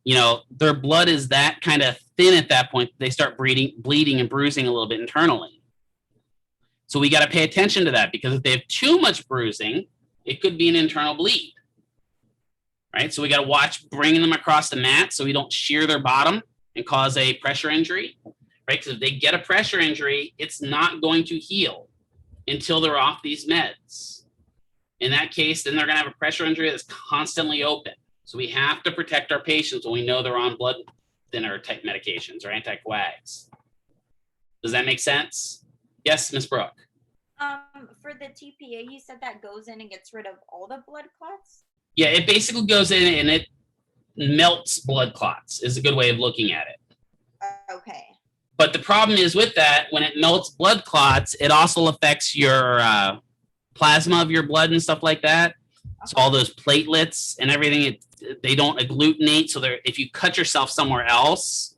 you know, their blood is that kind of thin at that point, they start bleeding and bruising a little bit internally. So we got to pay attention to that, because if they have too much bruising, it could be an internal bleed, right? So we got to watch bringing them across the mat so we don't shear their bottom and cause a pressure injury, right? Because if they get a pressure injury, it's not going to heal until they're off these meds. In that case, then they're going to have a pressure injury that's constantly open. So we have to protect our patients when we know they're on blood thinner type medications or anticoags. Does that make sense? Yes, Ms. Brooke. For the TPA, you said that goes in and gets rid of all the blood clots? Yeah, it basically goes in and it melts blood clots is a good way of looking at it. Okay. But the problem is with that, when it melts blood clots, it also affects your plasma of your blood and stuff like that. So all those platelets and everything, they don't agglutinate. So if you cut yourself somewhere else,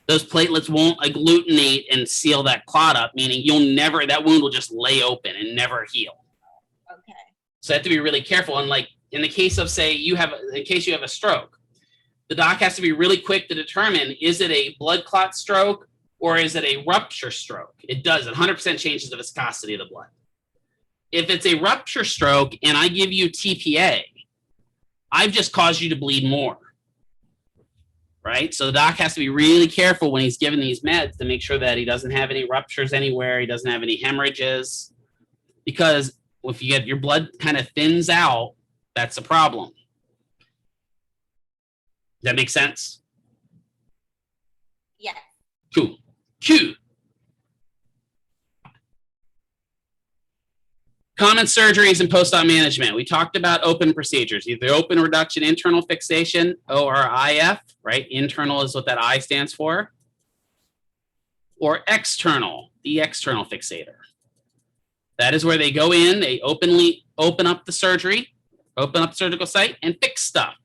those platelets won't agglutinate and seal that clot up, meaning that wound will just lay open and never heal. Okay. So you have to be really careful. And like in the case of, say, in case you have a stroke, the doc has to be really quick to determine, is it a blood clot stroke or is it a rupture stroke? It does. 100% changes the viscosity of the blood. If it's a rupture stroke and I give you TPA, I've just caused you to bleed more, right? So the doc has to be really careful when he's giving these meds to make sure that he doesn't have any ruptures anywhere, he doesn't have any hemorrhages, because if you get your blood kind of thins out, that's a problem. Does that make sense? Yes. Cool. Common surgeries and post-op management. We talked about open procedures, either open reduction, internal fixation, ORIF, right? Internal is what that I stands for. Or external, the external fixator. That is where they go in, they openly open up the surgery, open up the surgical site, and fix stuff.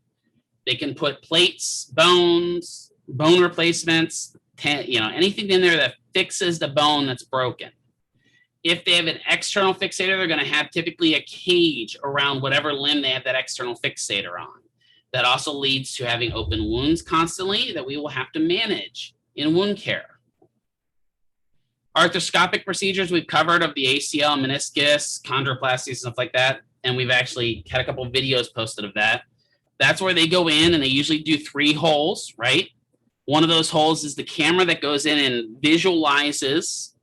They can put plates, bones, bone replacements, anything in there that fixes the bone that's broken. If they have an external fixator, they're going to have typically a cage around whatever limb they have that external fixator on. That also leads to having open wounds constantly that we will have to manage in wound care. Arthroscopic procedures we've covered of the ACL, meniscus, chondroplasties, stuff like that. And we've actually had a couple of videos posted of that. That's where they go in and they usually do 3 holes, right? One of those holes is the camera that goes in and visualizes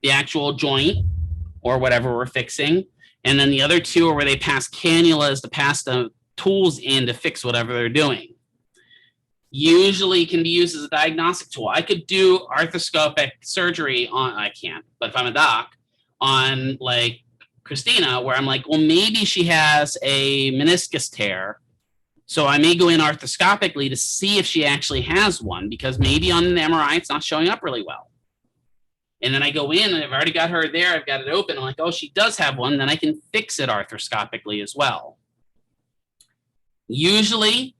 the actual joint or whatever we're fixing. And then the other 2 are where they pass cannulas to pass the tools in to fix whatever they're doing. Usually can be used as a diagnostic tool. I could do arthroscopic surgery I can't, but if I'm a doc, on like Christina, where I'm like, well, maybe she has a meniscus tear. So I may go in arthroscopically to see if she actually has one, because maybe on the MRI, it's not showing up really well. And then I go in and I've already got her there. I've got it open. I'm like, oh, she does have one. Then I can fix it arthroscopically as well. Usually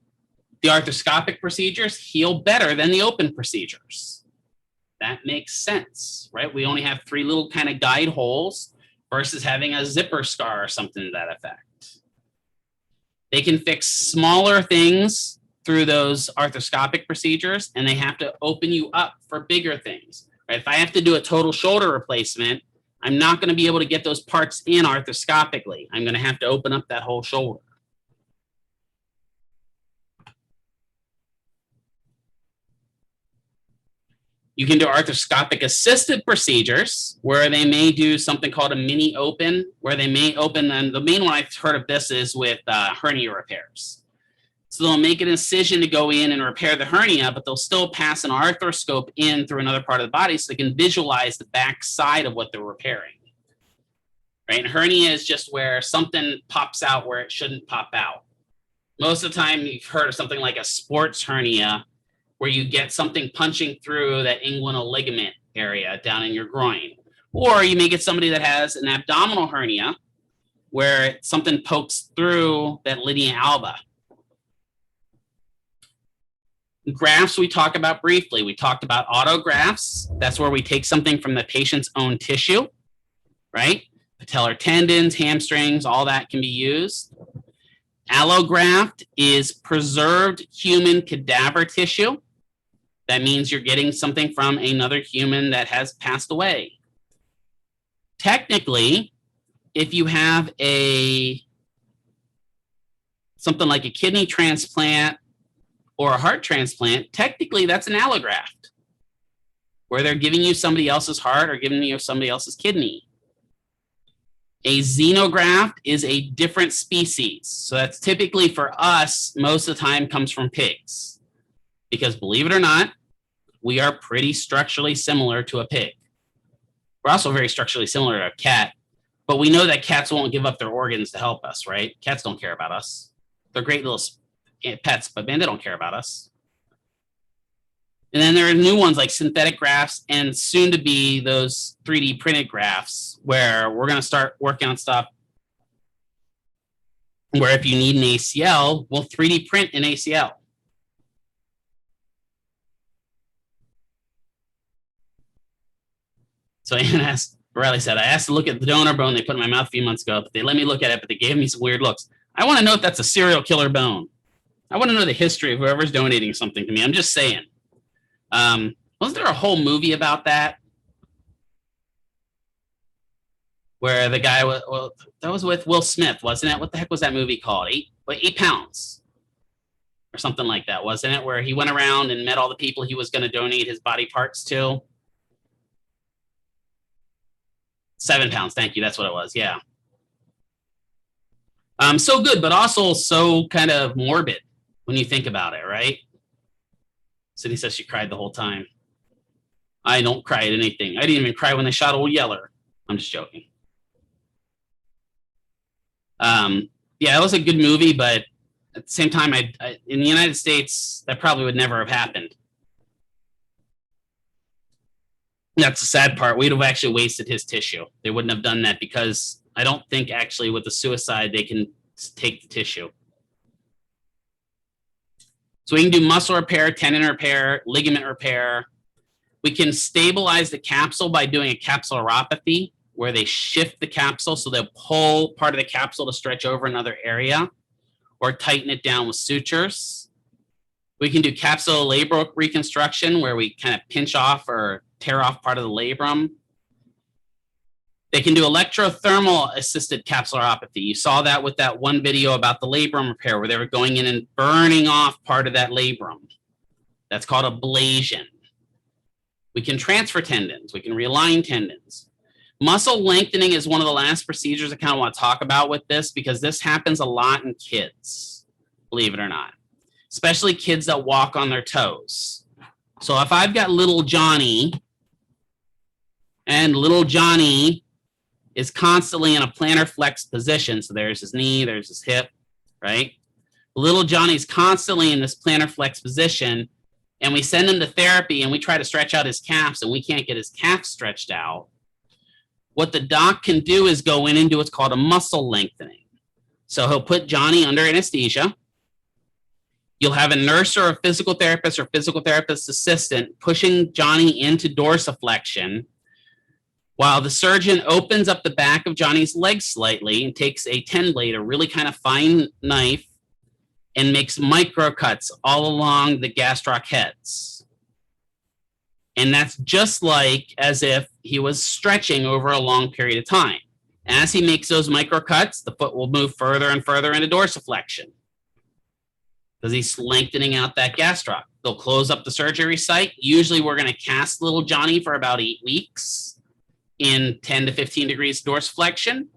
the arthroscopic procedures heal better than the open procedures. That makes sense, right? We only have 3 little kind of guide holes versus having a zipper scar or something to that effect. They can fix smaller things through those arthroscopic procedures, and they have to open you up for bigger things. Right? If I have to do a total shoulder replacement, I'm not going to be able to get those parts in arthroscopically. I'm going to have to open up that whole shoulder. You can do arthroscopic assisted procedures where they may do something called a mini open, where they may open, and the main one I've heard of this is with hernia repairs. So they'll make an incision to go in and repair the hernia, but they'll still pass an arthroscope in through another part of the body so they can visualize the back side of what they're repairing. Right? And hernia is just where something pops out where it shouldn't pop out. Most of the time you've heard of something like a sports hernia, where you get something punching through that inguinal ligament area down in your groin. Or you may get somebody that has an abdominal hernia where something pokes through that linea alba. Grafts we talk about briefly. We talked about autografts. That's where we take something from the patient's own tissue, right? Patellar tendons, hamstrings, all that can be used. Allograft is preserved human cadaver tissue. That means you're getting something from another human that has passed away. Technically, if you have something like a kidney transplant or a heart transplant, technically that's an allograft, where they're giving you somebody else's heart or giving you somebody else's kidney. A xenograft is a different species. So that's typically for us, most of the time comes from pigs. Because believe it or not, we are pretty structurally similar to a pig. We're also very structurally similar to a cat, but we know that cats won't give up their organs to help us, right? Cats don't care about us. They're great little pets, but man, they don't care about us. And then there are new ones like synthetic grafts and soon to be those 3D printed grafts where we're going to start working on stuff where if you need an ACL, we'll 3D print an ACL. So Ann asked, Riley said, I asked to look at the donor bone they put in my mouth a few months ago, but they let me look at it, but they gave me some weird looks. I want to know if that's a serial killer bone. I want to know the history of whoever's donating something to me. I'm just saying. Wasn't there a whole movie about that? Where the guy was, well, that was with Will Smith, wasn't it? What the heck was that movie called? 8 pounds or something like that, wasn't it? Where he went around and met all the people he was going to donate his body parts to. 7 pounds. Thank you. That's what it was. Yeah. So good, but also so kind of morbid when you think about it, right? Cindy says she cried the whole time. I don't cry at anything. I didn't even cry when they shot Old Yeller. I'm just joking. Yeah, it was a good movie, but at the same time, I in the United States, that probably would never have happened. That's the sad part. We'd have actually wasted his tissue. They wouldn't have done that because I don't think actually with the suicide, they can take the tissue. So we can do muscle repair, tendon repair, ligament repair. We can stabilize the capsule by doing a capsuloropathy, where they shift the capsule, so they'll pull part of the capsule to stretch over another area, or tighten it down with sutures. We can do capsulolabral reconstruction, where we kind of pinch off or tear off part of the labrum. They can do electrothermal assisted capsuloropathy. You saw that with that one video about the labrum repair, where they were going in and burning off part of that labrum. That's called ablation. We can transfer tendons. We can realign tendons. Muscle lengthening is one of the last procedures I kind of want to talk about with this, because this happens a lot in kids, believe it or not, especially kids that walk on their toes. So if I've got little Johnny, and little Johnny is constantly in a plantar flex position, so there's his knee, there's his hip, right? Little Johnny's constantly in this plantar flex position, and we send him to therapy and we try to stretch out his calves and we can't get his calf stretched out. What the doc can do is go in and do what's called a muscle lengthening. So he'll put Johnny under anesthesia. You'll have a nurse or a physical therapist or physical therapist assistant pushing Johnny into dorsiflexion, while the surgeon opens up the back of Johnny's leg slightly and takes a 10 blade, a really kind of fine knife, and makes micro cuts all along the gastroc heads. And that's just like as if he was stretching over a long period of time. As he makes those micro cuts, the foot will move further and further into dorsiflexion, because he's lengthening out that gastroc. They'll close up the surgery site. Usually we're going to cast little Johnny for about 8 weeks in 10 to 15 degrees dorsiflexion,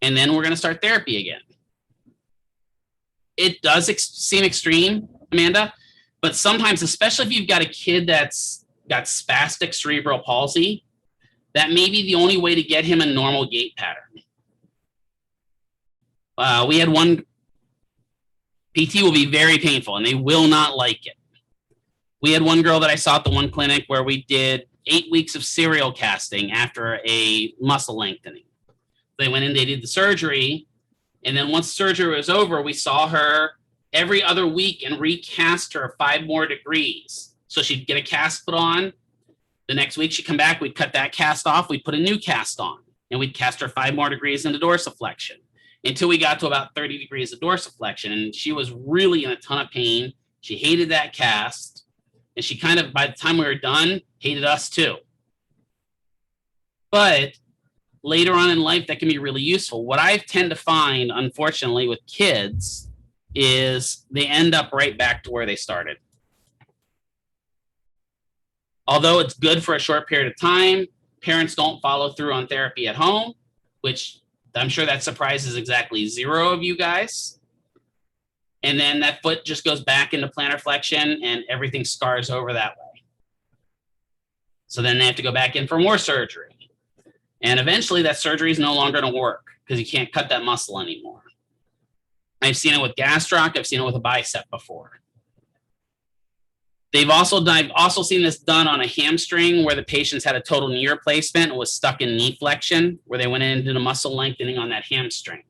and then we're going to start therapy again. It does seem extreme, Amanda, but sometimes, especially if you've got a kid that's got spastic cerebral palsy, that may be the only way to get him a normal gait pattern. We had one, PT will be very painful and they will not like it. We had one girl that I saw at the one clinic where we did 8 weeks of serial casting after a muscle lengthening. They went in, they did the surgery, and then once surgery was over, we saw her every other week and recast her 5 more degrees. So she'd get a cast put on. The next week she'd come back, we'd cut that cast off, we'd put a new cast on, and we'd cast her 5 more degrees into dorsiflexion until we got to about 30 degrees of dorsiflexion. And she was really in a ton of pain. She hated that cast. And she kind of, by the time we were done, hated us too. But later on in life, that can be really useful. What I tend to find, unfortunately, with kids is they end up right back to where they started. Although it's good for a short period of time, parents don't follow through on therapy at home, which I'm sure that surprises exactly 0 of you guys. And then that foot just goes back into plantar flexion and everything scars over that way. So then they have to go back in for more surgery. And eventually that surgery is no longer going to work because you can't cut that muscle anymore. I've seen it with gastroc. I've seen it with a bicep before. I've also seen this done on a hamstring where the patients had a total knee replacement and was stuck in knee flexion, where they went in and did a muscle lengthening on that hamstring.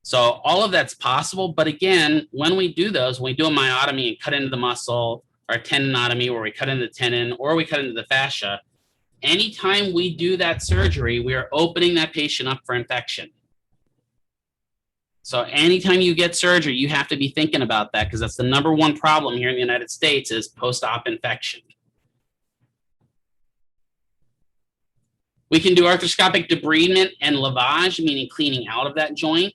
So all of that's possible. But again, when we do those, when we do a myotomy and cut into the muscle, or a tendinotomy where we cut into the tendon or we cut into the fascia, anytime we do that surgery, we are opening that patient up for infection. So anytime you get surgery, you have to be thinking about that, because that's the number one problem here in the United States is post-op infection. We can do arthroscopic debridement and lavage, meaning cleaning out of that joint.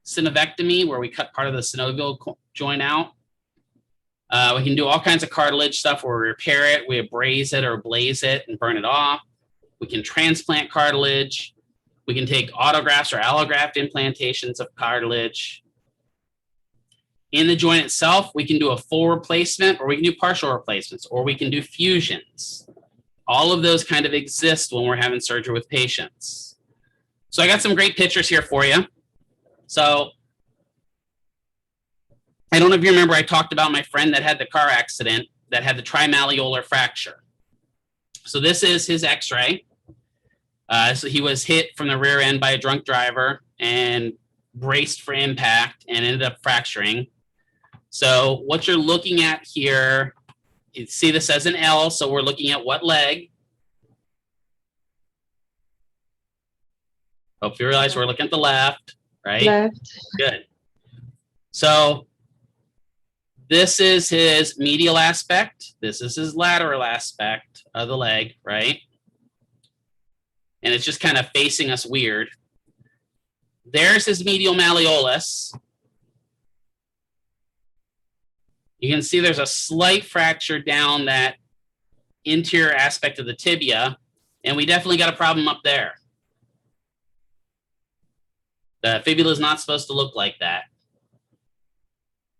Synovectomy, where we cut part of the synovial joint out. We can do all kinds of cartilage stuff where we repair it, we abrase it or blaze it and burn it off. We can transplant cartilage. We can take autografts or allograft implantations of cartilage. In the joint itself, we can do a full replacement, or we can do partial replacements, or we can do fusions. All of those kind of exist when we're having surgery with patients. So I got some great pictures here for you. So I don't know if you remember, I talked about my friend that had the car accident that had the trimalleolar fracture. So this is his x-ray. So he was hit from the rear end by a drunk driver and braced for impact and ended up fracturing. So what you're looking at here, you see this as an L, so we're looking at what leg? Hope you realize we're looking at the left, right? Left. Good. So this is his medial aspect. This is his lateral aspect of the leg, right? And it's just kind of facing us weird. There's his medial malleolus. You can see there's a slight fracture down that interior aspect of the tibia, and we definitely got a problem up there. The fibula is not supposed to look like that,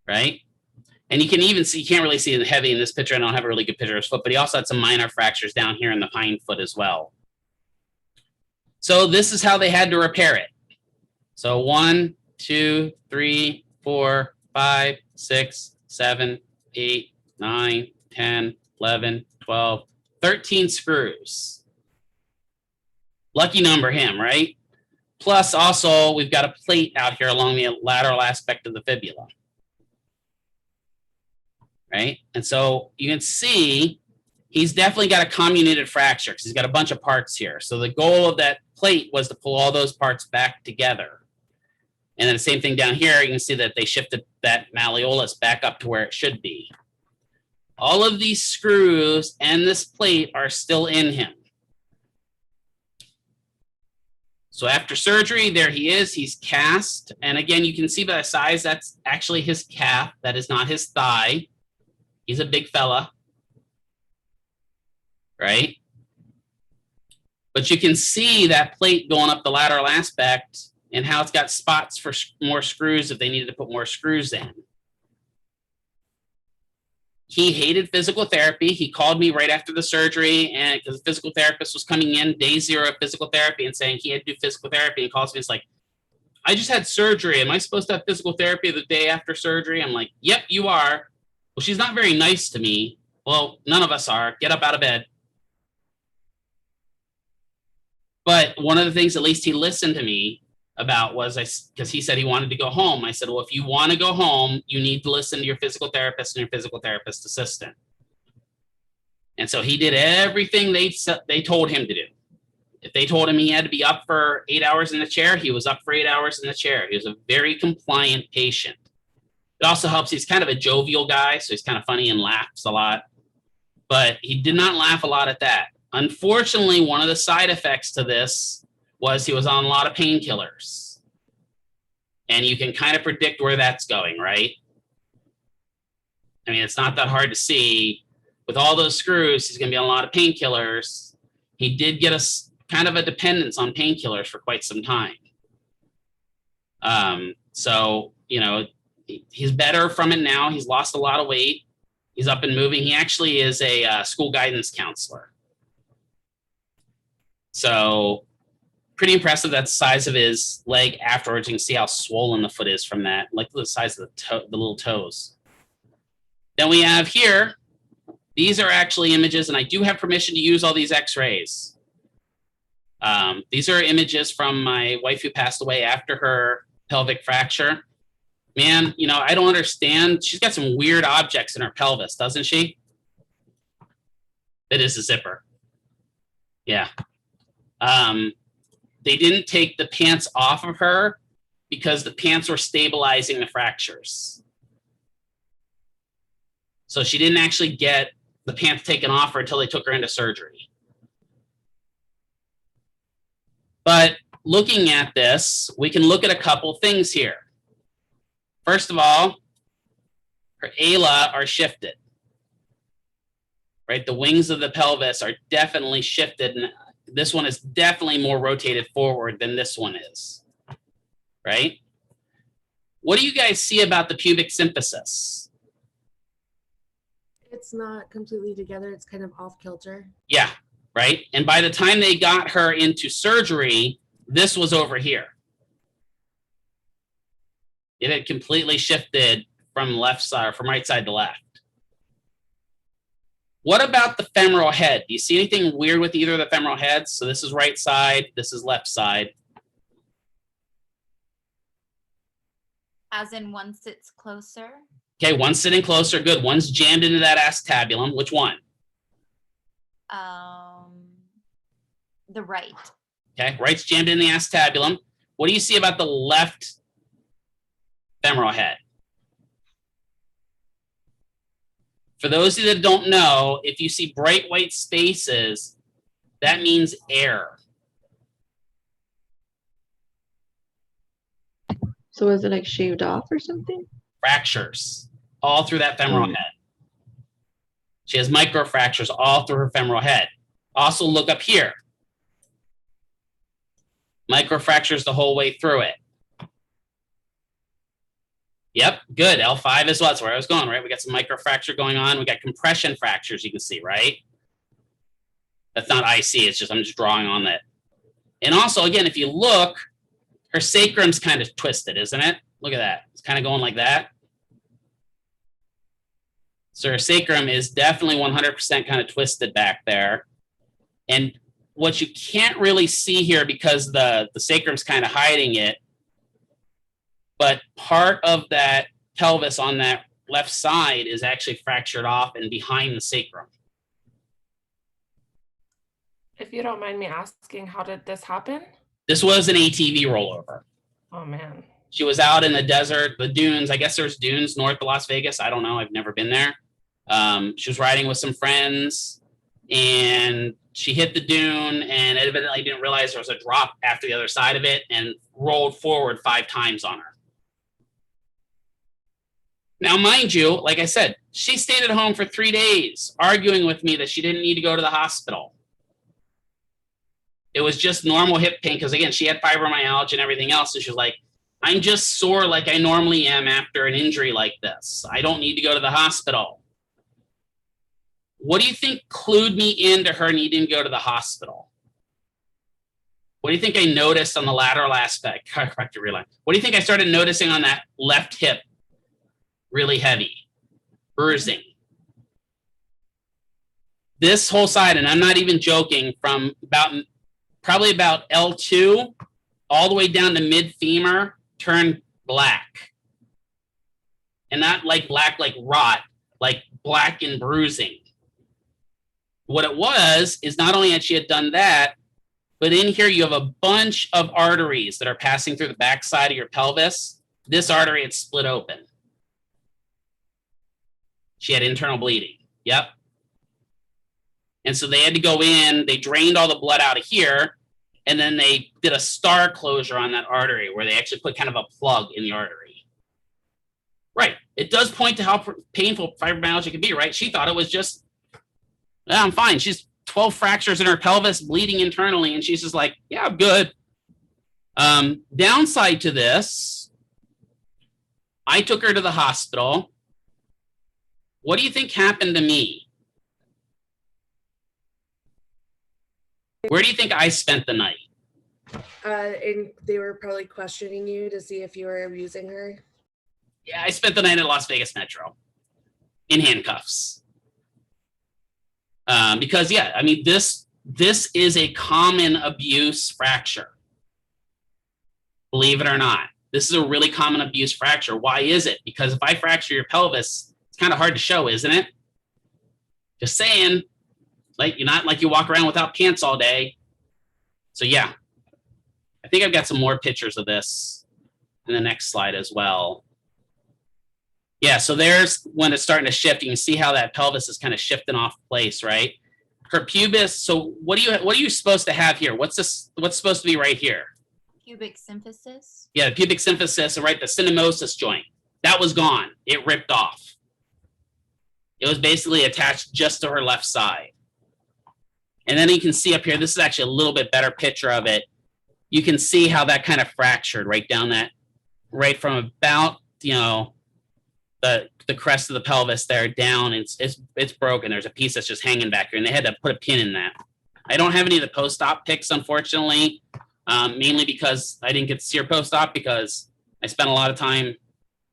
right? And you can even see, you can't really see it heavy in this picture. I don't have a really good picture of his foot, but he also had some minor fractures down here in the hind foot as well. So this is how they had to repair it. So 1, 2, 3, 4, 5, 6, 7, 8, 9, 10, 11, 12, 13 screws. Lucky number him, right? Plus also we've got a plate out here along the lateral aspect of the fibula. Right? And so you can see he's definitely got a comminuted fracture because he's got a bunch of parts here. So the goal of that plate was to pull all those parts back together. And then the same thing down here, you can see that they shifted that malleolus back up to where it should be. All of these screws and this plate are still in him. So after surgery, there he is, he's cast. And again, you can see by the size, that's actually his calf. That is not his thigh. He's a big fella, right? But you can see that plate going up the lateral aspect and how it's got spots for more screws if they needed to put more screws in. He hated physical therapy. He called me right after the surgery, and because the physical therapist was coming in day 0 of physical therapy and saying he had to do physical therapy, and he calls me, it's like, I just had surgery. Am I supposed to have physical therapy the day after surgery? I'm like, yep, you are. Well, she's not very nice to me. Well, none of us are. Get up out of bed. But one of the things, at least he listened to me about was, because he said he wanted to go home. I said, well, if you want to go home, you need to listen to your physical therapist and your physical therapist assistant. And so he did everything they told him to do. If they told him he had to be up for 8 hours in the chair, he was up for 8 hours in the chair. He was a very compliant patient. It also helps, he's kind of a jovial guy, so he's kind of funny and laughs a lot. But he did not laugh a lot at that. Unfortunately, one of the side effects to this was he was on a lot of painkillers. And you can kind of predict where that's going, right? I mean, it's not that hard to see. With all those screws, he's going to be on a lot of painkillers. He did get a kind of a dependence on painkillers for quite some time. So, you know, he's better from it now. He's lost a lot of weight. He's up and moving. He actually is a school guidance counselor. So pretty impressive. That's the size of his leg afterwards. You can see how swollen the foot is from that, like the size of the little toes. Then we have here, these are actually images, and I do have permission to use all these x-rays. These are images from my wife who passed away after her pelvic fracture. Man, you know, I don't understand. She's got some weird objects in her pelvis, doesn't she? It is a zipper. Yeah. They didn't take the pants off of her because the pants were stabilizing the fractures. So she didn't actually get the pants taken off her until they took her into surgery. But looking at this, we can look at a couple things here. First of all, her ala are shifted, right? The wings of the pelvis are definitely shifted, and this one is definitely more rotated forward than this one is, right? What do you guys see about the pubic symphysis? It's not completely together. It's kind of off kilter. Yeah, right? And by the time they got her into surgery, this was over here. It had completely shifted from left side, from right side to left. What about the femoral head? Do you see anything weird with either of the femoral heads? So this is right side, this is left side. As in one sits closer. Okay, one's sitting closer, good. One's jammed into that acetabulum. Which one? The right. Okay, right's jammed in the acetabulum. What do you see about the left femoral head? For those of you that don't know, if you see bright white spaces, that means air. So is it like shaved off or something? Fractures all through that femoral head. She has microfractures all through her femoral head. Also look up here. Microfractures the whole way through it. Yep, good. L5 as well. That's where I was going, right? We got some microfracture going on. We got compression fractures, you can see, right? That's not IC, it's just, I'm just drawing on that. And also, again, if you look, her sacrum's kind of twisted, isn't it? Look at that. It's kind of going like that. So her sacrum is definitely 100% kind of twisted back there. And what you can't really see here because the sacrum's kind of hiding it, but part of that pelvis on that left side is actually fractured off and behind the sacrum. If you don't mind me asking, how did this happen? This was an ATV rollover. Oh, man. She was out in the desert, the dunes. I guess there's dunes north of Las Vegas. I don't know. I've never been there. She was riding with some friends, and she hit the dune and evidently didn't realize there was a drop after the other side of it and rolled forward 5 times on her. Now, mind you, like I said, she stayed at home for 3 days arguing with me that she didn't need to go to the hospital. It was just normal hip pain because, again, she had fibromyalgia and everything else. And she was like, I'm just sore like I normally am after an injury like this. I don't need to go to the hospital. What do you think clued me into her needing to go to the hospital? What do you think I noticed on the lateral aspect? What do you think I started noticing on that left hip? Really heavy, bruising. This whole side, and I'm not even joking, from probably about L2 all the way down to mid femur turned black. And not like black like rot, like black and bruising. What it was is not only had she done that, but in here you have a bunch of arteries that are passing through the backside of your pelvis. This artery had split open. She had internal bleeding. Yep. And so they had to go in, they drained all the blood out of here, and then they did a star closure on that artery where they actually put kind of a plug in the artery. Right. It does point to how painful fibromyalgia can be, right? She thought it was just, yeah, I'm fine. She's 12 fractures in her pelvis, bleeding internally, and she's just like, yeah, I'm good. Downside to this, I took her to the hospital. What do you think happened to me? Where do you think I spent the night? And they were probably questioning you to see if you were abusing her. Yeah, I spent the night at Las Vegas Metro in handcuffs. Because, yeah, I mean, this is a common abuse fracture. Believe it or not. This is a really common abuse fracture. Why is it? Because if I fracture your pelvis, it's kind of hard to show, isn't it? Just saying, like, you're not like you walk around without pants all day. So yeah, I think I've got some more pictures of this in the next slide as well. Yeah, so there's when it's starting to shift. You can see how that pelvis is kind of shifting off place, right? Her pubis. So what are you supposed to have here? What's this? What's supposed to be right here? Pubic symphysis. Yeah, the pubic symphysis, right? The synostosis joint. That was gone. It ripped off. It was basically attached just to her left side. And then you can see up here, this is actually a little bit better picture of it. You can see how that kind of fractured right down that, right from about, you know, the crest of the pelvis there down. It's broken. There's a piece that's just hanging back here, and they had to put a pin in that. I don't have any of the post-op pics, unfortunately, mainly because I didn't get to see her post-op because I spent a lot of time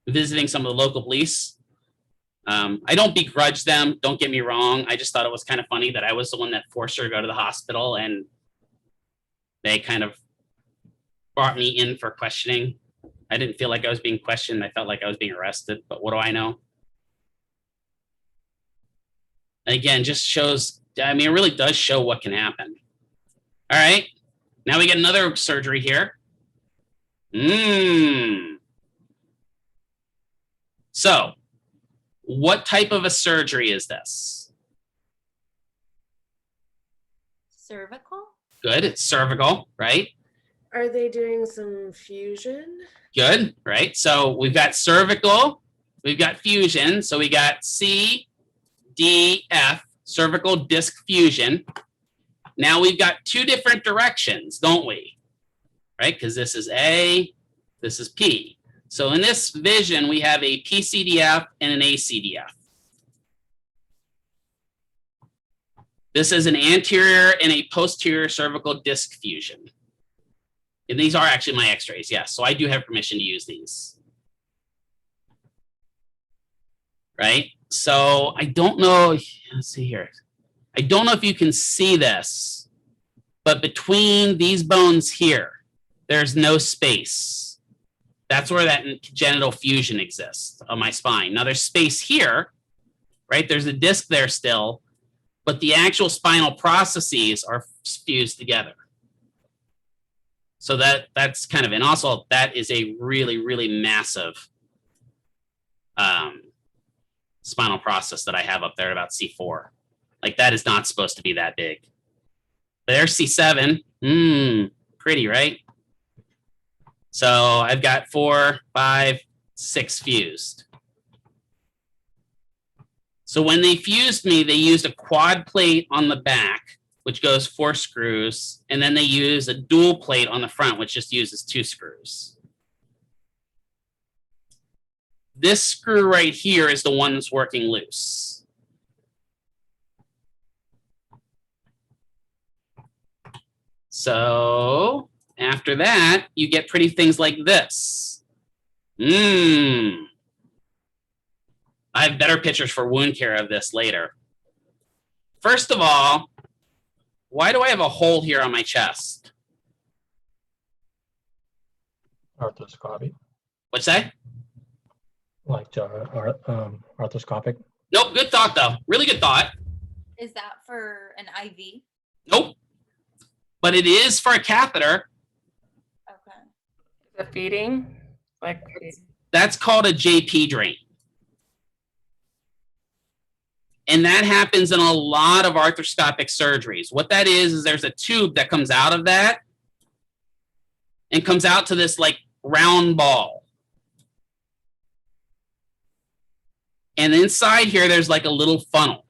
visiting some of the local police. I don't begrudge them, don't get me wrong. I just thought it was kind of funny that I was the one that forced her to go to the hospital, and they kind of brought me in for questioning. I didn't feel like I was being questioned. I felt like I was being arrested, but what do I know? Again, just shows, I mean, it really does show what can happen. All right, now we get another surgery here. So, what type of a surgery is this? Cervical. Good, it's cervical, right? Are they doing some fusion? Good, right? So we've got cervical, we've got fusion. So we got C, D, F, cervical disc fusion. Now we've got two different directions, don't we? Right? Because this is A, this is P. So in this vision, we have a PCDF and an ACDF. This is an anterior and a posterior cervical disc fusion. And these are actually my x-rays, yes. So I do have permission to use these. Right? So I don't know, let's see here. I don't know if you can see this, but between these bones here, there's no space. That's where that congenital fusion exists on my spine. Now there's space here, right? There's a disc there still, but the actual spinal processes are fused together. So that's kind of, and also that is a really, really massive spinal process that I have up there at about C4. Like that is not supposed to be that big. There's C7, pretty, right? So I've got 4, 5, 6 fused. So when they fused me, they used a quad plate on the back, which goes 4 screws, and then they use a dual plate on the front, which just uses 2 screws. This screw right here is the one that's working loose. So after that, you get pretty things like this. I have better pictures for wound care of this later. First of all, why do I have a hole here on my chest? Arthroscopic. What's that? Like arthroscopic. Nope, good thought though. Really good thought. Is that for an IV? Nope. But it is for a catheter. Okay. The feeding, like That's called a JP drain. And that happens in a lot of arthroscopic surgeries. What that is there's a tube that comes out of that and comes out to this like round ball. And inside here, there's like a little funnel.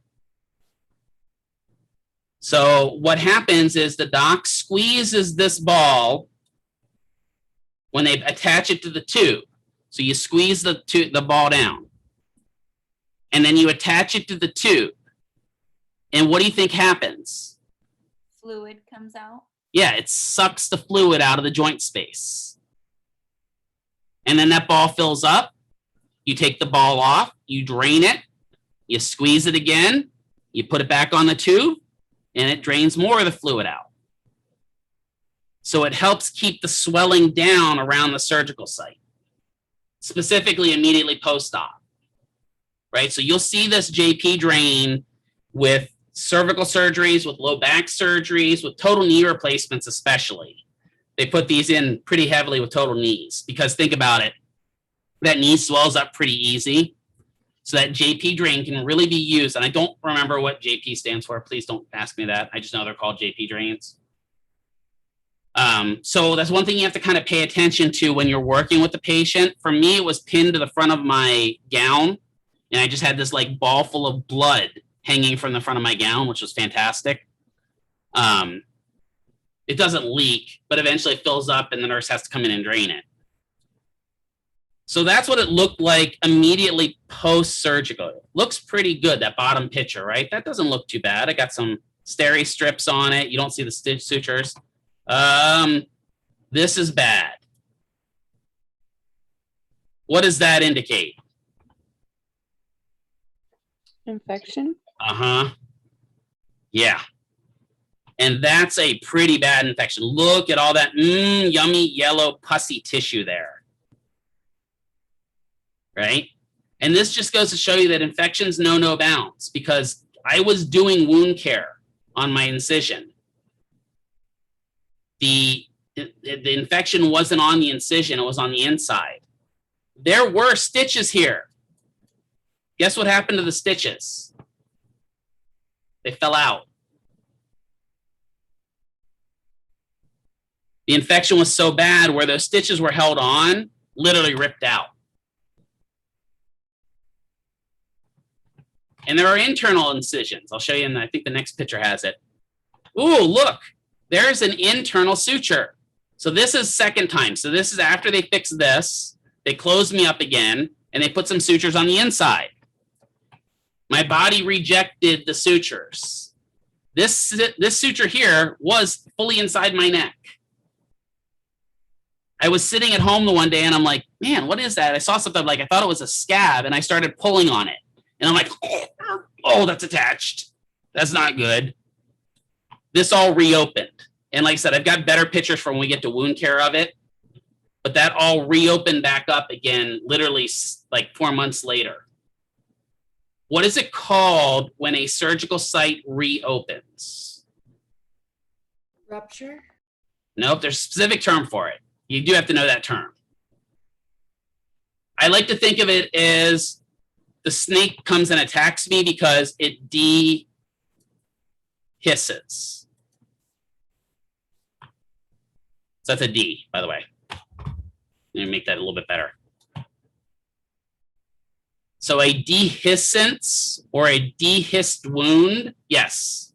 So what happens is the doc squeezes this ball when they attach it to the tube. So you squeeze the ball down. And then you attach it to the tube. And what do you think happens? Fluid comes out. Yeah, it sucks the fluid out of the joint space. And then that ball fills up. You take the ball off, you drain it, you squeeze it again, you put it back on the tube, and it drains more of the fluid out. So it helps keep the swelling down around the surgical site, specifically immediately post-op, right? So you'll see this JP drain with cervical surgeries, with low back surgeries, with total knee replacements especially. They put these in pretty heavily with total knees because think about it, that knee swells up pretty easy. So that JP drain can really be used. And I don't remember what JP stands for. Please don't ask me that. I just know they're called JP drains. So that's one thing you have to kind of pay attention to when you're working with the patient. For me, it was pinned to the front of my gown. And I just had this like ball full of blood hanging from the front of my gown, which was fantastic. It doesn't leak, but eventually it fills up and the nurse has to come in and drain it. So that's what it looked like immediately post-surgical. Looks pretty good, that bottom picture, right? That doesn't look too bad. I got some steri strips on it. You don't see the stitch sutures. This is bad. What does that indicate? Infection? Uh-huh. Yeah. And that's a pretty bad infection. Look at all that yummy yellow pussy tissue there. Right? And this just goes to show you that infections know no bounds because I was doing wound care on my incision. The infection wasn't on the incision, it was on the inside. There were stitches here. Guess what happened to the stitches? They fell out. The infection was so bad where those stitches were held on, literally ripped out. And there are internal incisions. I'll show you, and I think the next picture has it. Ooh, look, there's an internal suture. So this is second time. So this is after they fixed this, they closed me up again, and they put some sutures on the inside. My body rejected the sutures. This suture here was fully inside my neck. I was sitting at home the one day and I'm like, man, what is that? I saw something like, I thought it was a scab and I started pulling on it. And I'm like, oh, that's attached. That's not good. This all reopened. And like I said, I've got better pictures for when we get to wound care of it. But that all reopened back up again, literally like 4 months later. What is it called when a surgical site reopens? Rupture? Nope, there's a specific term for it. You do have to know that term. I like to think of it as the snake comes and attacks me because it dehisces. So that's a D, by the way. Let me make that a little bit better. So a dehiscence or a dehisced wound, yes.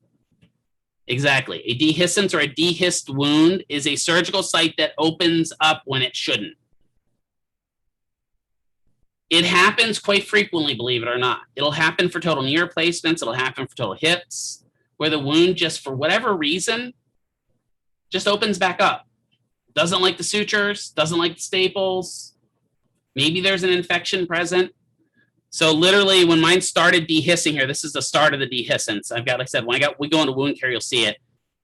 Exactly. A dehiscence or a dehisced wound is a surgical site that opens up when it shouldn't. It happens quite frequently, believe it or not. It'll happen for total knee replacements. It'll happen for total hips, where the wound just for whatever reason just opens back up. Doesn't like the sutures, doesn't like the staples. Maybe there's an infection present. So literally when mine started dehiscing here, this is the start of the dehiscence. I've got, like I said, we go into wound care, you'll see it.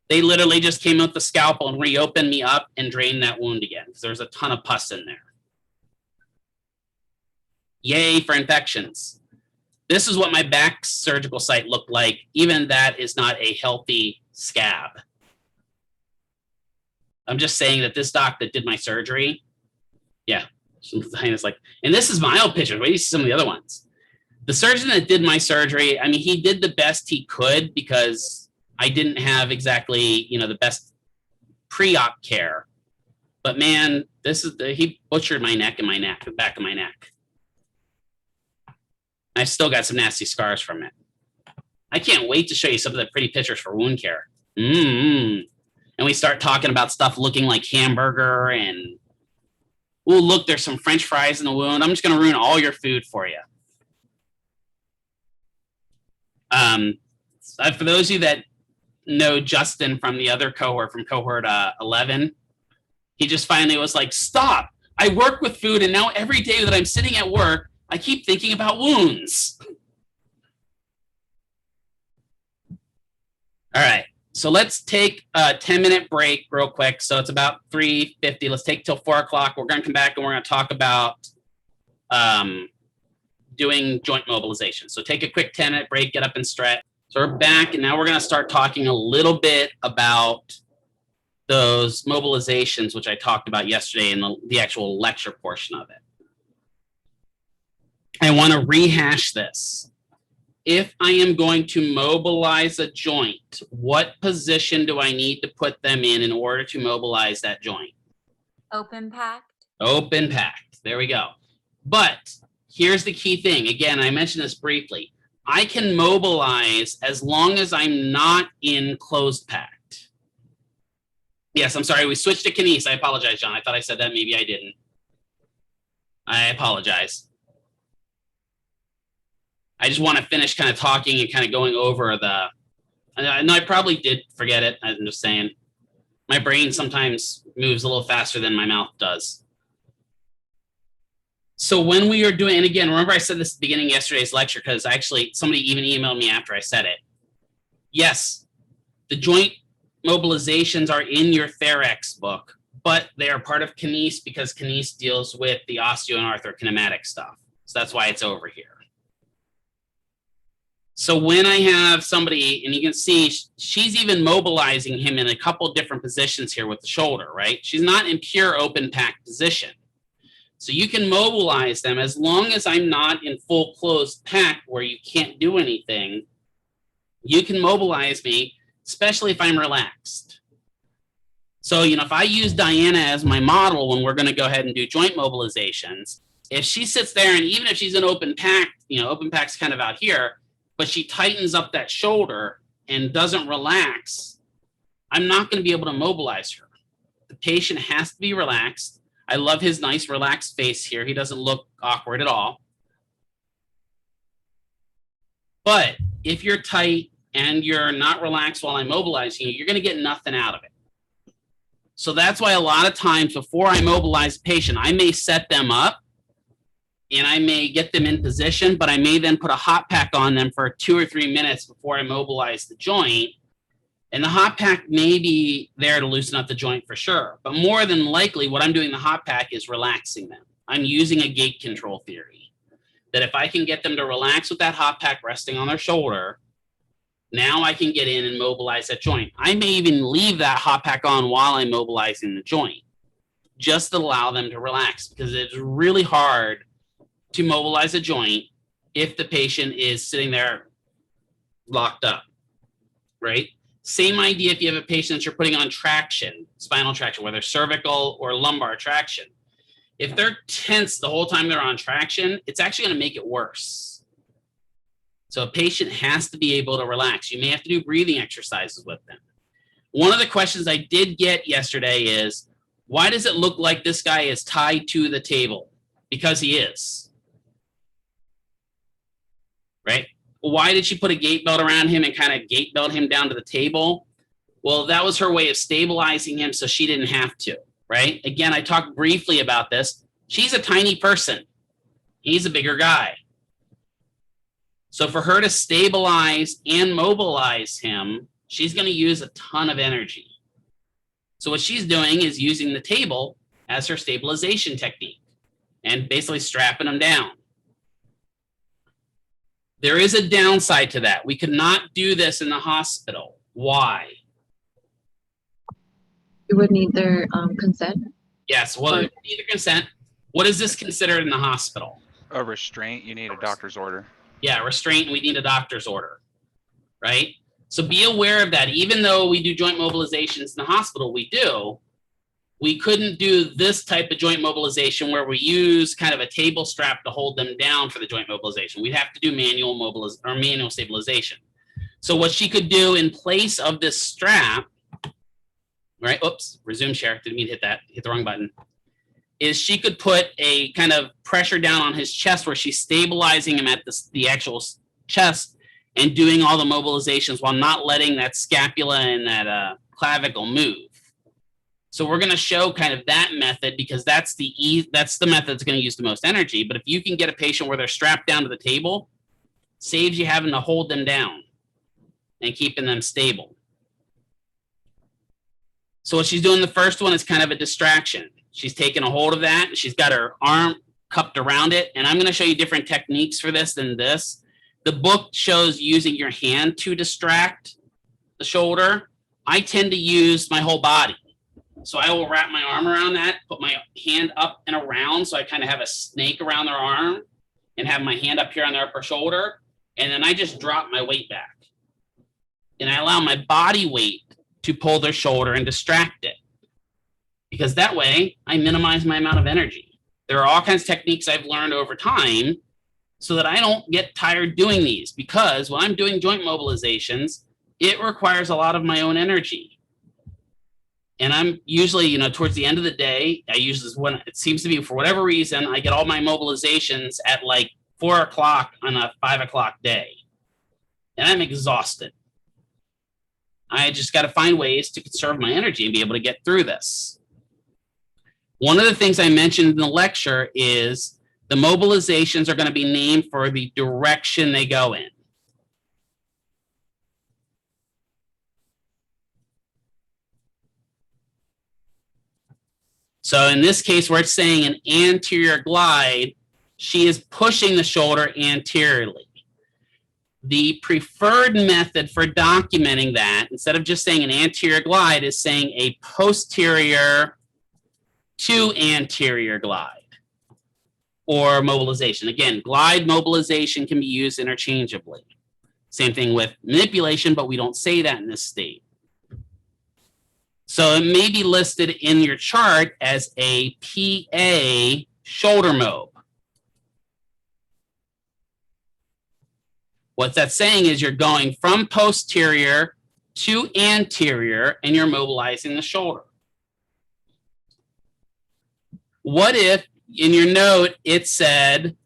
They literally just came with the scalpel and reopened me up and drained that wound again because there's a ton of pus in there. Yay for infections. This is what my back surgical site looked like. Even that is not a healthy scab. I'm just saying that this doc that did my surgery, yeah, it's like, and this is my old picture. Wait, you see some of the other ones. The surgeon that did my surgery, I mean, he did the best he could because I didn't have exactly, the best pre-op care. But man, he butchered my neck and the back of my neck. I still got some nasty scars from it. I can't wait to show you some of the pretty pictures for wound care. And we start talking about stuff looking like hamburger and, oh, look, there's some French fries in the wound. I'm just going to ruin all your food for you. For those of you that know Justin from the other cohort, from cohort 11, he just finally was like, stop. I work with food, and now every day that I'm sitting at work, I keep thinking about wounds. All right. So let's take a 10-minute break real quick. So it's about 3:50. Let's take till 4 o'clock. We're going to come back and we're going to talk about doing joint mobilization. So take a quick 10-minute break, get up and stretch. So we're back, and now we're going to start talking a little bit about those mobilizations, which I talked about yesterday in the actual lecture portion of it. I want to rehash this. If I am going to mobilize a joint, what position do I need to put them in order to mobilize that joint? Open packed. Open packed. There we go. But here's the key thing. Again, I mentioned this briefly. I can mobilize as long as I'm not in closed packed. Yes, I'm sorry. We switched to kinese. I apologize, John. I thought I said that. Maybe I didn't. I apologize. I just want to finish kind of talking and kind of going over the, I know I probably did forget it. I'm just saying. My brain sometimes moves a little faster than my mouth does. So when we are doing, and again, remember I said this at the beginning of yesterday's lecture, because actually somebody even emailed me after I said it. Yes, the joint mobilizations are in your Therex book, but they are part of kinese because kinese deals with the osteo and arthrokinematic stuff. So that's why it's over here. So when I have somebody, and you can see she's even mobilizing him in a couple different positions here with the shoulder, right? She's not in pure open pack position. So you can mobilize them as long as I'm not in full closed pack where you can't do anything. You can mobilize me, especially if I'm relaxed. So, you know, if I use Diana as my model when we're going to go ahead and do joint mobilizations, if she sits there and even if she's in open pack, you know, open pack's kind of out here, but she tightens up that shoulder and doesn't relax, I'm not going to be able to mobilize her. The patient has to be relaxed. I love his nice relaxed face here. He doesn't look awkward at all. But if you're tight and you're not relaxed while I'm mobilizing you, you're going to get nothing out of it. So that's why a lot of times before I mobilize a patient, I may set them up and I may get them in position, but I may then put a hot pack on them for 2 or 3 minutes before I mobilize the joint. And the hot pack may be there to loosen up the joint for sure. But more than likely, what I'm doing in the hot pack is relaxing them. I'm using a gate control theory that if I can get them to relax with that hot pack resting on their shoulder, now I can get in and mobilize that joint. I may even leave that hot pack on while I'm mobilizing the joint, just to allow them to relax, because it's really hard to mobilize a joint if the patient is sitting there locked up, right? Same idea if you have a patient that you're putting on traction, spinal traction, whether cervical or lumbar traction. If they're tense the whole time they're on traction, it's actually going to make it worse. So a patient has to be able to relax. You may have to do breathing exercises with them. One of the questions I did get yesterday is, why does it look like this guy is tied to the table? Because he is. Right? Why did she put a gate belt around him and kind of gate belt him down to the table? Well, that was her way of stabilizing him so she didn't have to, right? Again, I talked briefly about this. She's a tiny person. He's a bigger guy. So for her to stabilize and mobilize him, she's going to use a ton of energy. So what she's doing is using the table as her stabilization technique and basically strapping him down. There is a downside to that. We could not do this in the hospital. Why? You would need their consent. Yes, well, we need their consent. What is this considered in the hospital? A restraint, you need a doctor's order. Yeah, restraint, we need a doctor's order, right? So be aware of that. Even though we do joint mobilizations in the hospital, we couldn't do this type of joint mobilization where we use kind of a table strap to hold them down for the joint mobilization. We'd have to do manual stabilization. So what she could do in place of this strap, right? Oops, resume share, didn't mean to hit the wrong button. Is she could put a kind of pressure down on his chest where she's stabilizing him at the actual chest and doing all the mobilizations while not letting that scapula and that clavicle move. So we're going to show kind of that method because that's the method that's going to use the most energy. But if you can get a patient where they're strapped down to the table, saves you having to hold them down and keeping them stable. So what she's doing the first one is kind of a distraction. She's taking a hold of that. She's got her arm cupped around it. And I'm going to show you different techniques for this than this. The book shows using your hand to distract the shoulder. I tend to use my whole body. So I will wrap my arm around that, put my hand up and around. So I kind of have a snake around their arm and have my hand up here on their upper shoulder. And then I just drop my weight back. And I allow my body weight to pull their shoulder and distract it. Because that way I minimize my amount of energy. There are all kinds of techniques I've learned over time so that I don't get tired doing these, because when I'm doing joint mobilizations, it requires a lot of my own energy. And I'm usually, towards the end of the day, I use this when it seems to be, for whatever reason, I get all my mobilizations at like 4 o'clock on a 5 o'clock day. And I'm exhausted. I just got to find ways to conserve my energy and be able to get through this. One of the things I mentioned in the lecture is the mobilizations are going to be named for the direction they go in. So in this case, where it's saying an anterior glide, she is pushing the shoulder anteriorly. The preferred method for documenting that, instead of just saying an anterior glide, is saying a posterior to anterior glide or mobilization. Again, glide mobilization can be used interchangeably. Same thing with manipulation, but we don't say that in this state. So it may be listed in your chart as a PA shoulder mob. What that's saying is you're going from posterior to anterior and you're mobilizing the shoulder. What if in your note it said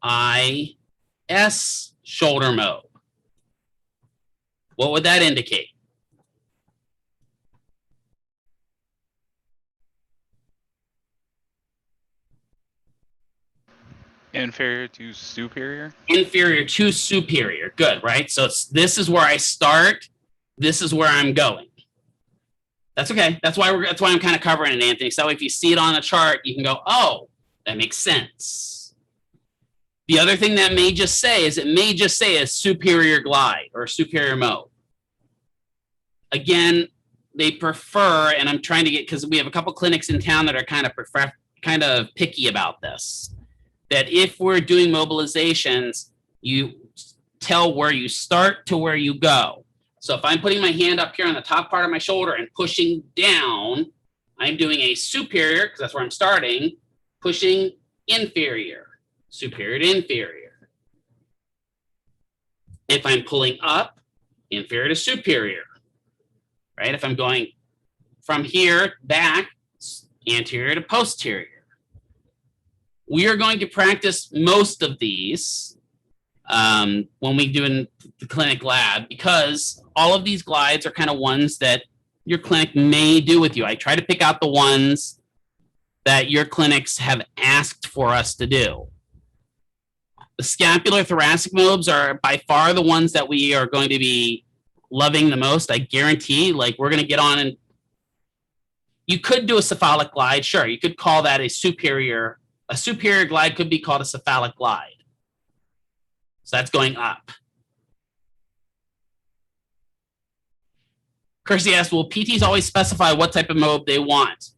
IS shoulder mob? What would that indicate? Inferior to superior? Inferior to superior. Good, right? So this is where I start. This is where I'm going. That's okay. That's why I'm kind of covering it, Anthony. So if you see it on a chart, you can go, oh, that makes sense. The other thing that may just say is it may just say a superior glide or superior mob. Again, they prefer, and I'm trying to get, because we have a couple clinics in town that are kind of picky about this, that if we're doing mobilizations, you tell where you start to where you go. So if I'm putting my hand up here on the top part of my shoulder and pushing down, I'm doing a superior, because that's where I'm starting, pushing inferior, superior to inferior. If I'm pulling up, inferior to superior, right? If I'm going from here back, anterior to posterior. We are going to practice most of these when we do in the clinic lab, because all of these glides are kind of ones that your clinic may do with you. I try to pick out the ones that your clinics have asked for us to do. The scapular thoracic mobs are by far the ones that we are going to be loving the most. I guarantee, like, we're going to get on, and you could do a cephalic glide. Sure, you could call that a superior glide could be called a cephalic glide. So that's going up. Kirsty asked, will PTs always specify what type of mob they want?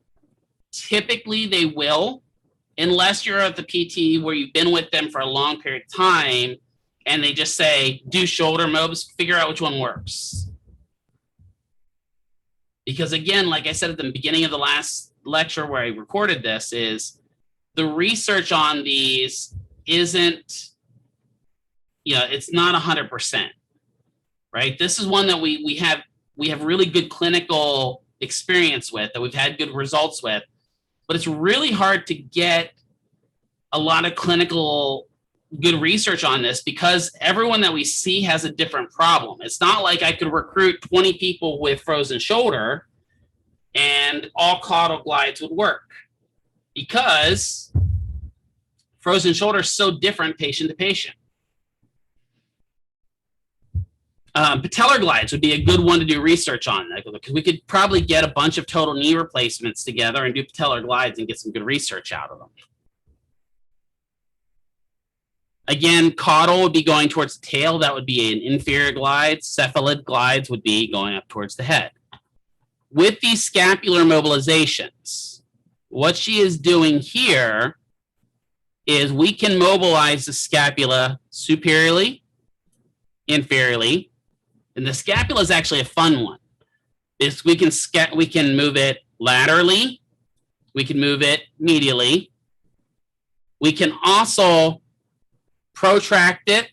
Typically they will, unless you're at the PT where you've been with them for a long period of time and they just say, do shoulder mobs, figure out which one works. Because again, like I said at the beginning of the last lecture where I recorded this, is the research on these isn't, it's not 100%, right? This is one that we have really good clinical experience with, that we've had good results with, but it's really hard to get a lot of clinical good research on this because everyone that we see has a different problem. It's not like I could recruit 20 people with frozen shoulder and all caudal glides would work, because frozen shoulder is so different patient to patient. Patellar glides would be a good one to do research on, because we could probably get a bunch of total knee replacements together and do patellar glides and get some good research out of them. Again, caudal would be going towards the tail. That would be an inferior glide. Cephalid glides would be going up towards the head. With these scapular mobilizations, what she is doing here is we can mobilize the scapula superiorly, inferiorly, and the scapula is actually a fun one. We can move it laterally, we can move it medially, we can also protract it,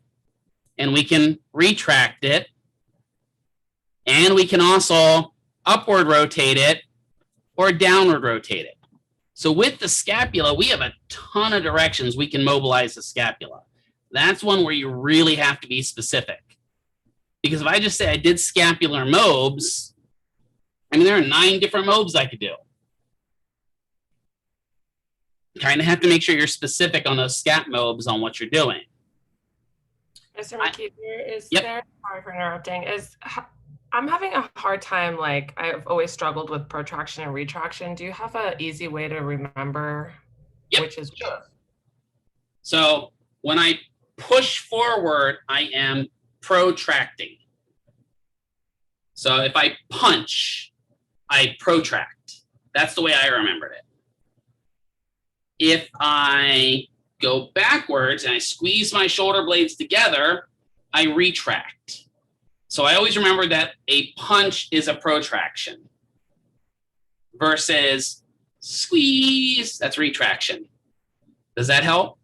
and we can retract it, and we can also upward rotate it or downward rotate it. So with the scapula, we have a ton of directions we can mobilize the scapula. That's one where you really have to be specific. Because if I just say I did scapular mobs, I mean, there are 9 different mobs I could do. Kind of have to make sure you're specific on those scap mobs on what you're doing. Mr. McKeever, Yep. sorry for interrupting, I'm having a hard time, like I've always struggled with protraction and retraction. Do you have an easy way to remember which is which? So when I push forward, I am protracting. So if I punch, I protract. That's the way I remembered it. If I go backwards and I squeeze my shoulder blades together, I retract. So I always remember that a punch is a protraction versus squeeze, that's retraction. Does that help?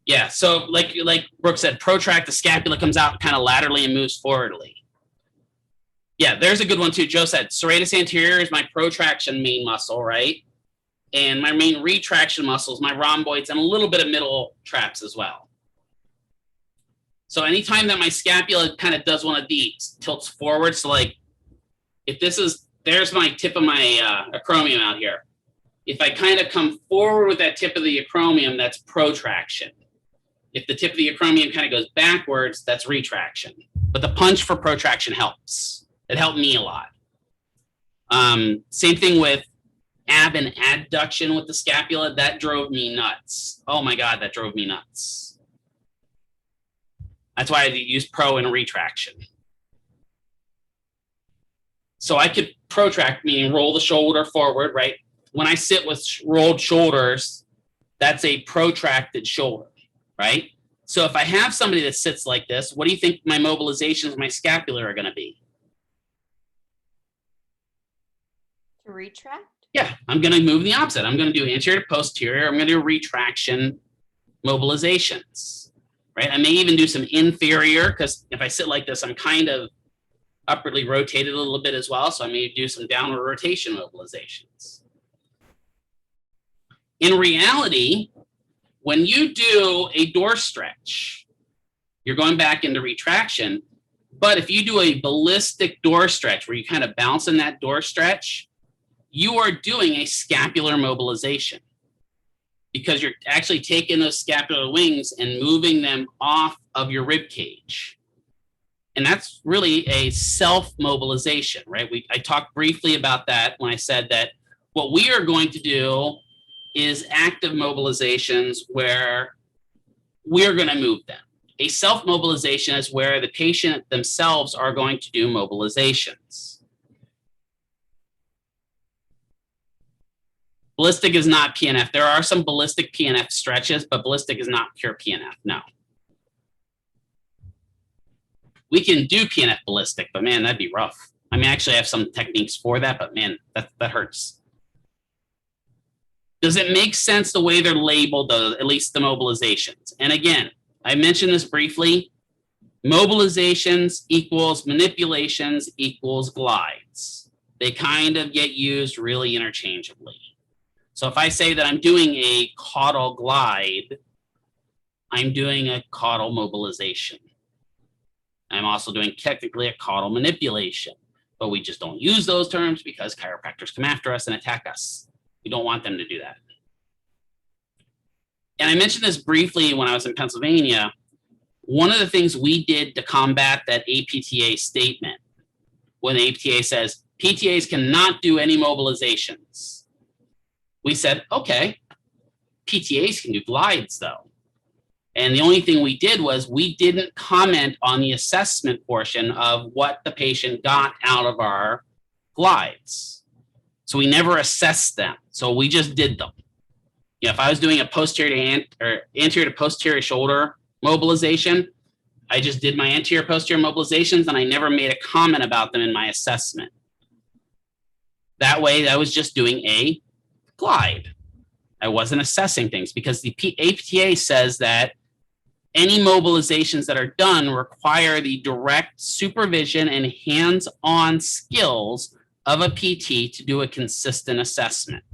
Yeah, so like Brooke said, protract, the scapula comes out kind of laterally and moves forwardly. Yeah, there's a good one too. Joe said, serratus anterior is my protraction main muscle, right? And my main retraction muscles, my rhomboids, and a little bit of middle traps as well. So anytime that my scapula kind of does one of these, tilts forward, so like if there's my tip of my acromion out here. If I kind of come forward with that tip of the acromion, that's protraction. If the tip of the acromion kind of goes backwards, that's retraction. But the punch for protraction helps. It helped me a lot. Same thing with ab and adduction with the scapula. That drove me nuts. Oh my God, that drove me nuts. That's why I use pro and retraction. So I could protract, meaning roll the shoulder forward, right? When I sit with rolled shoulders, that's a protracted shoulder, right? So if I have somebody that sits like this, what do you think my mobilizations, my scapula are going to be? To retract? Yeah, I'm going to move the opposite. I'm going to do anterior to posterior. I'm going to do retraction mobilizations. Right? I may even do some inferior, because if I sit like this, I'm kind of upwardly rotated a little bit as well. So I may do some downward rotation mobilizations. In reality, when you do a door stretch, you're going back into retraction. But if you do a ballistic door stretch where you kind of bounce in that door stretch, you are doing a scapular mobilization, because you're actually taking those scapular wings and moving them off of your rib cage. And that's really a self-mobilization, right? I talked briefly about that when I said that what we are going to do is active mobilizations where we're going to move them. A self-mobilization is where the patient themselves are going to do mobilizations. Ballistic is not PNF. There are some ballistic PNF stretches, but ballistic is not pure PNF, no. We can do PNF ballistic, but man, that'd be rough. I mean, actually I have some techniques for that, but man, that hurts. Does it make sense the way they're labeled, at least the mobilizations? And again, I mentioned this briefly. Mobilizations equals manipulations equals glides. They kind of get used really interchangeably. So if I say that I'm doing a caudal glide, I'm doing a caudal mobilization. I'm also doing technically a caudal manipulation, but we just don't use those terms because chiropractors come after us and attack us. We don't want them to do that. And I mentioned this briefly when I was in Pennsylvania. one of the things we did to combat that APTA statement, when the APTA says PTAs cannot do any mobilizations, we said, okay, PTAs can do glides though. And the only thing we did was we didn't comment on the assessment portion of what the patient got out of our glides. So we never assessed them. So we just did them. You know, if I was doing a posterior or anterior to posterior shoulder mobilization, I just did my anterior posterior mobilizations and I never made a comment about them in my assessment. That way I was just doing a glide. I wasn't assessing things because the APTA says that any mobilizations that are done require the direct supervision and hands-on skills of a PT to do a consistent assessment.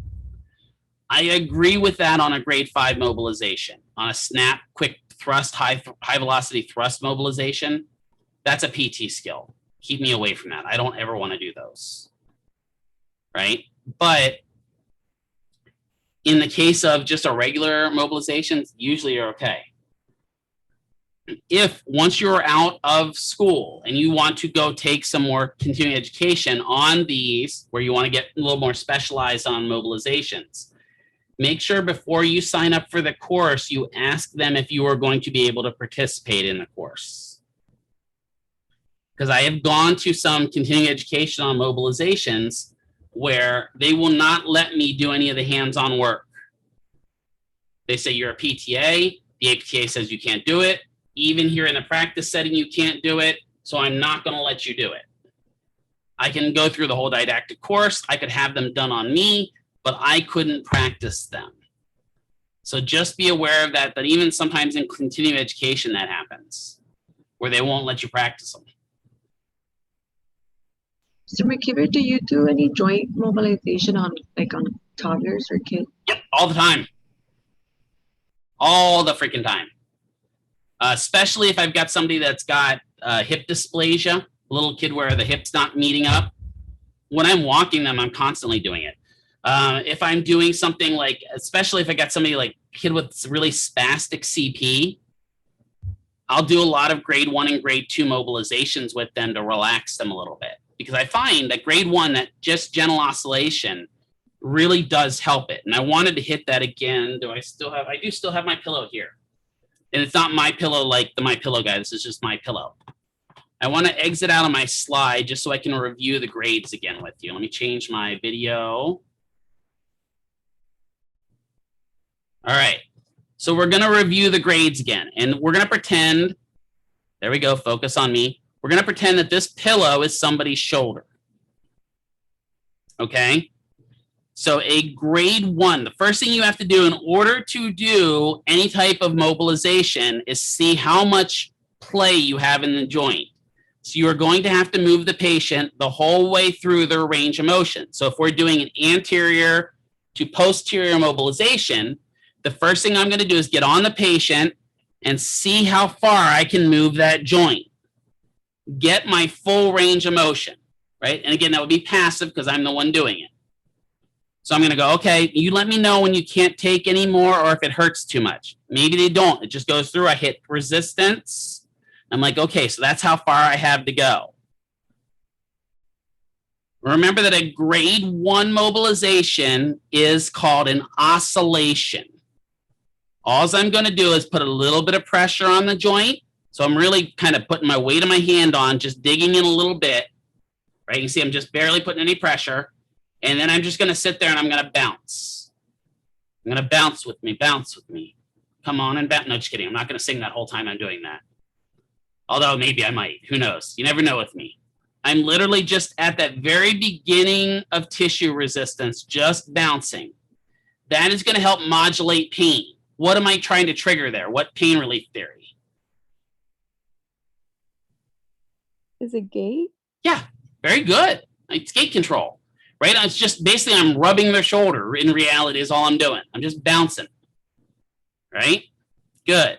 I agree with that on a grade 5 mobilization. On a snap, quick thrust, high velocity thrust mobilization, that's a PT skill. Keep me away from that. I don't ever want to do those, right? But in the case of just a regular mobilization, usually you're okay. If once you're out of school and you want to go take some more continuing education on these, where you want to get a little more specialized on mobilizations, make sure before you sign up for the course, you ask them if you are going to be able to participate in the course. Because I have gone to some continuing education on mobilizations where they will not let me do any of the hands-on work. They say you're a PTA, the APTA says you can't do it. Even here in the practice setting, you can't do it, so I'm not going to let you do it. I can go through the whole didactic course. I could have them done on me, but I couldn't practice them. So just be aware of that, that even sometimes in continuing education that happens, where they won't let you practice them. So, McKeever, do you do any joint mobilization on toddlers or kids? Yep, all the time. All the freaking time. Especially if I've got somebody that's got hip dysplasia, a little kid where the hip's not meeting up. When I'm walking them, I'm constantly doing it. If I'm doing something like, especially if I got somebody like kid with really spastic CP, I'll do a lot of grade 1 and grade 2 mobilizations with them to relax them a little bit. Because I find that grade 1, that just gentle oscillation really does help it. And I wanted to hit that again. I do still have my pillow here. And it's not my pillow like the My Pillow guy. This is just my pillow. I want to exit out of my slide just so I can review the grades again with you. Let me change my video. All right. So we're going to review the grades again. And we're going to pretend, there we go, focus on me. We're going to pretend that this pillow is somebody's shoulder. Okay? So a grade 1, the first thing you have to do in order to do any type of mobilization is see how much play you have in the joint. So you are going to have to move the patient the whole way through their range of motion. So if we're doing an anterior to posterior mobilization, the first thing I'm going to do is get on the patient and see how far I can move that joint. Get my full range of motion, right? And again, that would be passive because I'm the one doing it. So I'm going to go, okay, you let me know when you can't take any more or if it hurts too much. Maybe they don't. It just goes through. I hit resistance. I'm like, okay, so that's how far I have to go. Remember that a grade 1 mobilization is called an oscillation. All I'm going to do is put a little bit of pressure on the joint. So I'm really kind of putting my weight of my hand on, just digging in a little bit. Right? You can see I'm just barely putting any pressure. And then I'm just going to sit there and I'm going to bounce. I'm going to bounce with me. Come on and bounce. No, just kidding. I'm not going to sing that whole time I'm doing that. Although maybe I might. Who knows? You never know with me. I'm literally just at that very beginning of tissue resistance, just bouncing. That is going to help modulate pain. What am I trying to trigger there? What pain relief theory? Is it gait? Yeah, very good. It's gait control. Right? It's just basically I'm rubbing their shoulder. In reality is all I'm doing. I'm just bouncing. Right? Good.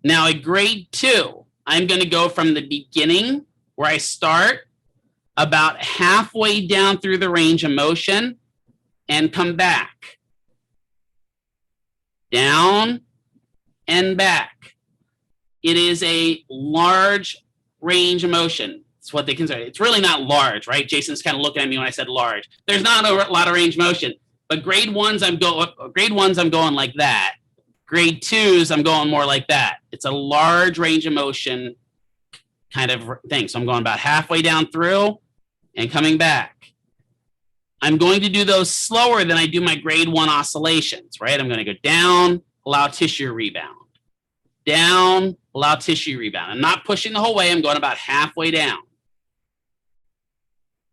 Now at grade 2, I'm going to go from the beginning where I start about halfway down through the range of motion and come back. Down and back. it is a large range of motion. It's what they consider. It's really not large, right? Jason's kind of looking at me when I said large. There's not a lot of range of motion, but grade ones, I'm going like that. Grade twos, I'm going more like that. It's a large range of motion kind of thing. So I'm going about halfway down through and coming back. I'm going to do those slower than I do my grade one oscillations, right? I'm going to go down, allow tissue rebound. Down, allow tissue rebound. I'm not pushing the whole way. I'm going about halfway down.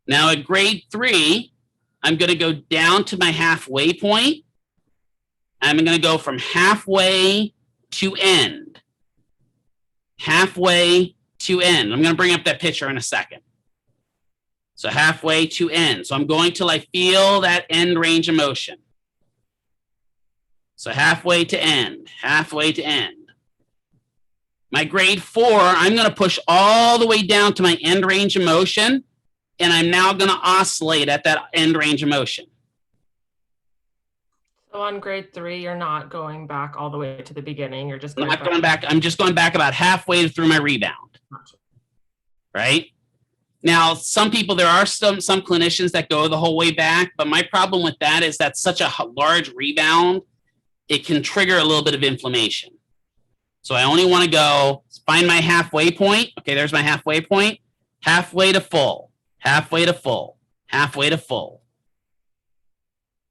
Now at grade three, I'm going to go down to my halfway point. I'm going to go from halfway to end. Halfway to end. I'm going to bring up that picture in a second. So halfway to end. So I'm going till I feel that end range of motion. So halfway to end, halfway to end. My grade four, I'm going to push all the way down to my end range of motion, and I'm now going to oscillate at that end range of motion. So on grade three, you're not going back all the way to the beginning. You're just I'm not going back. I'm just going back about halfway through my rebound. Right? Now, some people, there are some clinicians that go the whole way back, but my problem with that is that's such a large rebound, it can trigger a little bit of inflammation. So I only want to go find my halfway point. Okay, there's my halfway point. Halfway to full, halfway to full, halfway to full.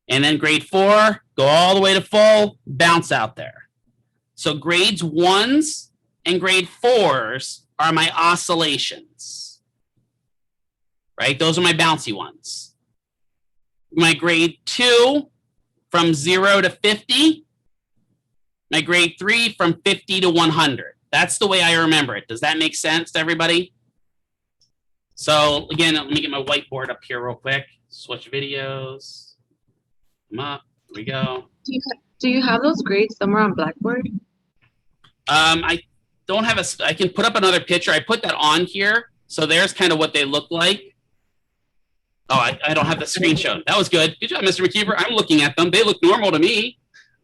And then grade four, go all the way to full, bounce out there. So grades ones and grade fours are my oscillations, right? Those are my bouncy ones. My grade two, from 0 to 50. My grade three, from 50 to 100. That's the way I remember it. Does that make sense to everybody? So again, let me get my whiteboard up here real quick. Switch videos. Come up. Here we go. Do you have those grades somewhere on Blackboard? I don't have I can put up another picture. I put that on here. So there's kind of what they look like. Oh, I don't have the screen shown. That was good. Good job, Mr. McKeever. I'm looking at them. They look normal to me.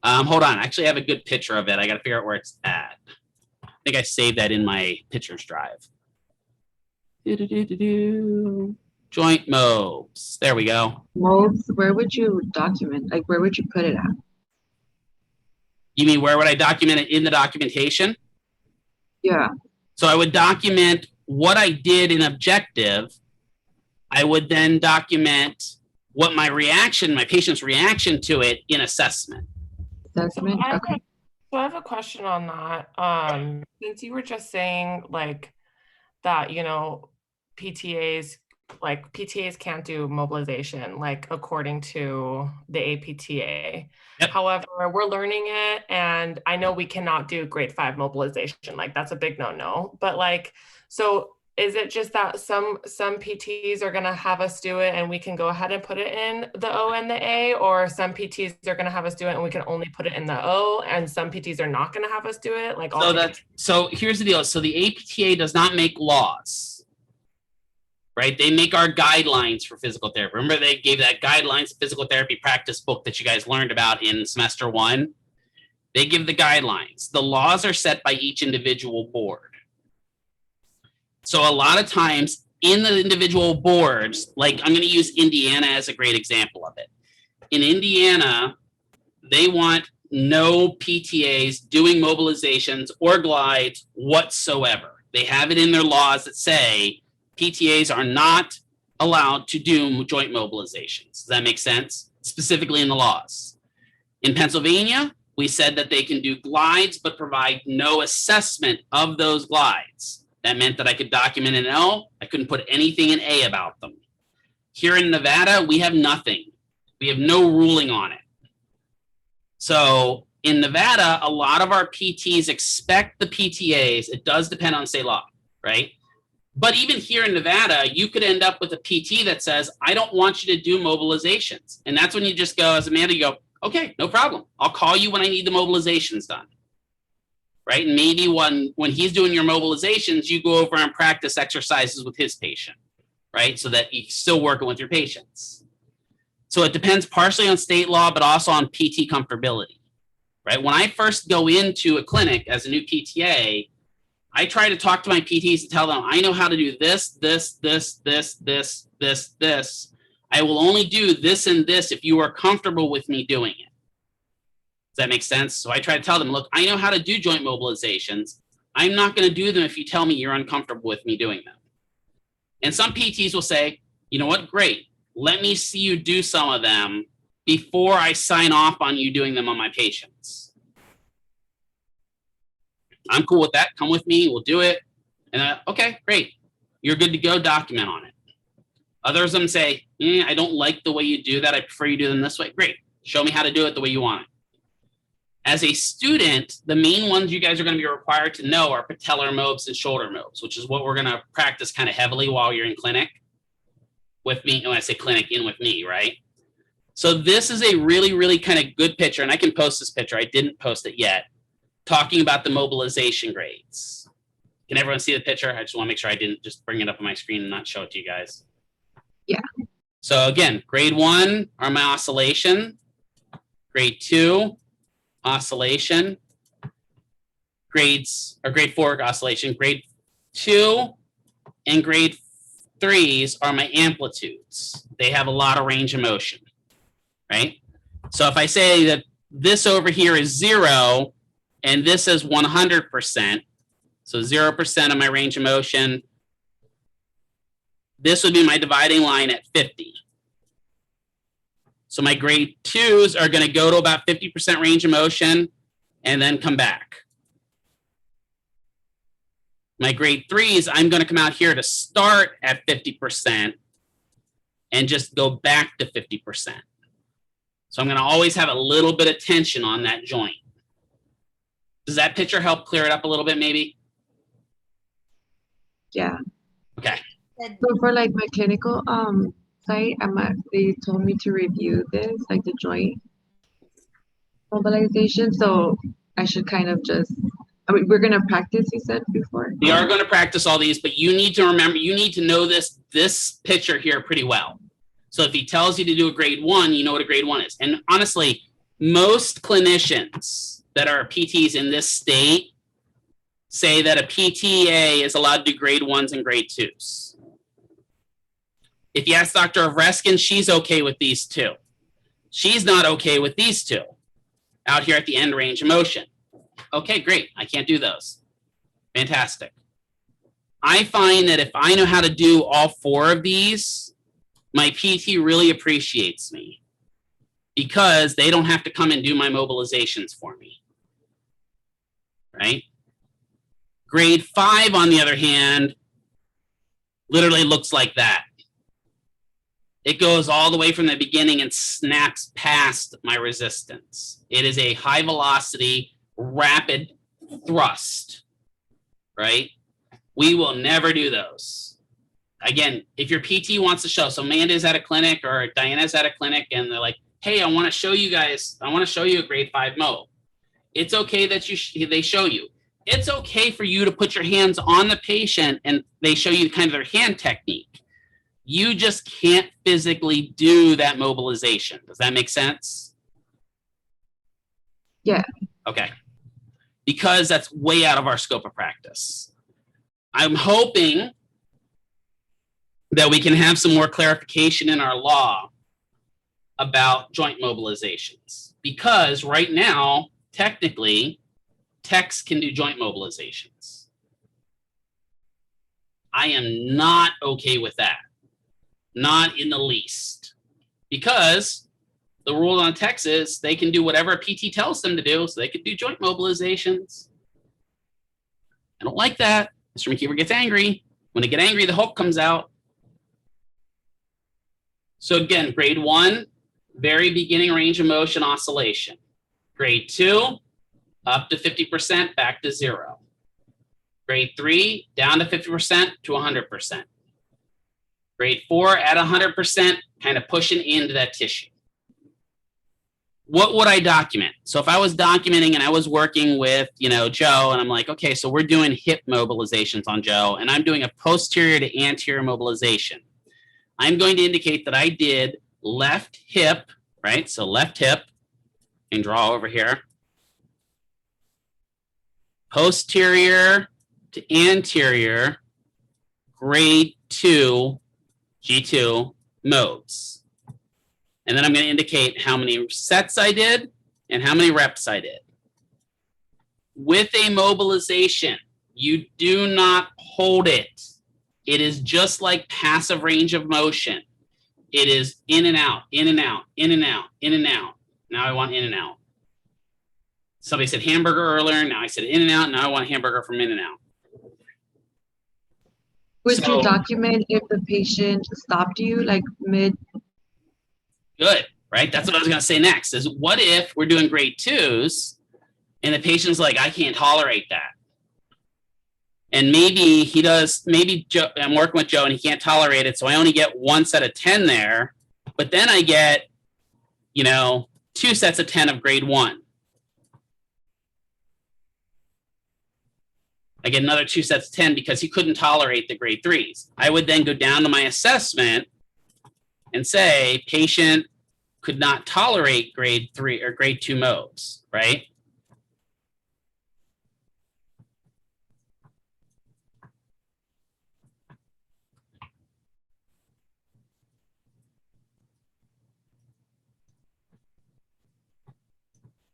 Hold on. I actually have a good picture of it. I got to figure out where it's at. I think I saved that in my pictures drive. Joint mobs. There we go. Mobs, where would you document? Like, where would you put it at? You mean where would I document it in the documentation? Yeah. So I would document what I did in objective. I would then document what my patient's reaction to it in assessment. Assessment, okay. So I have a question on that. Since you were just saying like that, you know, PTAs can't do mobilization, like according to the APTA. Yep. However, we're learning it, and I know we cannot do grade 5 mobilization. Like that's a big no-no. But like, so is it just that some PTs are gonna have us do it and we can go ahead and put it in the O and the A, or some PTs are gonna have us do it and we can only put it in the O, and some PTs are not gonna have us do it? Like so here's the deal. So the APTA does not make laws, right? They make our guidelines for physical therapy. Remember they gave that guidelines physical therapy practice book that you guys learned about in semester 1? They give the guidelines. The laws are set by each individual board. So a lot of times in the individual boards, like I'm going to use Indiana as a great example of it. In Indiana, they want no PTAs doing mobilizations or glides whatsoever. They have it in their laws that say PTAs are not allowed to do joint mobilizations. Does that make sense? Specifically in the laws. In Pennsylvania, we said that they can do glides but provide no assessment of those glides. That meant that I could document an L. I couldn't put anything in A about them. Here in Nevada, we have nothing. We have no ruling on it. So in Nevada, a lot of our PTs expect the PTAs. It does depend on state law, right? But even here in Nevada, you could end up with a PT that says, I don't want you to do mobilizations. And that's when you just go, as Amanda, you go, okay, no problem. I'll call you when I need the mobilizations done. Right? And maybe when he's doing your mobilizations, you go over and practice exercises with his patient, right? So that you're still working with your patients. So it depends partially on state law, but also on PT comfortability, right? When I first go into a clinic as a new PTA, I try to talk to my PTs and tell them, I know how to do this, this, this, this, this, this, this. I will only do this and this if you are comfortable with me doing it. Does that make sense? So I try to tell them, look, I know how to do joint mobilizations. I'm not going to do them if you tell me you're uncomfortable with me doing them. And some PTs will say, you know what, great. Let me see you do some of them before I sign off on you doing them on my patients. I'm cool with that. Come with me. We'll do it. And okay, great. You're good to go. Document on it. Others of them say, I don't like the way you do that. I prefer you do them this way. Great. Show me how to do it the way you want it. As a student, the main ones you guys are going to be required to know are patellar mobs and shoulder mobs, which is what we're going to practice kind of heavily while you're in clinic with me. When I say clinic, in with me, right? So this is a really, really kind of good picture, and I can post this picture. I didn't post it yet, talking about the mobilization grades. Can everyone see the picture? I just want to make sure I didn't just bring it up on my screen and not show it to you guys. Yeah. So again, grade 1 are my oscillation. Grade 2, oscillation. Grade 4 oscillation. Grade 2 and grade 3s are my amplitudes. They have a lot of range of motion, right? So if I say that this over here is 0 and this is 100%, so 0% of my range of motion, this would be my dividing line at 50. So my grade 2s are going to go to about 50% range of motion and then come back. My grade 3s, I'm going to come out here to start at 50% and just go back to 50%. So I'm going to always have a little bit of tension on that joint. Does that picture help clear it up a little bit, maybe? Yeah. Okay. So for like my clinical site, they told me to review this, like the joint mobilization. So I should kind of just, I mean, we're gonna practice, you said before? We are going to practice all these, but you need to remember, you need to know this picture here pretty well. So if he tells you to do a grade 1, you know what a grade 1 is. And honestly, most clinicians that are PTs in this state say that a PTA is allowed to do grade 1s and grade 2s. If you ask Dr. Ovreskin, she's okay with these two. She's not okay with these two out here at the end range of motion. Okay, great. I can't do those. Fantastic. I find that if I know how to do all 4 of these, my PT really appreciates me because they don't have to come and do my mobilizations for me, right? Grade 5, on the other hand, literally looks like that. It goes all the way from the beginning and snaps past my resistance. It is a high velocity, rapid thrust, right? We will never do those. Again, if your PT wants to show, so Amanda's at a clinic or Diana's at a clinic and they're like, hey, I want to show you guys, I want to show you a grade 5 mo. It's okay that they show you. It's okay for you to put your hands on the patient and they show you kind of their hand technique. You just can't physically do that mobilization. Does that make sense? Yeah. Okay. Because that's way out of our scope of practice. I'm hoping that we can have some more clarification in our law about joint mobilizations. Because right now, technically, techs can do joint mobilizations. I am not okay with that. Not in the least. Because the rule on techs is they can do whatever a PT tells them to do, so they could do joint mobilizations. I don't like that. Mr. McKeever gets angry. When they get angry, the Hulk comes out. So again, grade 1, very beginning range of motion oscillation. Grade 2, up to 50%, back to 0. Grade 3, down to 50% to 100%. Grade 4 at 100%, kind of pushing into that tissue. What would I document? So if I was documenting and I was working with, Joe, and I'm like, okay, so we're doing hip mobilizations on Joe, and I'm doing a posterior to anterior mobilization. I'm going to indicate that I did left hip, right? So left hip, and draw over here. Posterior to anterior grade 2 G2 modes. And then I'm going to indicate how many sets I did and how many reps I did. With a mobilization, you do not hold it. It is just like passive range of motion. It is in and out, in and out, in and out, in and out. Now I want in and out. Somebody said hamburger earlier. Now I said in and out. Now I want hamburger from in and out. Would you document if the patient stopped you like mid? Good, right? That's what I was going to say next is what if we're doing grade 2s and the patient's like, I can't tolerate that. And maybe he does, maybe Joe, I'm working with Joe and he can't tolerate it. So I only get 1 set of 10 there, but then I get, 2 sets of 10 of grade 1. I get another 2 sets of 10 because he couldn't tolerate the grade 3s. I would then go down to my assessment and say patient could not tolerate grade 3 or grade 2 modes, right?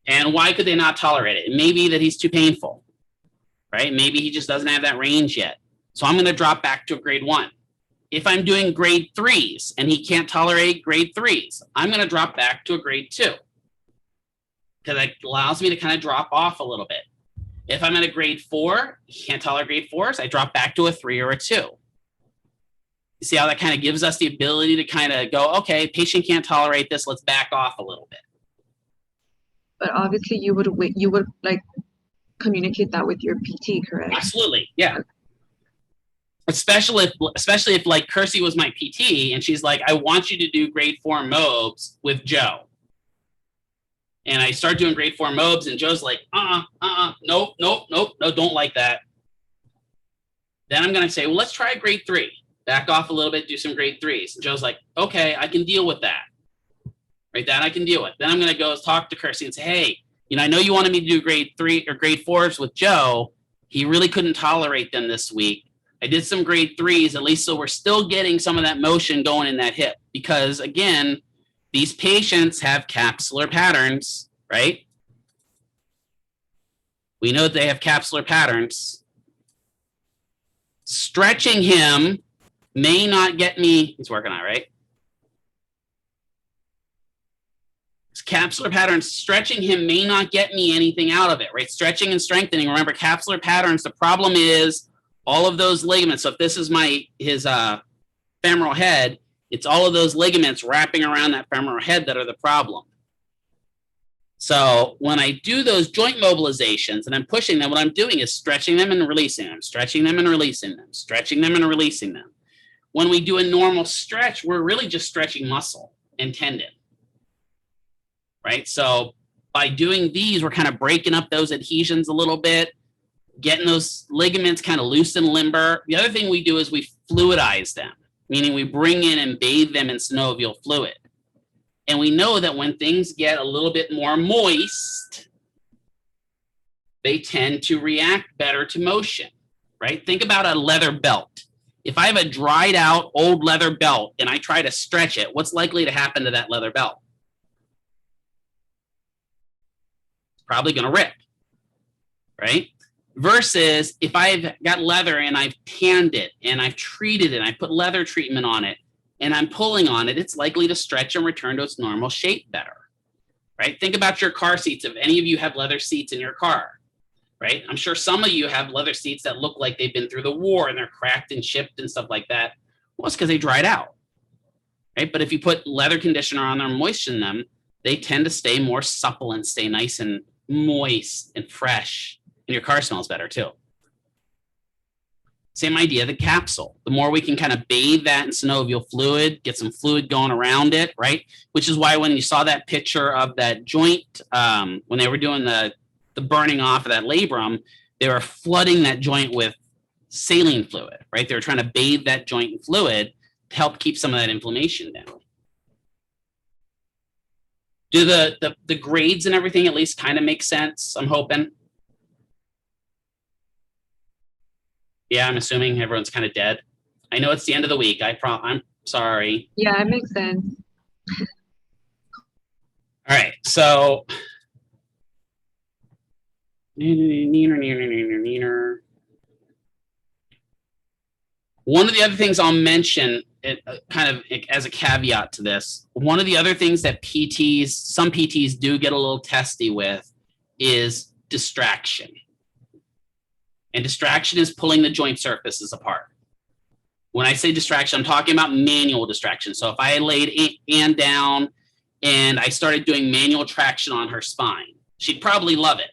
And why could they not tolerate it? It may be that he's too painful, right? Maybe he just doesn't have that range yet. So I'm going to drop back to a grade 1. If I'm doing grade 3s and he can't tolerate grade 3s, I'm going to drop back to a grade 2 because it allows me to kind of drop off a little bit. If I'm at a grade 4, he can't tolerate grade 4s, I drop back to a 3 or a 2. You see how that kind of gives us the ability to kind of go, okay, patient can't tolerate this, let's back off a little bit. But obviously you would like communicate that with your PT, correct? Absolutely, yeah. Especially if like Kirsty was my PT and she's like, I want you to do grade 4 MOBs with Joe. And I start doing grade 4 MOBs and Joe's like, nope, don't like that. Then I'm going to say, well, let's try grade 3. Back off a little bit, do some grade 3s. And Joe's like, okay, I can deal with that. Right, that I can deal with. Then I'm going to go talk to Kirsty and say, hey, I know you wanted me to do grade 3 or grade 4s with Joe. He really couldn't tolerate them this week. I did some grade 3s, at least so we're still getting some of that motion going in that hip. Because again, these patients have capsular patterns, right? We know that they have capsular patterns. Stretching him may not get me, he's working on it, right? Capsular patterns, stretching him may not get me anything out of it, right? Stretching and strengthening, remember capsular patterns, the problem is all of those ligaments. So if this is his femoral head, it's all of those ligaments wrapping around that femoral head that are the problem. So when I do those joint mobilizations and I'm pushing them, what I'm doing is stretching them and releasing them, stretching them and releasing them, stretching them and releasing them. When we do a normal stretch, we're really just stretching muscle and tendon. Right? So by doing these, we're kind of breaking up those adhesions a little bit, getting those ligaments kind of loose and limber. The other thing we do is we fluidize them, meaning we bring in and bathe them in synovial fluid. And we know that when things get a little bit more moist, they tend to react better to motion, right? Think about a leather belt. If I have a dried out old leather belt and I try to stretch it, what's likely to happen to that leather belt? Probably going to rip, right? Versus if I've got leather and I've tanned it and I've treated it, and I put leather treatment on it and I'm pulling on it, it's likely to stretch and return to its normal shape better, right? Think about your car seats. If any of you have leather seats in your car, right? I'm sure some of you have leather seats that look like they've been through the war and they're cracked and chipped and stuff like that. Well, it's because they dried out, right? But if you put leather conditioner on them, moisten them, they tend to stay more supple and stay nice and moist and fresh, and your car smells better too. Same idea, the capsule. The more we can kind of bathe that in synovial fluid, get some fluid going around it, right? Which is why when you saw that picture of that joint, when they were doing the burning off of that labrum, they were flooding that joint with saline fluid, right? They were trying to bathe that joint in fluid to help keep some of that inflammation down. Do the grades and everything at least kind of make sense, I'm hoping? Yeah, I'm assuming everyone's kind of dead. I know it's the end of the week. I'm sorry. Yeah, it makes sense. All right, so one of the other things I'll mention, kind of as a caveat to this, one of the other things that some PTs do get a little testy with is distraction. And distraction is pulling the joint surfaces apart. When I say distraction, I'm talking about manual distraction. So if I laid Ann down and I started doing manual traction on her spine, she'd probably love it.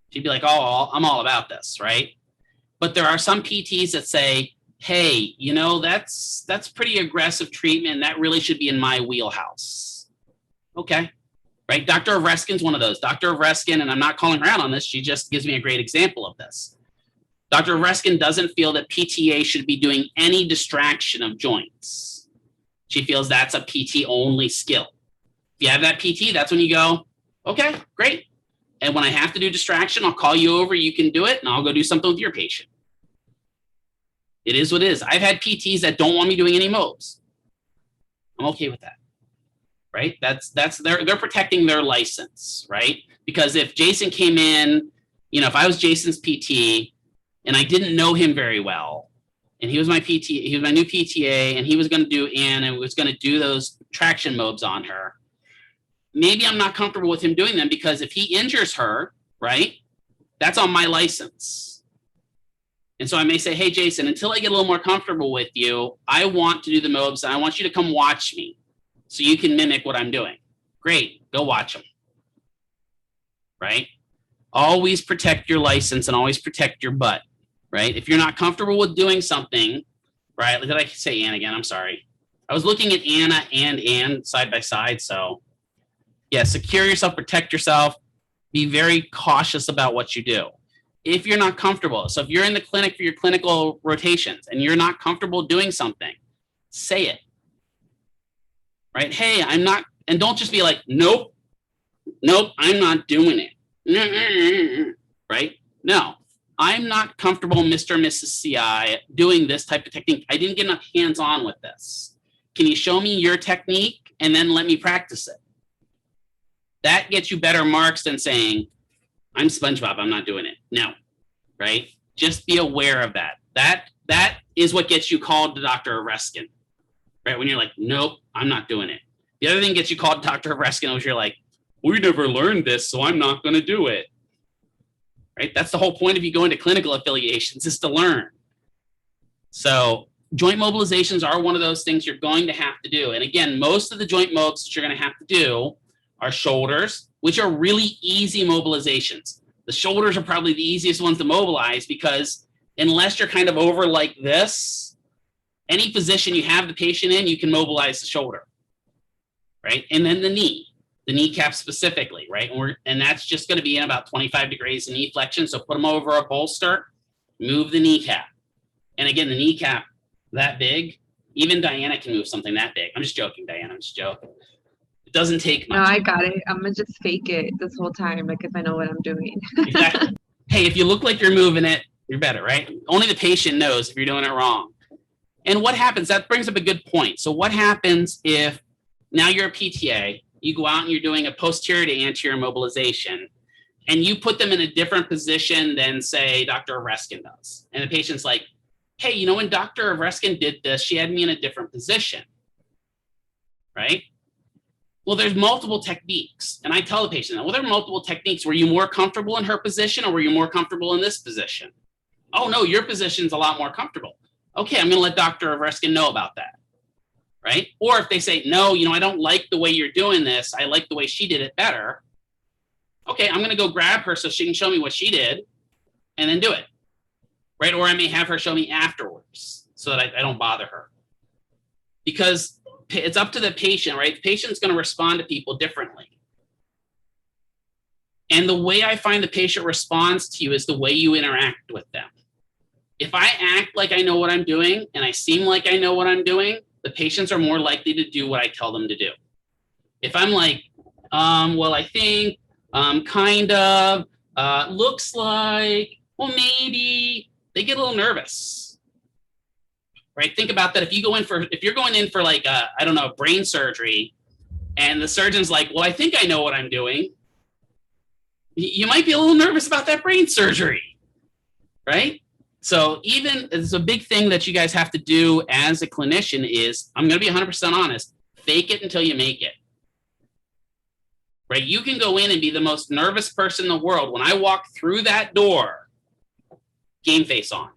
She'd be like, oh, I'm all about this, right? But there are some PTs that say, hey, you know, that's pretty aggressive treatment. That really should be in my wheelhouse. Okay, right? Dr. Ovreskin's one of those. Dr. Ovreskin, and I'm not calling her out on this, she just gives me a great example of this. Dr. Ovreskin doesn't feel that PTA should be doing any distraction of joints. She feels that's a PT only skill. If you have that PT, that's when you go, okay, great. And when I have to do distraction, I'll call you over, you can do it, and I'll go do something with your patient. It is what it is. I've had PTs that don't want me doing any mobs. I'm okay with that, right? They're protecting their license, right? Because if Jason came in, you know, if I was Jason's PT and I didn't know him very well, and he was my PT, he was my new PTA, and he was going to do Ann and was going to do those traction mobs on her, maybe I'm not comfortable with him doing them, because if he injures her, right, that's on my license. And so I may say, hey, Jason, until I get a little more comfortable with you, I want to do the mobs and I want you to come watch me so you can mimic what I'm doing. Great, go watch them, right? Always protect your license and always protect your butt, right? If you're not comfortable with doing something, right? Did I say Ann again? I'm sorry. I was looking at Anna and Ann side by side. So yeah, secure yourself, protect yourself, be very cautious about what you do. If you're not comfortable, so if you're in the clinic for your clinical rotations and you're not comfortable doing something, say it, right? Hey, I'm not, and don't just be like, nope, I'm not doing it, right? No, I'm not comfortable, Mr. and Mrs. CI, doing this type of technique. I didn't get enough hands-on with this. Can you show me your technique and then let me practice it? That gets you better marks than saying, I'm SpongeBob, I'm not doing it. No, right? Just be aware of that. That is what gets you called to Dr. Ovreskin, right? When you're like, nope, I'm not doing it. The other thing gets you called to Dr. Ovreskin is you're like, we never learned this, so I'm not going to do it, right? That's the whole point of you going to clinical affiliations, is to learn. So joint mobilizations are one of those things you're going to have to do. And again, most of the joint mobs that you're going to have to do are shoulders, which are really easy mobilizations. The shoulders are probably the easiest ones to mobilize, because unless you're kind of over like this, any position you have the patient in, you can mobilize the shoulder, right? And then the kneecap specifically, right? And that's just going to be in about 25 degrees of knee flexion. So put them over a bolster, move the kneecap. And again, the kneecap that big, even Diana can move something that big. I'm just joking, Diana, I'm just joking. It doesn't take much. No, I got it. I'm gonna just fake it this whole time, like if I know what I'm doing. Exactly. Hey, if you look like you're moving it, you're better, right? Only the patient knows if you're doing it wrong. And what happens, that brings up a good point. So what happens if now you're a PTA, you go out and you're doing a posterior to anterior mobilization, and you put them in a different position than, say, Dr. Ovreskin does. And the patient's like, hey, you know, when Dr. Ovreskin did this, she had me in a different position, right? Well, there's multiple techniques. And I tell the patient, well, there are multiple techniques. Were you more comfortable in her position, or were you more comfortable in this position? Oh, no, your position's a lot more comfortable. Okay, I'm going to let Dr. Ovreskin know about that, right? Or if they say, no, you know, I don't like the way you're doing this. I like the way she did it better. Okay, I'm going to go grab her so she can show me what she did and then do it, right? Or I may have her show me afterwards so that I don't bother her. Because it's up to the patient, right? The patient's going to respond to people differently. And the way I find the patient responds to you is the way you interact with them. If I act like I know what I'm doing and I seem like I know what I'm doing, the patients are more likely to do what I tell them to do. If I'm like, well, I think, kind of, looks like, well, maybe, they get a little nervous, right? Think about that. If you're going in for like, I don't know, brain surgery, and the surgeon's like, well, I think I know what I'm doing. You might be a little nervous about that brain surgery, right? So even it's a big thing that you guys have to do as a clinician is, I'm going to be 100% honest, fake it until you make it. Right? You can go in and be the most nervous person in the world. When I walk through that door, game face on.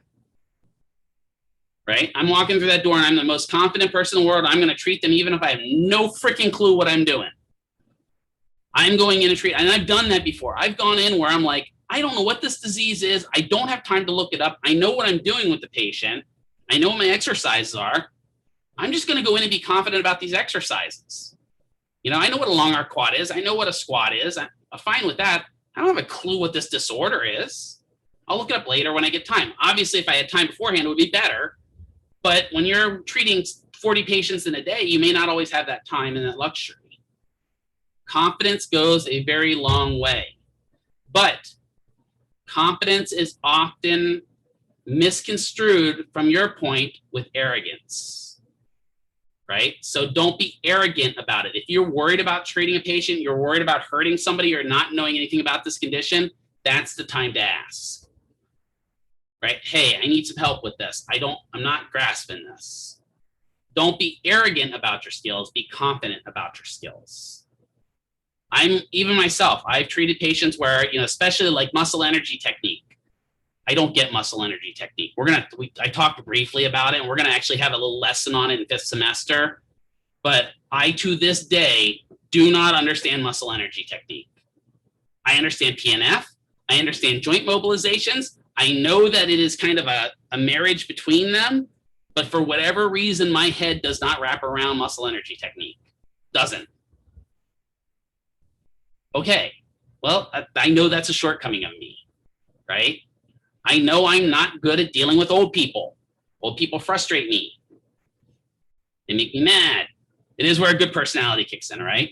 Right? I'm walking through that door and I'm the most confident person in the world. I'm going to treat them even if I have no freaking clue what I'm doing. I'm going in and treat, and I've done that before. I've gone in where I'm like, I don't know what this disease is. I don't have time to look it up. I know what I'm doing with the patient. I know what my exercises are. I'm just going to go in and be confident about these exercises. You know, I know what a long arc quad is. I know what a squat is. I'm fine with that. I don't have a clue what this disorder is. I'll look it up later when I get time. Obviously, if I had time beforehand, it would be better. But when you're treating 40 patients in a day, you may not always have that time and that luxury. Confidence goes a very long way. But competence is often misconstrued from your point with arrogance. Right? So don't be arrogant about it. If you're worried about treating a patient, you're worried about hurting somebody or not knowing anything about this condition, that's the time to ask. Right? Hey, I need some help with this. I'm not grasping this. Don't be arrogant about your skills. Be confident about your skills. Even myself, I've treated patients where, you know, especially like muscle energy technique. I don't get muscle energy technique. I talked briefly about it, and we're going to actually have a little lesson on it in 5th semester. But I, to this day, do not understand muscle energy technique. I understand PNF. I understand joint mobilizations. I know that it is kind of a marriage between them, but for whatever reason, my head does not wrap around muscle energy technique. Doesn't. Okay, well, I know that's a shortcoming of me, right? I know I'm not good at dealing with old people. Old people frustrate me. They make me mad. It is where a good personality kicks in, right?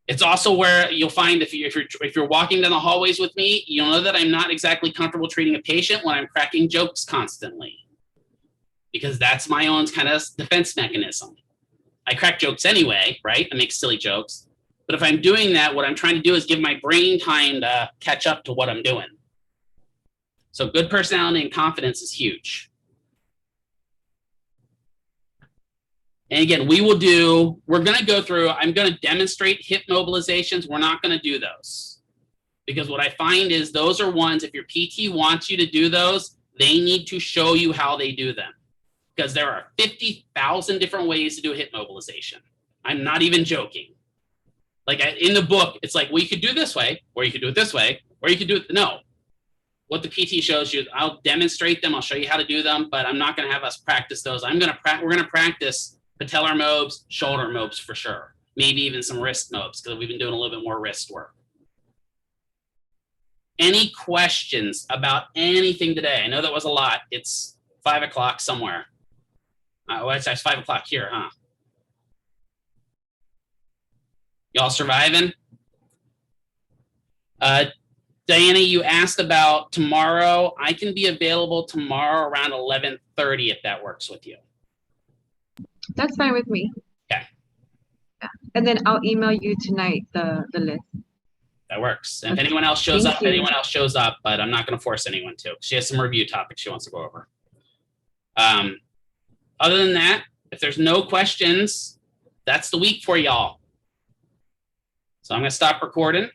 It's also where you'll find if you're walking down the hallways with me, you'll know that I'm not exactly comfortable treating a patient when I'm cracking jokes constantly, because that's my own kind of defense mechanism. I crack jokes anyway, right? I make silly jokes. But if I'm doing that, what I'm trying to do is give my brain time to catch up to what I'm doing. So good personality and confidence is huge. And again, we're going to go through, I'm going to demonstrate hip mobilizations. We're not going to do those. Because what I find is those are ones, if your PT wants you to do those, they need to show you how they do them. Because there are 50,000 different ways to do a hip mobilization. I'm not even joking. Like in the book, it's like, well, you could do it this way, or you could do it this way, or you could do it, no. What the PT shows you, I'll demonstrate them, I'll show you how to do them, but I'm not going to have us practice those. We're going to practice patellar mobs, shoulder mobs for sure. Maybe even some wrist mobs, because we've been doing a little bit more wrist work. Any questions about anything today? I know that was a lot. It's 5 o'clock somewhere. It's 5 o'clock here, huh? Y'all surviving? Diana, you asked about tomorrow. I can be available tomorrow around 11:30 if that works with you. That's fine with me. Okay. Yeah. And then I'll email you tonight the list. That works. And Okay. if anyone else shows Thank up, you. anyone else shows up, but I'm not going to force anyone to. She has some review topics she wants to go over. Other than that, if there's no questions, that's the week for y'all. So I'm going to stop recording.